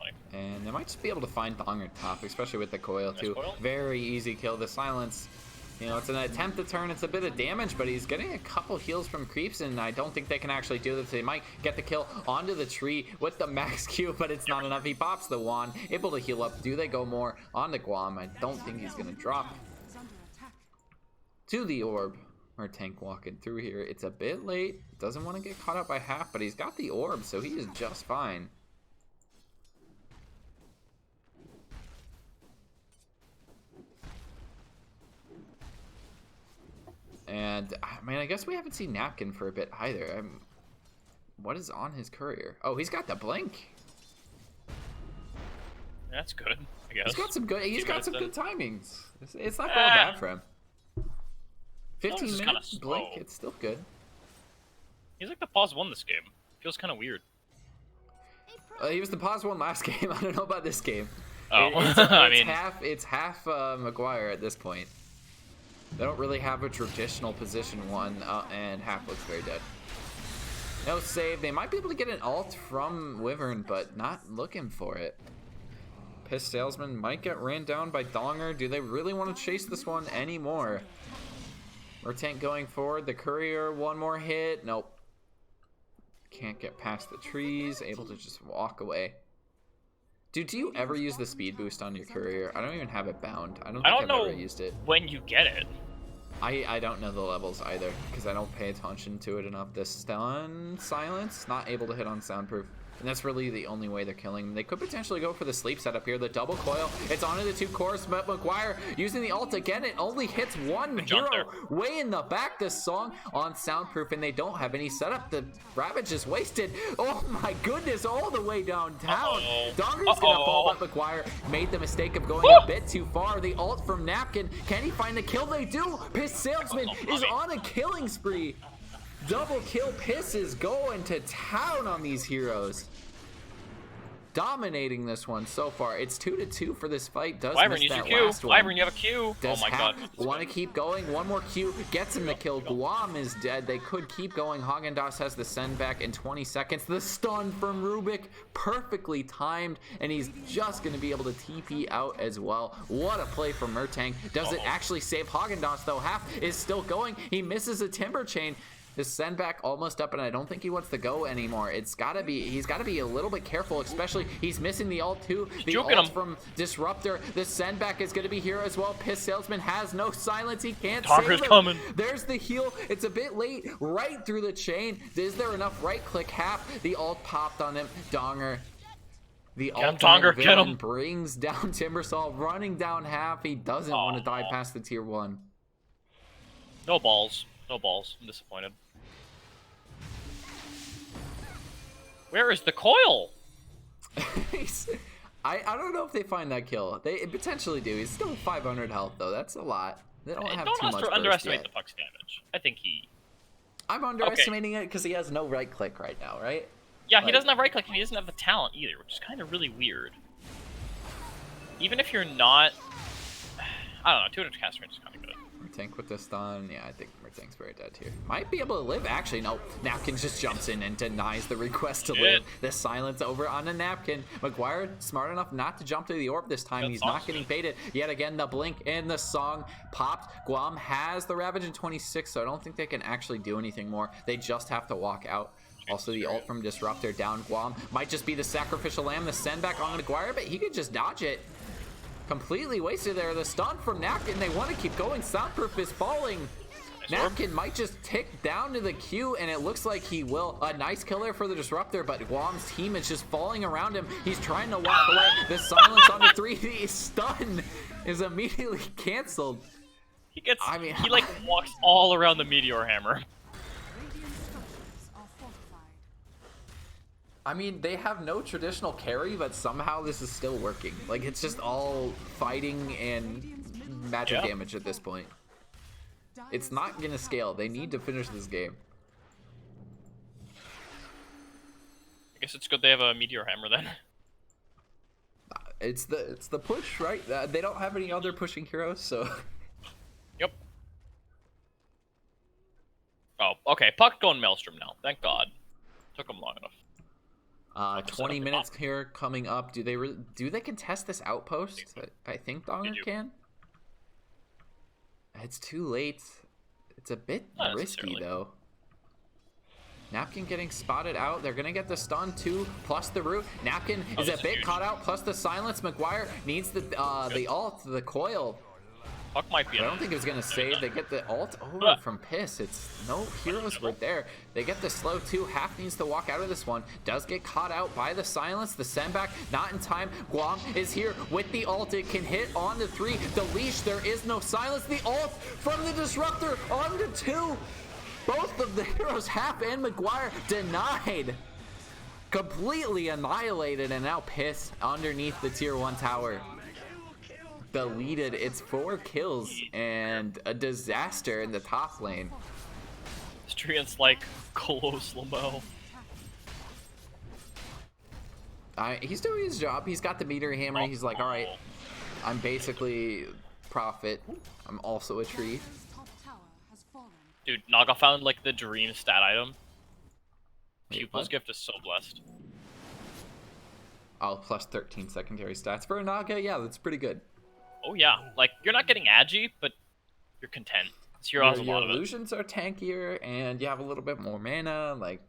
Like, And they might just be able to find Donger top, especially with the coil too. coil? Very easy kill. The silence. You know, it's an attempt to turn. It's a bit of damage, but he's getting a couple heals from creeps, and I don't think they can actually do this. They might get the kill onto the tree with the max Q, but it's not enough. He pops the wand, able to heal up. Do they go more onto Guam? I don't think he's going to drop to the orb. Or tank walking through here. It's a bit late. Doesn't want to get caught up by half, but he's got the orb, so he is just fine. And, I mean, I guess we haven't seen Napkin for a bit either. What is on his courier? Oh, he's got the blink. that's good, I guess. He's got some good timings. It's not going bad for him. 15 just minutes kinda blink, slow. it's still good. He's like the pause one this game. Feels kind of weird. He was the pause one last game. I don't know about this game. Oh, I mean, it's half MxGuire at this point. They don't really have a traditional position one, and half looks very dead. No save. They might be able to get an ult from Wyvern, but not looking for it. Piss Salesman might get ran down by Donger. Do they really want to chase this one anymore? Tank going forward. The courier, one more hit. Nope. Can't get past the trees. Able to just walk away. Dude, do you ever use the speed boost on your courier? I don't even have it bound. I don't think I've ever used it. When you get it. I don't know the levels either, because I don't pay attention to it enough. The stun silence, not able to hit on soundproof. And that's really the only way they're killing them. They could potentially go for the sleep setup here. The double coil. It's onto the two cores, but MxGuire using the ult again. It only hits one hero way in the back. The song on soundproof, and they don't have any setup. The Ravage is wasted. Oh my goodness, all the way downtown. Donger's gonna fall, but MxGuire made the mistake of going a bit too far. The ult from Napkin. Can he find the kill? They do. Piss Salesman is on a killing spree. Double kill. Piss is going to town on these heroes. Dominating this one so far. It's 2-2 for this fight. Does Wyvern, miss use that your Q. last one. Wyvern, you have a Q. Does oh my god. Want to keep going? One more Q gets him the kill. Guam is dead. They could keep going. Häagen-Dazs has the send back in 20 seconds. The stun from Rubik, perfectly timed, and he's just going to be able to TP out as well. What a play from Mertank. Does it actually save Häagen-Dazs though? Half is still going. He misses a timber chain. His send back almost up, and I don't think he wants to go anymore. He's got to be a little bit careful, especially he's missing the ult too. The ult from Disruptor. The send back is going to be here as well. Piss Salesman has no silence. He can't save him. Coming. There's the heal. It's a bit late. Right through the chain. Is there enough? Right click half. The ult popped on him. Donger. The ultimate villain brings down Timbersaw, running down half. He doesn't want to die past the tier 1. No balls. No balls. I'm disappointed. Where is the coil? I don't know if they find that kill. They potentially do. He's still 500 health though. That's a lot. They don't have too much. Don't underestimate the puck's damage. I think he. I'm underestimating it because he has no right click right now, right? Yeah, he doesn't have right click and he doesn't have the talent either, which is kind of really weird. Even if you're not, I don't know. 200 cast range is kind of good. Mertank with the stun. Yeah, I think Mertank's very dead here. Might be able to live. Actually, no. Napkin just jumps in and denies the request to live. The silence over on a Napkin. MxGuire smart enough not to jump to the orb this time. He's not getting baited. Yet again, the blink and the song popped. Guam has the Ravage in 26, so I don't think they can actually do anything more. They just have to walk out. Also, the ult from Disruptor down. Guam might just be the sacrificial lamb. The send back on MxGuire, but he could just dodge it. Completely wasted there. The stun from Napkin. They want to keep going. Soundproof is falling. Napkin might just tick down to the Q, and it looks like he will. A nice killer for the Disruptor, but Guam's team is just falling around him. He's trying to walk away. The silence on the 3D stun is immediately canceled. He gets. He like walks all around the meteor hammer. I mean, they have no traditional carry, but somehow this is still working. Like, it's just all fighting and magic damage at this point. It's not gonna scale. They need to finish this game. I guess it's good they have a meteor hammer then. It's the push, right? They don't have any other pushing heroes, so. Yep. Oh, okay. Puck going Maelstrom now. Thank God. Took them long enough. 20 minutes here coming up. Do they contest this outpost? I think Donger can. It's too late. It's a bit risky though. Napkin getting spotted out. They're gonna get the stun too, plus the root. Napkin is a bit caught out, plus the silence. MxGuire needs the ult, the coil. Puck might be. I don't think it was gonna save. They get the ult over from Piss. It's no heroes were there. They get the slow too. Half needs to walk out of this one. Does get caught out by the silence. The send back not in time. Guam is here with the ult. It can hit on the 3. The leash. There is no silence. The ult from the disruptor on the 2. Both of the heroes, Half and MxGuire, denied. Completely annihilated, and now Piss underneath the tier 1 tower. Deleted. It's 4 kills and a disaster in the top lane. Strian's like close Lamau. He's doing his job. He's got the meter hammer. He's like, all right, I'm basically Prophet. I'm also a tree. Dude, Naga found like the dream stat item. Wait, Pupil's what? gift is so blessed. Oh, plus 13 secondary stats for a Naga. Yeah, that's pretty good. Oh yeah, like you're not getting agi, but you're content. This hero has a lot of it. Illusions are tankier, and you have a little bit more mana. Like,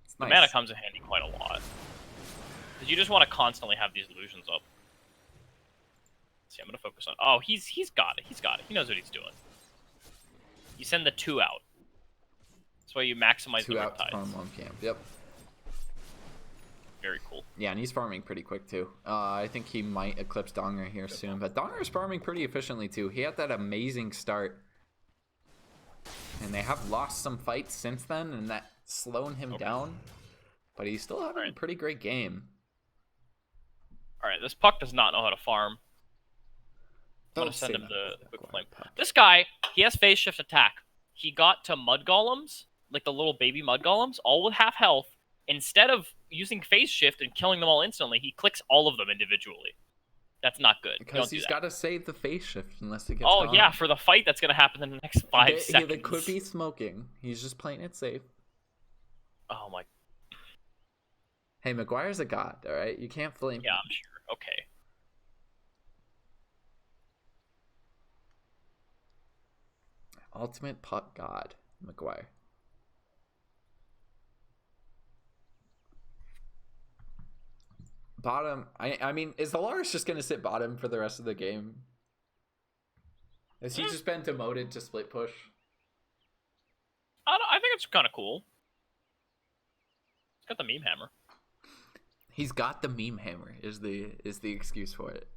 it's The nice. mana comes in handy quite a lot. Because you just want to constantly have these illusions up. See, I'm gonna focus on. Oh, he's got it. He's got it. He knows what he's doing. You send the 2 out. That's why you maximize 2 the out to riptides. farm 1 camp. Yep. Very cool. Yeah, and he's farming pretty quick too. I think he might eclipse Donger here soon, but Donger is farming pretty efficiently too. He had that amazing start, and they have lost some fights since then, and that slowing him down. But he's still having a pretty great game. All right, this Puck does not know how to farm. I'm Don't gonna send say him that the about quick flame. Puck. This guy, he has phase shift attack. He got to mud golems, like the little baby mud golems, all with half health. Instead of using phase shift and killing them all instantly, he clicks all of them individually. That's not good. Because he's got to save the phase shift unless it gets Oh gone. yeah, for the fight that's gonna happen in the next 5 seconds. They could be smoking. He's just playing it safe. Oh my. Hey, MxGuire's a god, all right? You can't flame Yeah, him. I'm sure. Okay. Ultimate puck god, MxGuire. Bottom. I mean, is the Lars just gonna sit bottom for the rest of the game? Has he just been demoted to split push? I think it's kind of cool. It's got the meme hammer. He's got the meme hammer. Is the excuse for it?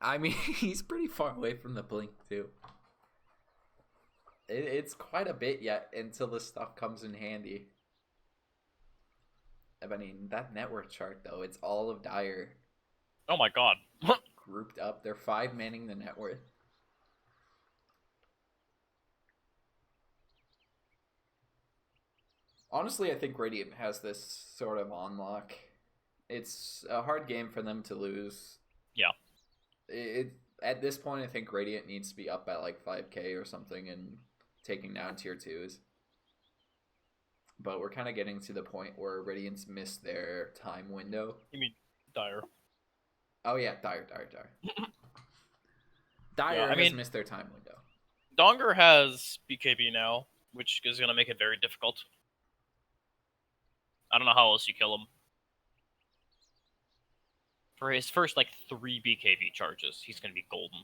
I mean, he's pretty far away from the blink too. It's quite a bit yet until this stuff comes in handy. I mean, that network chart though, it's all of Dire Oh my god. grouped up. They're 5 manning the network. Honestly, I think Radiant has this sort of on lock. It's a hard game for them to lose. Yeah. At this point, I think Radiant needs to be up by like 5k or something and taking down tier 2s. But we're kind of getting to the point where Radiant's missed their time window. You mean Dire? Oh yeah, Dire. Dire Yeah, I has mean- missed their time window. Donger has BKB now, which is gonna make it very difficult. I don't know how else you kill him. For his first like 3 BKB charges, he's gonna be golden.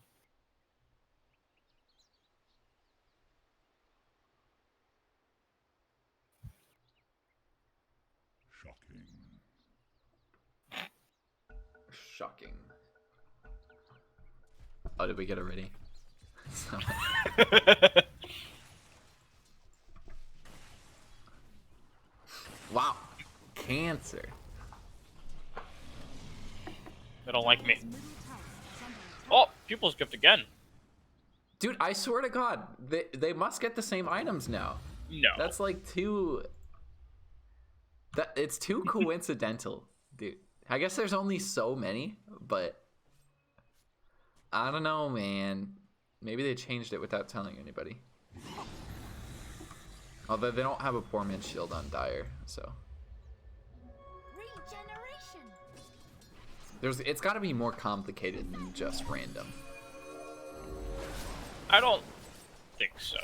Shocking. Oh, did we get it ready? Wow. Cancer. They don't like me. Oh, Pupil's gift again. Dude, I swear to God, they must get the same items now. No. That's like too... It's too coincidental, dude. I guess there's only so many, but... I don't know, man. Maybe they changed it without telling anybody. Although they don't have a poor man's shield on Dire, so. It's got to be more complicated than just random. I don't think so.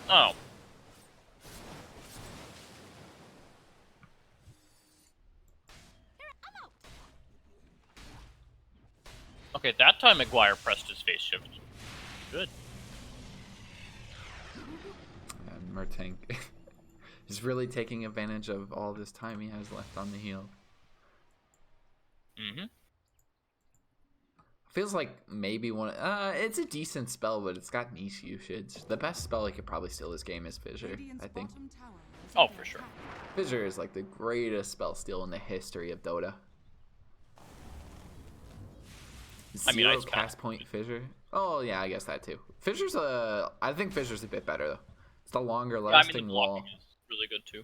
Oh. Okay, that time MxGuire pressed his face shift. Good. And Mertank is really taking advantage of all this time he has left on the heel. Mm-hmm. Feels like maybe one. It's a decent spell, but it's got niche usage. The best spell he could probably steal this game is Fissure, I think. Oh, for sure. Fissure is like the greatest spell steal in the history of Dota. Zero cast point Fissure. Oh yeah, I guess that too. Fissure's I think Fissure's a bit better though. It's the longer lasting the wall. blocking is really good too.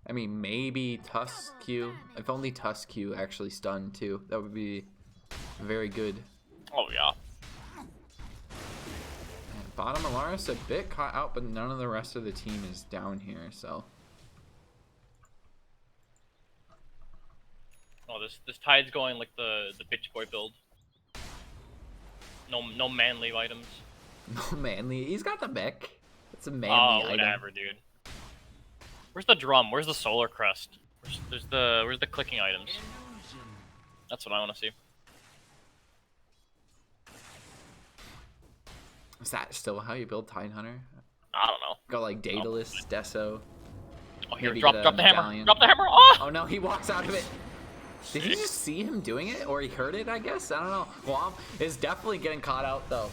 I mean, maybe Tusk Q. If only Tusk Q actually stunned too, that would be very good. Oh yeah. And bottom Alaris a bit caught out, but none of the rest of the team is down here, so. Oh, this tide's going like the bitch boy build. No manly items. No manly. He's got the mech. It's a manly Oh, item. whatever, dude. Where's the drum? Where's the solar crest? Where's the clicking items? That's what I want to see. Is that still how you build Tide Hunter? I don't know. Go like Daedalus, Deso. Oh, here, Maybe drop get a the hammer. medallion. Drop the hammer. Oh! Oh no, he walks out of it. Did he just see him doing it, or he heard it? I guess I don't know. Guam is definitely getting caught out though.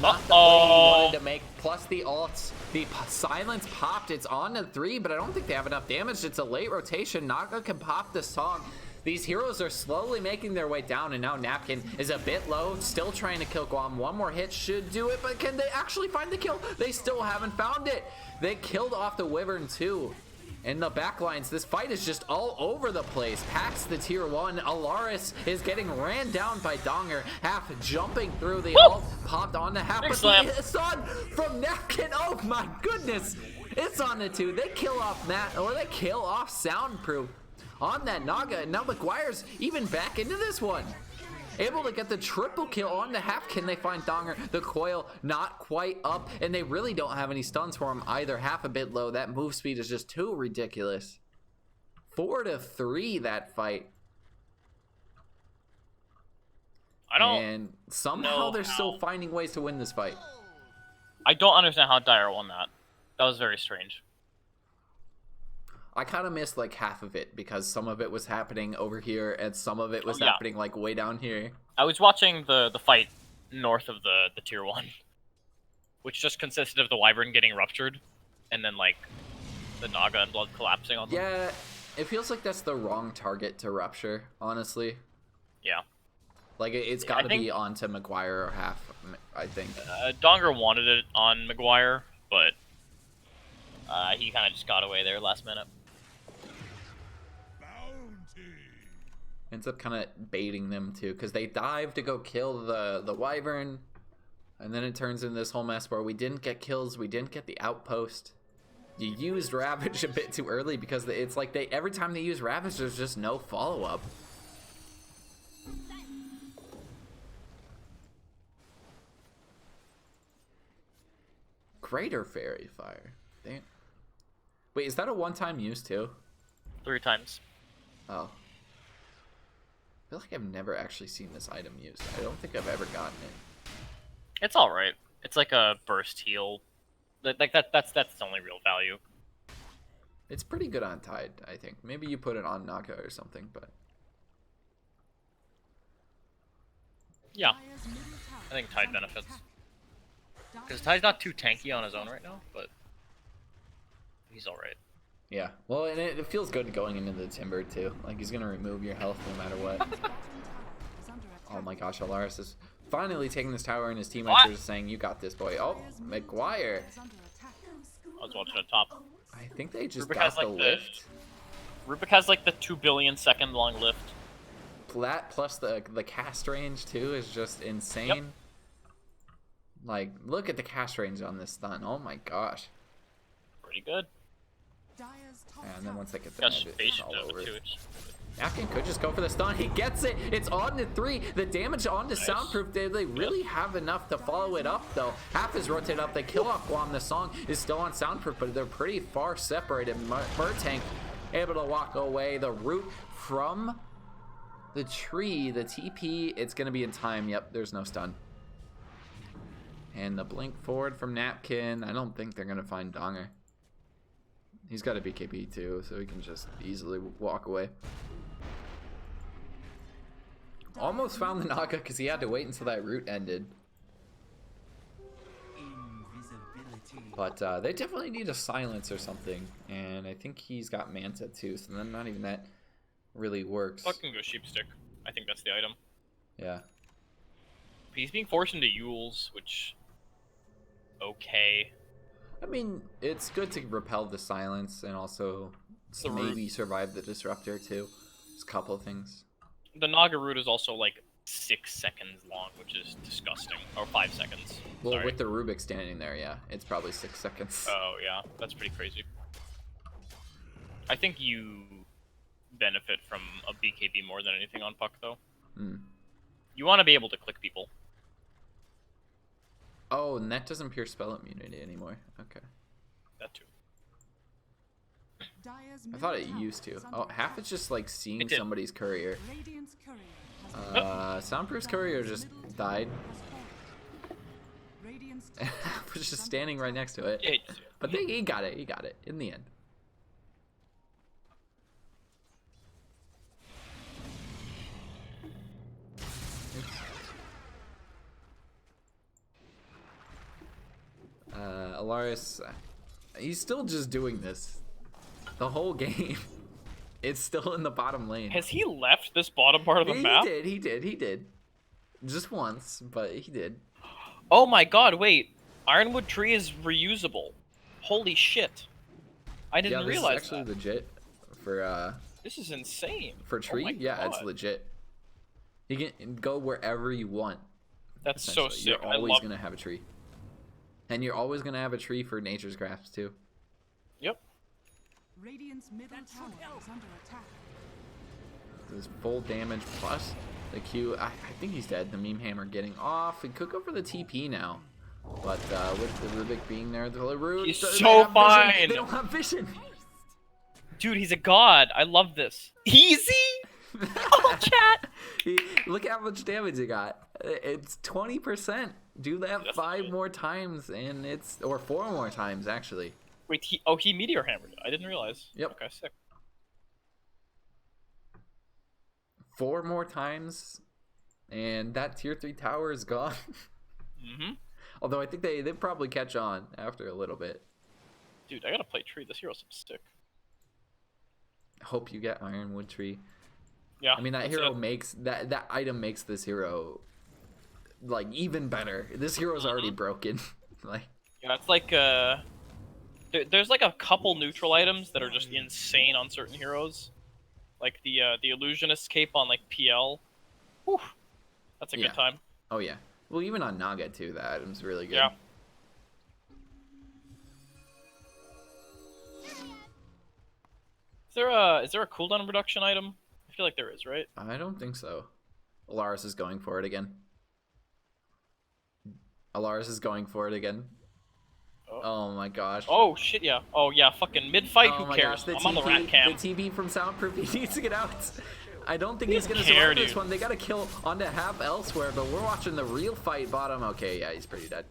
Not the play he wanted to make. Plus the ults, the silence popped. It's on to 3, but I don't think they have enough damage. It's a late rotation. Naga can pop the song. These heroes are slowly making their way down, and now Napkin is a bit low, still trying to kill Guam. One more hit should do it, but can they actually find the kill? They still haven't found it. They killed off the Wyvern too. In the backlines, this fight is just all over the place. Pax the tier 1. Alaris is getting ran down by Donger. Half jumping through the ult, popped on the half. Big But slam. it's on from Napkin. Oh my goodness. It's on the 2. They kill off Matt, or they kill off Soundproof on that Naga. And now MxGuire's even back into this one. Able to get the triple kill on the half. Can they find Donger? The coil not quite up, and they really don't have any stuns for him either. Half a bit low. That move speed is just too ridiculous. 4-3 that fight. I don't. And somehow they're still finding ways to win this fight. I don't understand how Dire won that. That was very strange. I kind of missed like half of it because some of it was happening over here and some of it was happening like way down here. I was watching the fight north of the tier 1, which just consisted of the Wyvern getting ruptured and then like the Naga and Blood collapsing on them. Yeah, it feels like that's the wrong target to rupture, honestly. Yeah. Like it's got to be onto MxGuire or half, I think. Donger wanted it on MxGuire, but he kind of just got away there last minute. Ends up kind of baiting them too, because they dive to go kill the Wyvern, and then it turns into this whole mess where we didn't get kills, we didn't get the outpost. You used Ravage a bit too early because it's like every time they use Ravage, there's just no follow-up. Greater Fairy Fire. Damn. Wait, is that a one-time use too? 3 times. Oh. I feel like I've never actually seen this item used. I don't think I've ever gotten it. It's all right. It's like a burst heal. Like that's its only real value. It's pretty good on Tide, I think. Maybe you put it on Naga or something, but Yeah, I think Tide benefits. Because Tide's not too tanky on his own right now, but he's all right. yeah. Well, and it feels good going into the Timber too. Like he's gonna remove your health no matter what. Oh my gosh, Alaris is finally taking this tower, and his teammates are just saying, "You got this, boy." Oh, MxGuire. I was watching at top. I think they just Rubik got has, the like, lift. Rubik has like the 2 billion second long lift. That plus the cast range too is just insane. Yep. Like, look at the cast range on this stun. Oh my gosh. Pretty good. Dire's top And then once I get the Got edge, it's spaced all of over. it too. Napkin could just go for the stun. He gets it. It's on to 3. The damage on to Nice. Soundproof. They really have enough to follow it up, though. Half is rotated up. They kill off Guam. The song is still on Soundproof, but they're pretty far separated. Murtank able to walk away. The root from the tree, the TP, it's going to be in time. Yep, there's no stun. And the blink forward from Napkin. I don't think they're going to find Donger. He's got a BKB too, so he can just easily walk away. Almost found the Naga because he had to wait until that route ended. But they definitely need a silence or something. And I think he's got Manta too, so then not even that really works. Fucking go Sheepstick. I think that's the item. Yeah. He's being forced into Yules, which... Okay. I mean, it's good to repel the silence and also The root. maybe survive the disruptor too. Just a couple of things. The Naga route is also like 6 seconds long, which is disgusting. Or 5 seconds. Well, Sorry. with the Rubik standing there, yeah, it's probably 6 seconds. Oh, yeah. That's pretty crazy. I think you benefit from a BKB more than anything on Puck, though. Hmm. You want to be able to click people. Oh, and that doesn't pierce spell immunity anymore. Okay. That too. Dire's I thought it middle tower used to. is Oh, under half attack. is just like seeing It did. somebody's courier. Radiant's courier has Soundproof's courier just died. Radiant's Was just standing right next to it. Yeah, But he got it. He got it in the end. Alaris, he's still just doing this the whole game. It's still in the bottom lane. Has he left this bottom part of the He map? did. Just once, but he did. Oh my god, wait. Ironwood tree is reusable. Holy shit. I didn't Yeah, this is realize actually that. legit for This is insane. tree. Oh my Yeah, it's God. legit. You can go wherever you want. That's so essentially. sick. You're I always love gonna have a tree, and you're always gonna have a tree for nature's grafts too. Yep. Radiant's middle tower is under attack. This full damage plus the Q. I think he's dead. The meme hammer getting off. He could go for the TP now, but with the Rubik being there, the root. He's they so have vision. fine. They don't have vision. Dude, he's a god. I love this. Easy? Oh, chat. Look how much damage he got. It's 20%. Do that That's 5 good. more times, and or 4 more times actually. Wait, he meteor hammered it. I didn't realize. Yep. Okay, sick. 4 more times, and that tier 3 tower is gone. Mm-hmm. Although I think they probably catch on after a little bit. Dude, I gotta play tree. This hero's sick. Hope you get Ironwood Tree. Yeah. I mean, that that's hero it. makes that item makes this hero like even better. This hero's already broken. Like, Yeah, it's like there's like a couple neutral items that are just insane on certain heroes, like the illusionist cape on like PL. Whew. That's a Yeah. good time. oh yeah. Well, even on Naga too, that item's really good. Yeah. Is there a cooldown reduction item? I feel like there is, right? I don't think so. Alaris is going for it again. Alaris is going for it again. Oh my gosh. Oh shit, yeah. Oh yeah, fucking mid fight. Oh Who my cares? gosh, the I'm on the rat cam. The TP from Soundproof, he needs to get out. I don't think he's gonna care, survive this dude. one. They gotta kill onto half elsewhere, but we're watching the real fight bottom. Okay, yeah, he's pretty dead.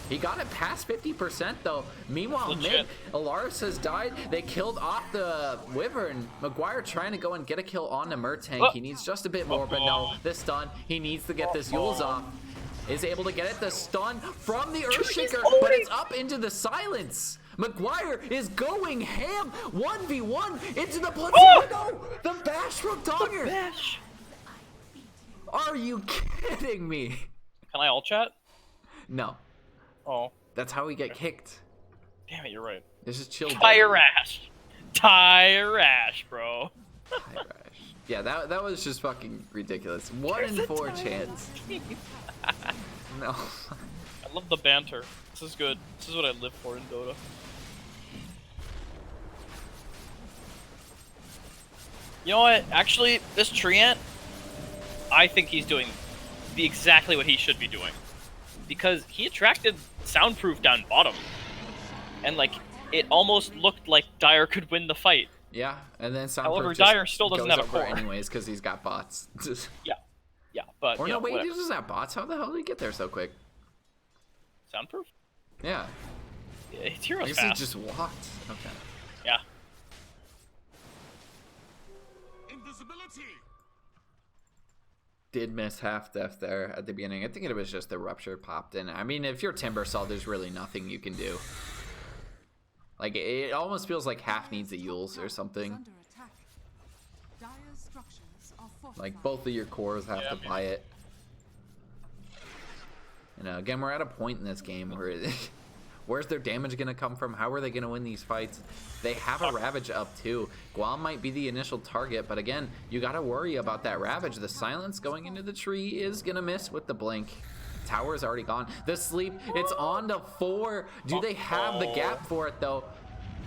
He got it past 50% though. Meanwhile, Legit. mid, Alaris has died. They killed off the Wyvern. MxGuire trying to go and get a kill on the Murtank. Oh. He needs just a bit more, but no, the stun. He needs to get this Yules off. Is able to get it. The stun from the Earthshaker, but it's up into the silence. MxGuire is going ham. 1v1 into the blood. No, the bash from Dogger. Bash. Are you kidding me? Can I all chat? No, Oh, that's how we get kicked. damn it, you're right. This is chill. Tire rash, bro. Tire rash. Yeah, that was just fucking ridiculous. 1 in 4 chance. No. I love the banter. This is good. This is what I live for in Dota. You know what? Actually, this Treant, I think he's doing exactly what he should be doing. Because he attracted Soundproof down bottom. And, like, it almost looked like Dire could win the fight. Yeah, and then However, Soundproof Dire still doesn't goes have a over core. anyways because he's got bots. Yeah, but, Or you no, know, wait, whatever. he doesn't have bots. How the hell did he get there so quick? Soundproof? Yeah, Yeah, his I hero's guess fast. he just walked. Okay. Yeah. Invisibility. Did miss half death there at the beginning. I think it was just the rupture popped in. I mean, if you're Timbersaw, there's really nothing you can do. Like, it almost feels like half needs a Yules or something. Under attack. Dire's structures are Like, fortified. both of your cores have Yeah, to man. buy it. You know, again, we're at a point in this game where where's their damage going to come from? How are they going to win these fights? They have a Ravage up too. Guam might be the initial target, but again, you got to worry about that Ravage. The silence going into the tree is going to miss with the blink. Tower's already gone. The sleep, it's on to 4. Do they have the gap for it though?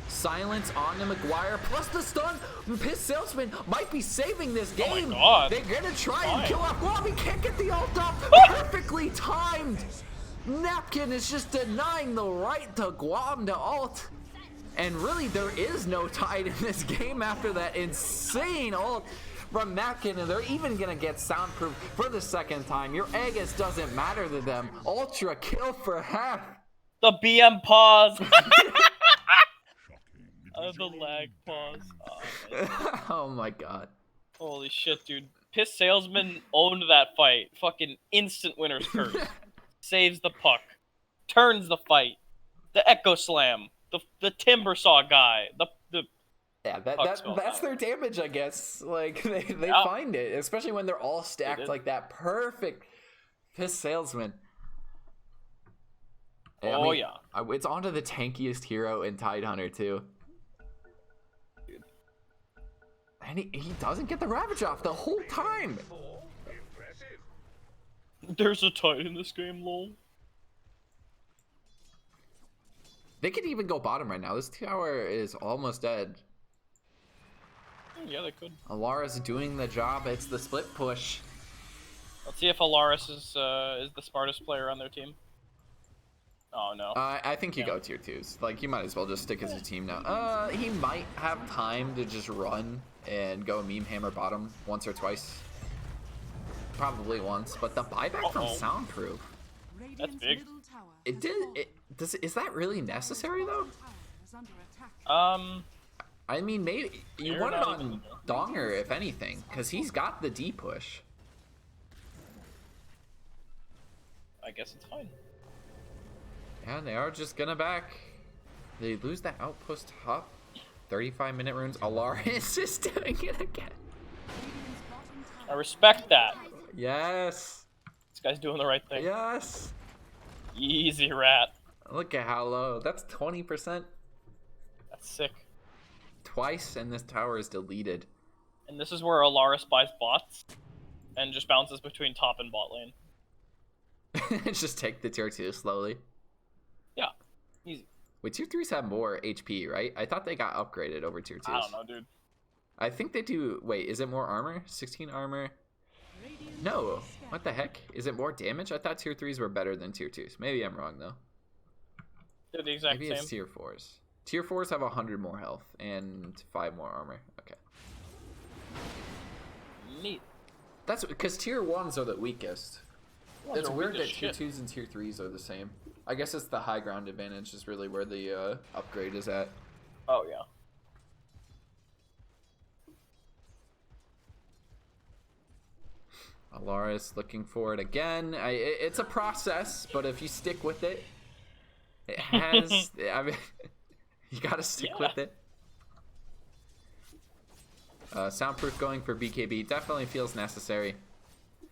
Silence on to MxGuire, plus the stun. Piss Salesman might be saving this Oh my game. God. They're gonna try and Fine. kill off Guam. He can't get the ult up. Perfectly timed. Napkin is just denying the right to Guam to ult. And really, there is no tide in this game after that insane ult from Napkin, and they're even gonna get Soundproof for the second time. Your Aegis doesn't matter to them. Ultra kill for half. The BM pause. The lag pause. Oh, man. Oh my god. Holy shit, dude. Piss Salesman owned that fight. Fucking instant winner's curse. Saves the puck. Turns the fight. The Echo Slam. The Timbersaw guy. The Yeah, Puck's going that's out. their damage, I guess. Like, they Yeah. find it, especially when they're all stacked did. like that. Perfect Piss Salesman. Oh, yeah. It's onto the tankiest hero in Tide Hunter, too. And he doesn't get the Ravage off the whole time. There's a tide in this game, lol. They could even go bottom right now. This tower is almost dead. Yeah, they could. Alara's doing the job. It's the split push. Let's see if Alaris is the smartest player on their team. Oh, no. I think you Yeah. go tier 2s. Like, you might as well just stick as a team now. He might have time to just run and go meme hammer bottom once or twice. Probably once, but the buyback from Uh-oh. Soundproof. Radiant's big. middle tower It has did. fallen. Is that really necessary though? Tower is under attack. I mean, maybe you You're want it not on even- Donger if anything, because he's got the D push. I guess it's fine. Yeah, they are just gonna back. They lose that outpost top. 35-minute runes. Alara is just doing it again. Radiant's bottom I tower respect that. Yes. This guy's doing the right thing. Yes. Easy rat. Look at how low. That's 20%. That's sick. Twice, and this tower is deleted. And this is where Alaris buys bots and just bounces between top and bot lane. Just take the tier 2 slowly. Yeah, easy. Wait, tier 3s have more HP, right? I thought they got upgraded over tier 2s. I don't know, dude. I think they do. Wait, is it more armor? 16 armor? Radiant No. What the heck? Is it more damage? I thought tier 3s were better than tier 2s. Maybe I'm wrong, though. They're the exact Maybe same. it's tier 4s. Tier 4s have 100 more health and 5 more armor. Okay. Neat. That's because tier 1s are the weakest. Ones It's are weird weak that as tier shit. 2s and tier 3s are the same. I guess it's the high ground advantage is really where the upgrade is at. Oh, yeah. Alaris looking for it again. It's a process, but if you stick with it, it has. I mean, you gotta stick Yeah. with it. Soundproof going for BKB definitely feels necessary.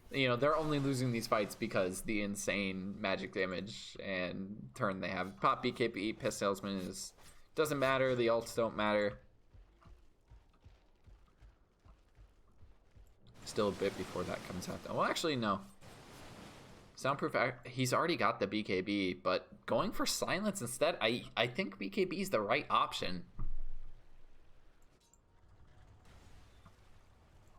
You know, they're only losing these fights because the insane magic damage and turn they have. Pop BKB, Piss Salesman is doesn't matter. The ults don't matter. Still a bit before that comes out. Well, actually, no. Soundproof, he's already got the BKB, but going for silence instead, I think BKB is the right option.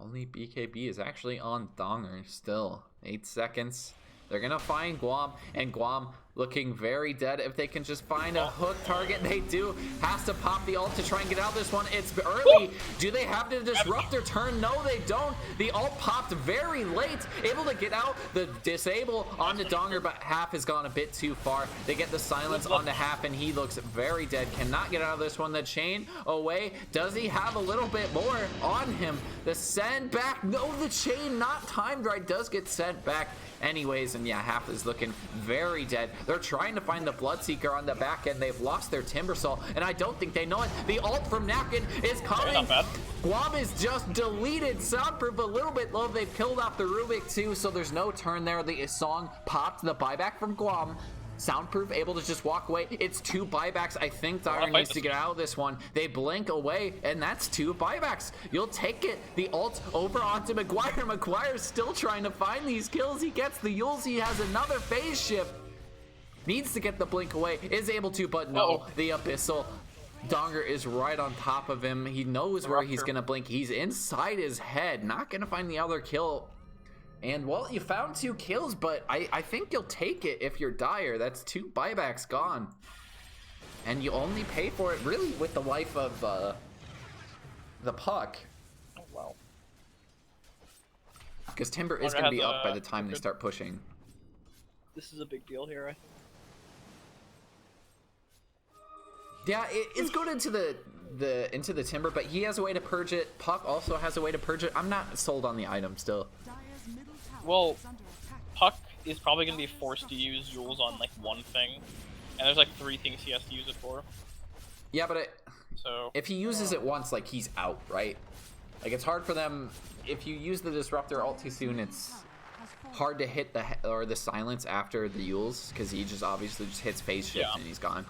Only BKB is actually on Donger still. 8 seconds. They're going to find Guam, and Guam looking very dead. If they can just find a hook target, they do. Has to pop the ult to try and get out of this one. It's early. Do they have to disrupt their turn? No, they don't. The ult popped very late. Able to get out the disable onto Donger, but half has gone a bit too far. They get the silence onto half, and he looks very dead. Cannot get out of this one. The chain away. Does he have a little bit more on him? The send back. No, the chain not timed right. Does get sent back anyways, and yeah, half is looking very dead. They're trying to find the Bloodseeker on the back end. They've lost their Timbersaw, and I don't think they know it. The ult from Napkin is coming. Guam is just deleted. Soundproof a little bit low. They've killed off the Rubik too, so there's no turn there. The song popped. The buyback from Guam. Soundproof able to just walk away. It's 2 buybacks. I think Dire needs to get out of this one. They blink away, and that's 2 buybacks. You'll take it. The ult over onto MxGuire. MxGuire's still trying to find these kills. He gets the Yules. He has another phase shift. Needs to get the blink away. Is able to, but no. The Abyssal. Donger is right on top of him. He knows where he's going to blink. He's inside his head. Not going to find the other kill. And, well, you found 2 kills, but I think you'll take it if you're Dire. That's 2 buybacks gone. And you only pay for it, really, with the life of the puck. Oh, wow. Because Timber is going to be up by the time they start pushing. This is a big deal here, I think. Yeah, it's going into the Timber, but he has a way to purge it. Puck also has a way to purge it. I'm not sold on the item still. Well, Puck is probably going to be forced to use Yules on, like, one thing. And there's, like, 3 things he has to use it for. Yeah, but so if he uses it once, like, he's out, right? Like, it's hard for them. If you use the Disruptor ult too soon, it's hard to hit the silence after the Yules, because he just obviously just hits phase shift and he's gone.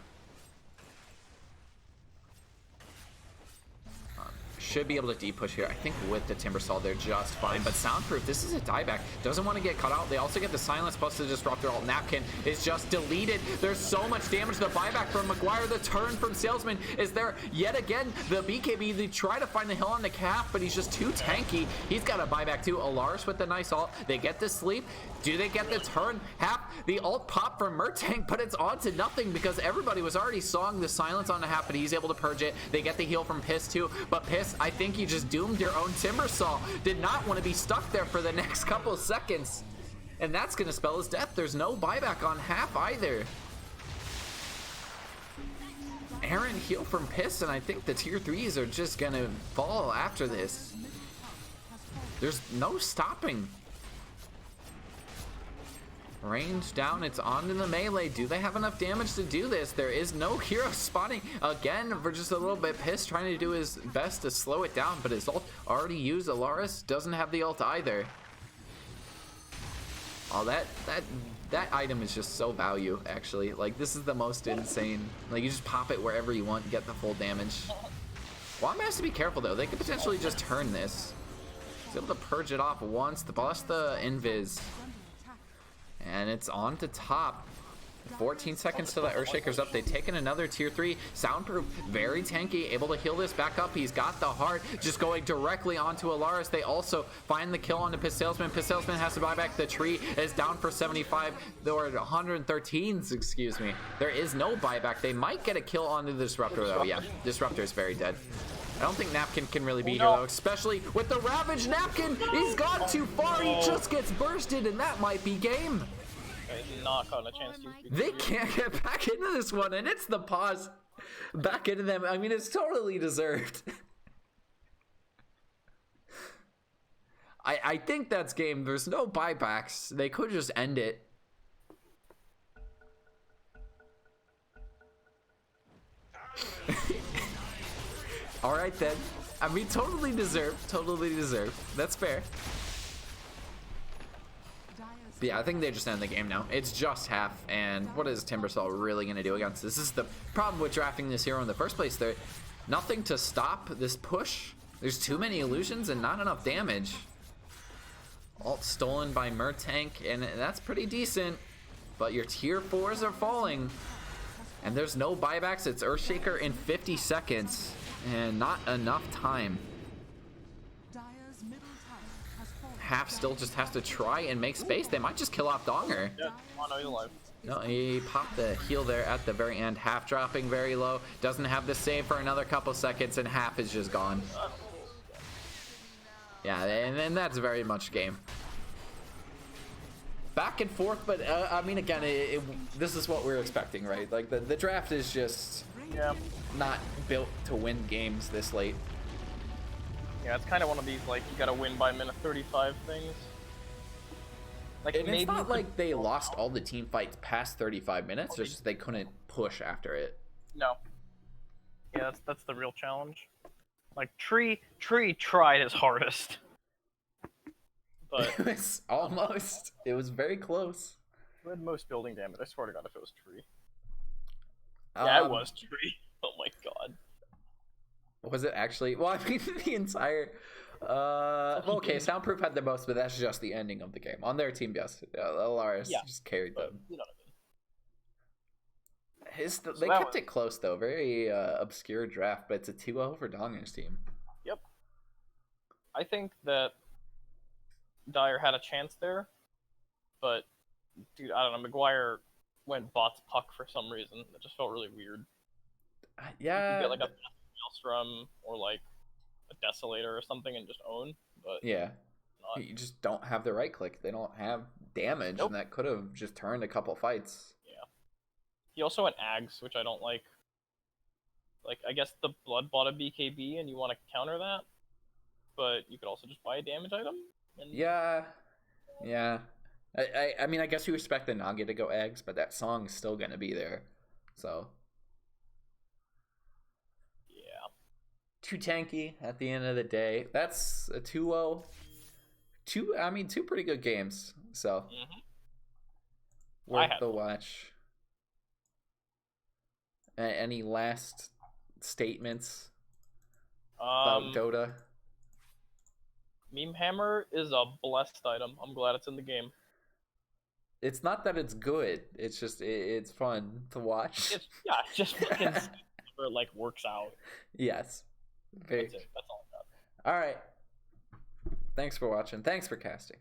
Should be able to deep push here. I think with the Timbersaw they're just fine, but Soundproof, this is a dieback. Doesn't want to get cut out. They also get the silence plus the disruptor ult. Napkin is just deleted. There's so much damage. The buyback from MxGuire. The turn from Salesman is there yet again. The BKB, they try to find the hill on the calf, but he's just too tanky. He's got a buyback too. Alaris with the nice ult. They get the sleep. Do they get the turn? Half the ult pop from Murtank, but it's on to nothing because everybody was already sawing the silence on the half, but he's able to purge it. They get the heal from Piss too, but Piss, I think you just doomed your own Timbersaw. Did not want to be stuck there for the next couple seconds. And that's going to spell his death. There's no buyback on half either. Aaron heal from Piss, and I think the tier 3s are just going to fall after this. There's no stopping. Range down, it's onto the melee. Do they have enough damage to do this? There is no hero spawning. Again, we're just a little bit pissed, trying to do his best to slow it down, but his ult already used. Alaris doesn't have the ult either. Oh, that item is just so value, actually. Like, this is the most insane. Like, you just pop it wherever you want and get the full damage. Guam has to be careful, though. They could potentially just turn this. He's able to purge it off once. The bust the invis. And it's on to top. 14 seconds till the Earthshaker's up. They've taken another tier 3. Soundproof, very tanky, able to heal this back up. He's got the heart, just going directly onto Alaris. They also find the kill onto Piss Salesman. Piss Salesman has to buy back. The tree is down for 75. There were 113s, excuse me. There is no buyback. They might get a kill onto the Disruptor, though. Yeah, Disruptor is very dead. I don't think Napkin can really be here, though, especially with the Ravage. Napkin, he's gone too far. He just gets bursted, and that might be game. Not got a chance to. They can't get back into this one, and it's the pause back into them. I mean, it's totally deserved. I think that's game. There's no buybacks. They could just end it. All right, then. I mean, totally deserved. Totally deserved. That's fair. But yeah, I think they just end the game now. It's just half, and what is Timbersaw really going to do against this? This is the problem with drafting this hero in the first place. There's nothing to stop this push. There's too many illusions and not enough damage. Ult stolen by Murtank, and that's pretty decent. But your tier 4s are falling. And there's no buybacks. It's Earthshaker in 50 seconds. And not enough time. Dire's middle tower has fallen. Half still just has to try and make space. They might just kill off Donger. Yeah, oh no, he's alive. No, he popped the heal there at the very end. Half dropping very low. Doesn't have the save for another couple seconds, and Half is just gone. Yeah, and then that's very much game. Back and forth, but I mean, again, this is what we're expecting, right? Like, the draft is just not built to win games this late. Yeah, it's kind of one of these, like, you gotta win by minute 35 things. Like, And maybe it's not like they lost all the team fights past 35 minutes, it's just they couldn't push after it. No. Yeah, that's the real challenge. Like, Tree tried his hardest. But It was almost. It was very close. who had most building damage? I swear to God if it was Tree. Yeah, it was Tree. Oh my God. Was it actually? Well, I mean, the entire... okay, Soundproof had the most, but that's just the ending of the game. On their team, yes. Alaris just carried them. You know what I mean. They kept it close, though. Very obscure draft, but it's a 2-0 for Donger's team. Yep. I think that Dyer had a chance there, but, dude, I don't know. MxGuire went bots puck for some reason. It just felt really weird. Yeah. You get, like, a Maelstrom or, like, a Desolator or something and just own, but Yeah. not. You just don't have the right click. They don't have damage, and that could have just turned a couple fights. Yeah. He also went Ags, which I don't like. Like, I guess the Blood bought a BKB and you want to counter that, but you could also just buy a damage item. And... Yeah. I mean, I guess you expect the Naga to go eggs, but that song's still gonna be there. So. Yeah. Too tanky at the end of the day. That's a 2-0. Two pretty good games. So. Worth the watch. Any last statements about Dota? Meme Hammer is a blessed item. I'm glad it's in the game. It's not that it's good. It's just it's fun to watch. It's just fucking where it like works out. Yes. Very. That's it. That's all I got. All right. Thanks for watching. Thanks for casting.